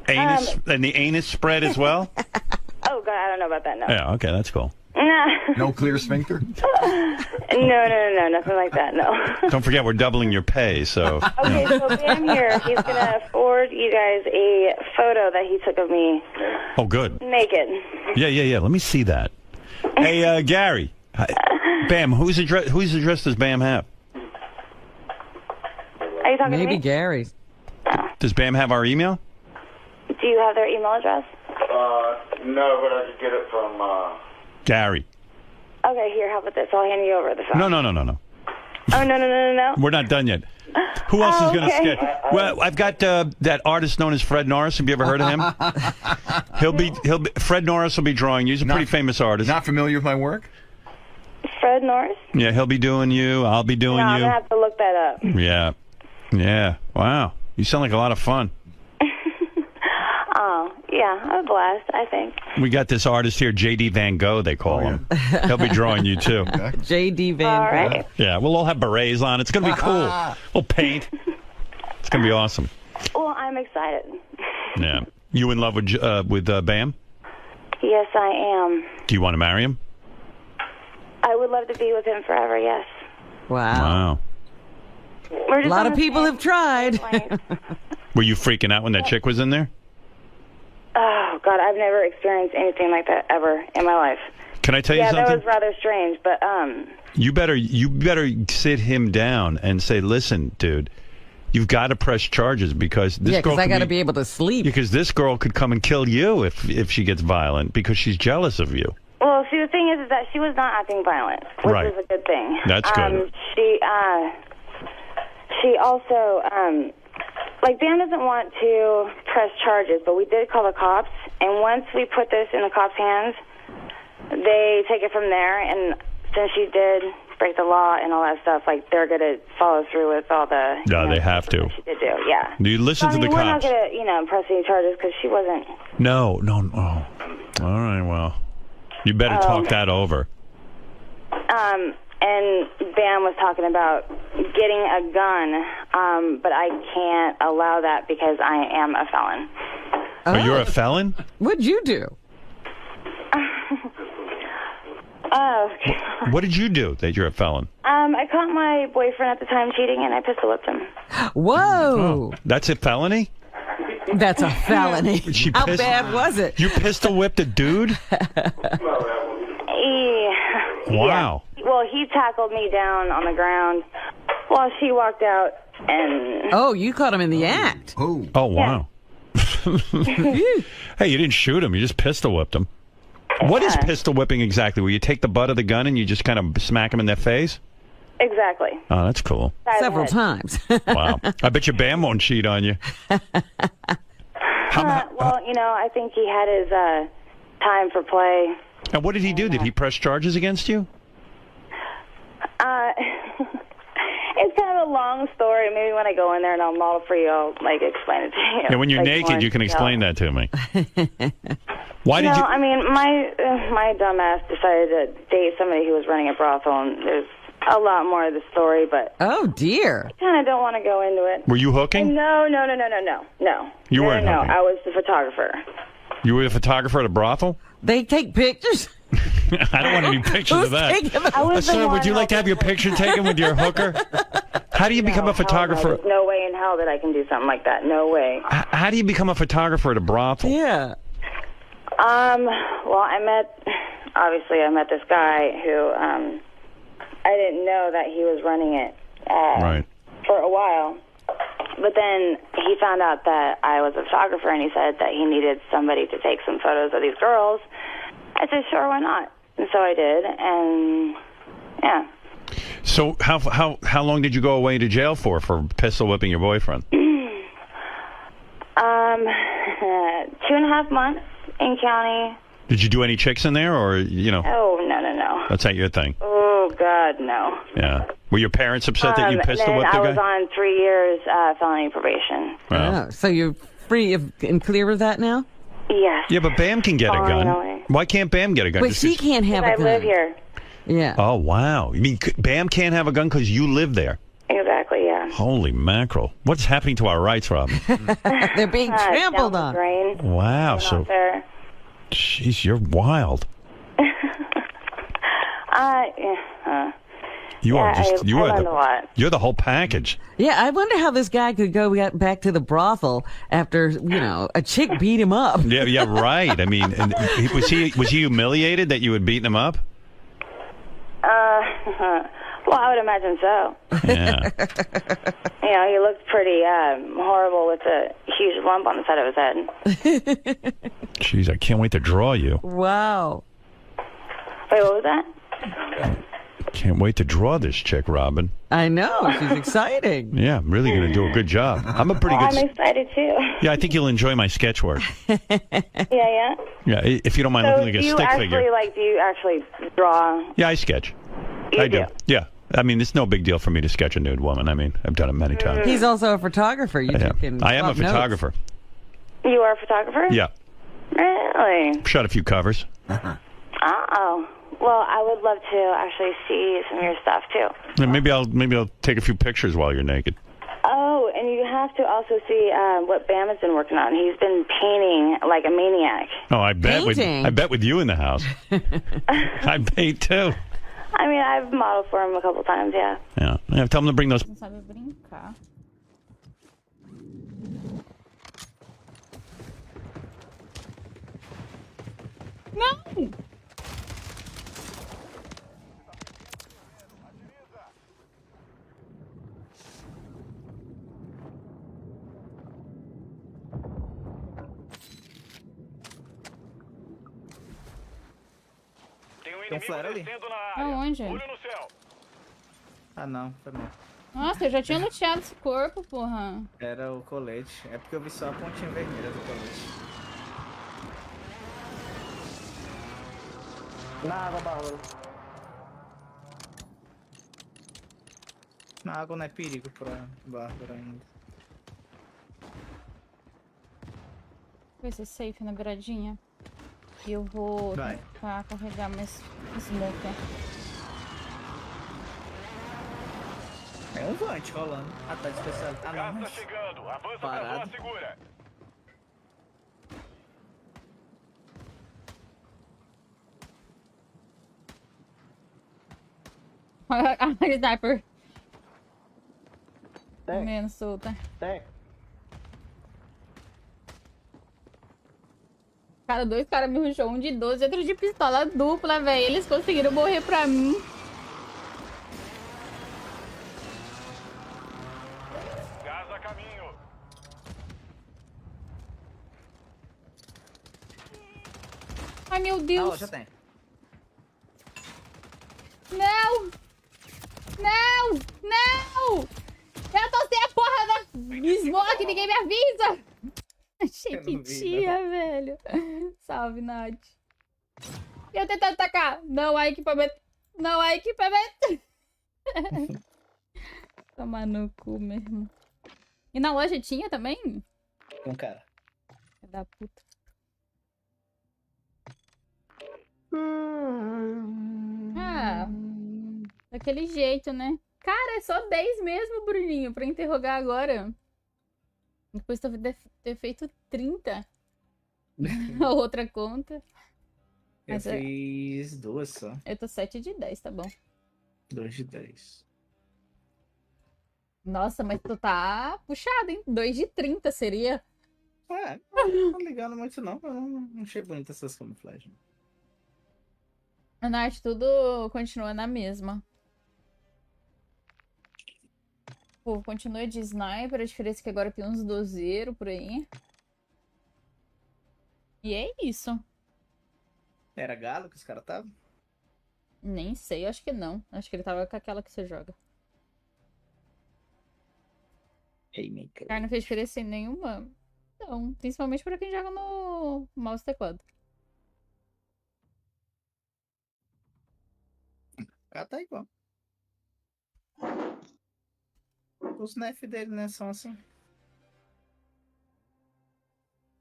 Anus and the anus spread as well? Oh, God, I don't know about that, no. Yeah, okay, that's cool. No clear sphincter? No, nothing like that, no. Don't forget, we're doubling your pay, so... Okay, so Bam here, he's going to forward you guys a photo that he took of me Oh, good. naked. Yeah. Let me see that. Hey, Gary. Bam, whose address does Bam have? Are you talking to Maybe me? Gary's. Does Bam have our email? Do you have their email address? No, but I could get it from... Gary. Okay, here, how about this? I'll hand you over the phone. No. Oh, no. We're not done yet. Who else is going to sketch? Well, I've got that artist known as Fred Norris. Have you ever heard of him? Fred Norris will be drawing you. He's a pretty famous artist. Not familiar with my work? Fred Norris? Yeah, he'll be doing you. I'll be doing you. I'm going to have to look that up. Yeah. Yeah. Wow. You sound like a lot of fun. Oh, yeah, a blast, I think. We got this artist here, J.D. Van Gogh, they call him. He'll be drawing you, too. J.D. Van Gogh. Right. Yeah, we'll all have berets on. It's going to be cool. We'll paint. It's going to be awesome. Well, I'm excited. Yeah. You in love with Bam? Yes, I am. Do you want to marry him? I would love to be with him forever, yes. Wow. We're A just lot on of the people same have tried. wavelength. Were you freaking out when that chick was in there? Oh, God, I've never experienced anything like that ever in my life. Can I tell you Yeah, something? that was rather strange, but You better sit him down and say, listen, dude, you've got to press charges because this Yeah, girl because I could got to be able to sleep. Because this girl could come and kill you if she gets violent because she's jealous of you. well, see, the thing is that she was not acting violent, which Right. is a good thing. That's good. She also, Bam doesn't want to press charges, but we did call the cops, and once we put this in the cops' hands, they take it from there, and since she did break the law and all that stuff, they're going to follow through with all the... Yeah, they have to. She did do, yeah. Do you listen So, to the we're not cops? going to, press any charges because she wasn't... No. Oh. All right, well, you better talk that over. And Bam was talking about getting a gun, but I can't allow that because I am a felon. Oh, you're a felon? What'd you do? What did you do that you're a felon? I caught my boyfriend at the time cheating, and I pistol whipped him. Whoa. That's a felony? That's a felony. How bad was it? You pistol whipped a dude? Wow. Yeah. Well, he tackled me down on the ground while she walked out, and... Oh, you caught him in the act. Oh, wow. Hey, you didn't shoot him. You just pistol whipped him. What is pistol whipping exactly? Where you take the butt of the gun and you just kind of smack him in their face? Exactly. Oh, that's cool. Several times. Wow. I bet your Bam won't cheat on you. Well, I think he had his time for play. And what did he do? Did he press charges against you? It's kind of a long story. Maybe when I go in there and I'll model for you, I'll explain it to you. Yeah, when you're more naked, you can explain that to me. Why did you? I mean, my dumbass decided to date somebody who was running a brothel, and there's a lot more of the story, but... Oh, dear. I kind of don't want to go into it. Were you hooking? No. You weren't No, hooking. I was the photographer. You were a photographer at a brothel? They take pictures? I don't want any pictures of that. Sir, would you like to have your picture taken with your hooker? How do you become a photographer? There's no way in hell that I can do something like that. No way. How do you become a photographer at a brothel? Yeah. Well, I met this guy who, I didn't know that he was running it, Right. for a while. But then he found out that I was a photographer, and he said that he needed somebody to take some photos of these girls. I said, sure, why not? And so I did, and yeah. So how long did you go away to jail for pistol whipping your boyfriend? 2.5 months in county. Did you do any chicks in there, or Oh, no. That's not your thing? Oh, God, no. Yeah. Were your parents upset that you pistol whipped the I guy? was on 3 years felony probation. Wow. Oh, so you're free and clear of that now? Yes. Yeah, but Bam can get a gun. Finally. Why can't Bam get a gun? But Just she 'cause- can't have a I gun. live here. Yeah. Oh, wow. You mean Bam can't have a gun because you live there? Exactly, yeah. Holy mackerel. What's happening to our rights, Robin? They're being trampled on. Wow. So, There. jeez, you're wild. You are just, I learned a lot. you're the whole package. Yeah, I wonder how this guy could go back to the brothel after, a chick beat him up. Yeah, right. I mean, and was he humiliated that you had beaten him up? Well, I would imagine so. Yeah. He looked pretty horrible with a huge lump on the side of his head. Jeez, I can't wait to draw you. Wow. Wait, what was that? Can't wait to draw this chick, Robin. I know. She's exciting. Yeah, I'm really going to do a good job. I'm a pretty I'm good... excited too. Yeah, I think you'll enjoy my sketch work. Yeah. Yeah, if you don't mind looking like a stick figure. Do you actually draw? Yeah, I sketch. You I do. Yeah. I mean, it's no big deal for me to sketch a nude woman. I mean, I've done it many times. He's also a photographer. You two can I am a swap notes. photographer. You are a photographer? Yeah. Really? Shot a few covers. Oh. Well, I would love to actually see some of your stuff too. And maybe I'll take a few pictures while you're naked. Oh, and you have to also see what Bam has been working on. He's been painting like a maniac. Oh, I bet with you in the house. I paint too. I mean, I've modeled for him a couple times, yeah. Yeah. Tell him to bring those. Não sabe brincar. Não! Tem um flare ali. Aonde? Ah, não, foi mal. Nossa, eu já tinha luteado esse corpo, porra. Era o colete. É porque eu vi só a pontinha vermelha do colete. Na água, Bárbara. Na água não é perigo pra Bárbara ainda. Vai ser safe na beiradinha. E eu vou tentar carregar mais smoker. É um vante rolando. Ah, tá de especial. Ah, não, mas... Parado. A sniper. Menos solta. Cara, dois caras me rushou, um de 12 e outro de pistola dupla, velho. Eles conseguiram morrer pra mim. Gás a caminho. Ai, meu Deus. Ah, já tem. Não! Não! Não! Eu tô sem a porra da smoke, ninguém me avisa! Chiquitinha, velho. Salve, Nath. E eu tentando atacar. Não há equipamento. Não há equipamento. Tomar no cu mesmo. E na loja tinha também? Um cara. Filho da puta. Ah, daquele jeito, né? Cara, é só 10 mesmo, Bruninho, pra interrogar agora. Depois de ter feito 30. A outra conta. Eu fiz 2 só. Eu tô 7 de 10, tá bom. 2 de 10. Nossa, mas tu tá puxado, hein? 2 de 30 seria. É, não tô ligando muito não. Eu não achei bonita essas camuflagens. A Nath, tudo continua na mesma. Pô, continua de sniper, a diferença é que agora tem uns dozeiros por aí. E é isso. Era galo que os caras estavam? Nem sei, acho que não. Acho que ele tava com aquela que você joga. Haymaker. Cara, não fez diferença nenhuma. Não, principalmente pra quem joga no mouse teclado. Ah, tá igual. Os nerf dele, né, são assim.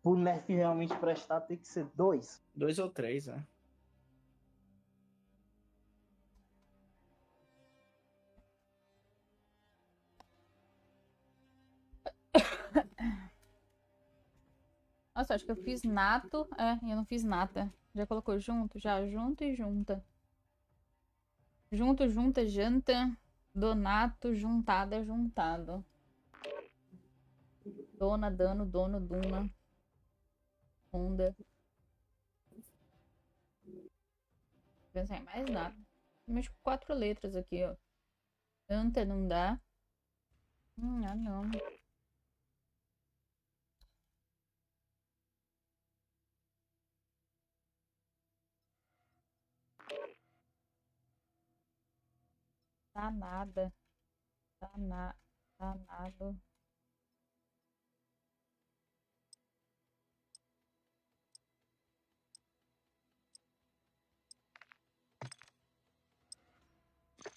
Pro nerf realmente prestar, tem que ser 2. 2 ou 3, né? Nossa, acho que eu fiz nato. É, eu não fiz nata. Já colocou junto? Já, junto e junta. Junto, junta, janta. Donato, juntada, juntado. Dona, dano, dono, duna. Onda. Não pensar em mais nada. Mexo com 4 letras aqui, ó. Janta não dá. Ah, não. Danada. Danado.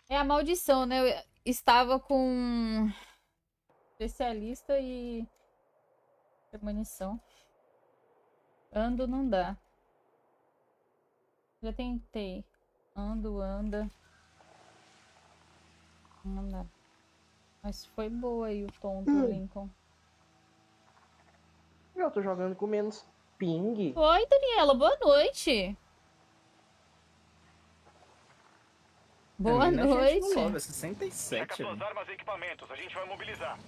É a maldição, né? Eu estava com especialista e premonição. Ando não dá. Já tentei. Anda. Anda. Mas foi boa aí o tom do Lincoln. Eu tô jogando com menos ping. Oi, Daniela, boa noite. Boa noite. Logo, 67. Checa suas armas e equipamentos, a gente vai mobilizar.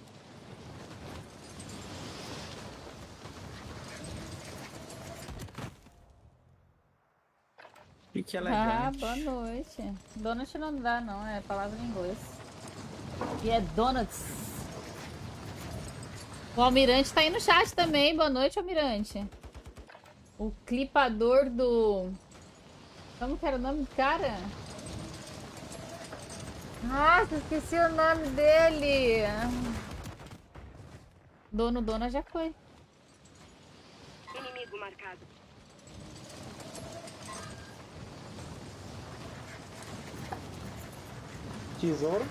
Fique elegante. Boa noite. Donut não dá, não. É palavra em inglês. E é donuts. O Almirante tá aí no chat também. Boa noite, Almirante. O clipador do... Como que era o nome do cara? Nossa, esqueci o nome dele. Dona já foi. Inimigo marcado. Tesoura?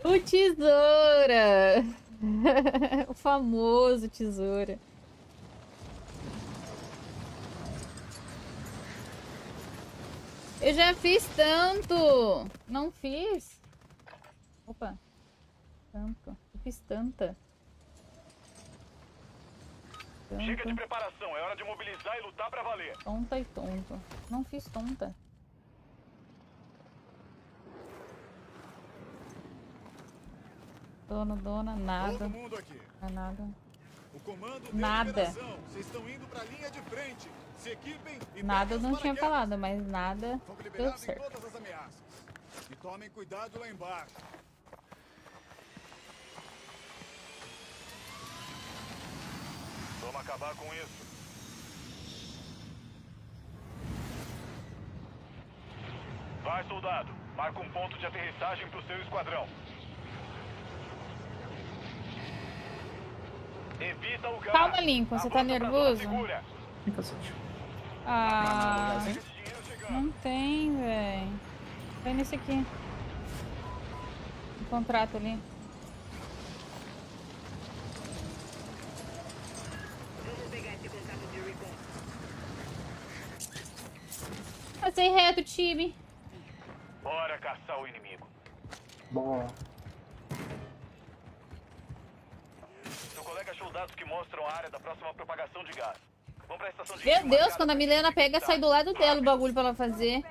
O Tesoura. O famoso Tesoura. Eu já fiz tanto. Não fiz. Opa. Tanto. Eu fiz tanta. Chega de preparação, é hora de mobilizar e lutar pra valer. Tonta e tonto. Não fiz tonta. Dona, nada. Todo mundo aqui. Não é nada. O comando nada. Vocês estão indo pra linha de frente. Se equipem e Nada eu não tinha falado, mas nada deu certo. todas as ameaças. E tomem cuidado lá embaixo. Vamos acabar com isso. Vai, soldado. Marca um ponto de aterrissagem pro seu esquadrão. Evita o gás. Calma, Lincoln, você tá nervoso? Ah, não tem, velho. Vai nesse aqui. O contrato ali. Passei reto, time. Bora caçar o inimigo. Bora. Seu colega achou dados que mostram a área da próxima propagação de gás. Vamos pra estação de Meu Deus, quando a Milena pega, sai do lado dela o bagulho pra ela fazer.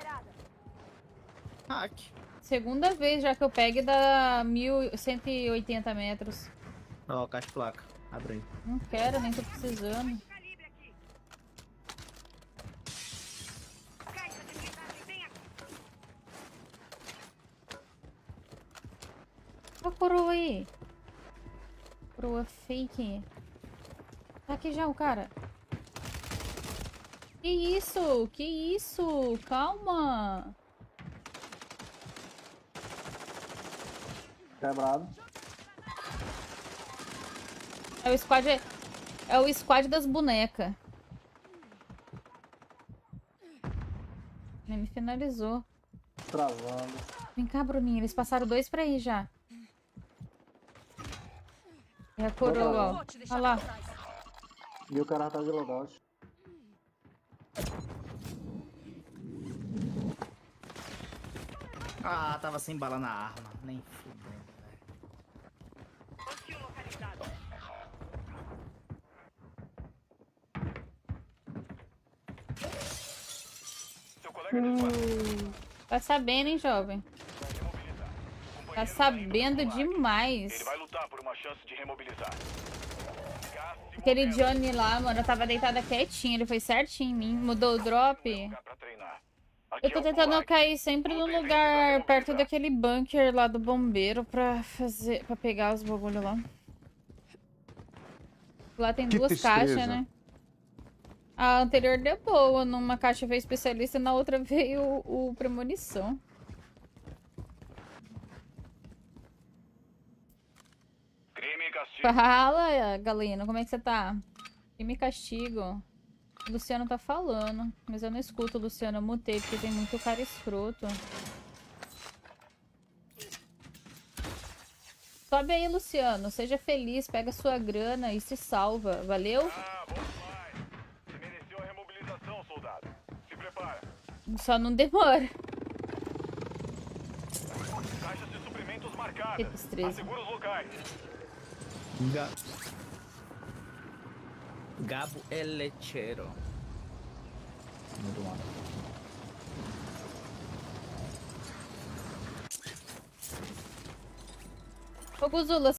Hack. Segunda vez já que eu pego e dá 1.180 metros. Ó, caixa de placa. Abre aí. Não quero, nem tô precisando. Olha a coroa aí. Coroa fake. Tá aqui já o cara. Que isso? Que isso? Calma. Quebrado. É o squad das bonecas. Nem me finalizou. Travando. Vem cá, Bruninho. Eles passaram 2 pra aí já. É a coroa, ó. Olha lá. E o cara tá de logout. Ah, tava sem bala na arma. Nem fudendo, Tá sabendo, hein, jovem? Tá sabendo demais. Ele vai lutar por uma chance de remobilizar. Aquele Johnny lá, mano, eu tava deitada quietinho. Ele foi certinho em mim. Mudou o drop. Eu tô tentando cair sempre no lugar perto daquele bunker lá do bombeiro pra pegar os bagulho lá. Lá tem 2 caixas, né? A anterior deu boa. Numa caixa veio especialista e na outra veio o premonição. Fala, Galino, como é que você tá? Que me castigo. O Luciano tá falando, mas eu não escuto o Luciano, eu mutei porque tem muito cara escroto. Sobe aí, Luciano, seja feliz, pega sua grana e se salva, valeu? Você mereceu a remobilização, soldado. Se prepara. Só não demora. Caixas de suprimentos marcadas. Assegura os locais. Gabo el lechero. Muito bom. Ô, Guzula,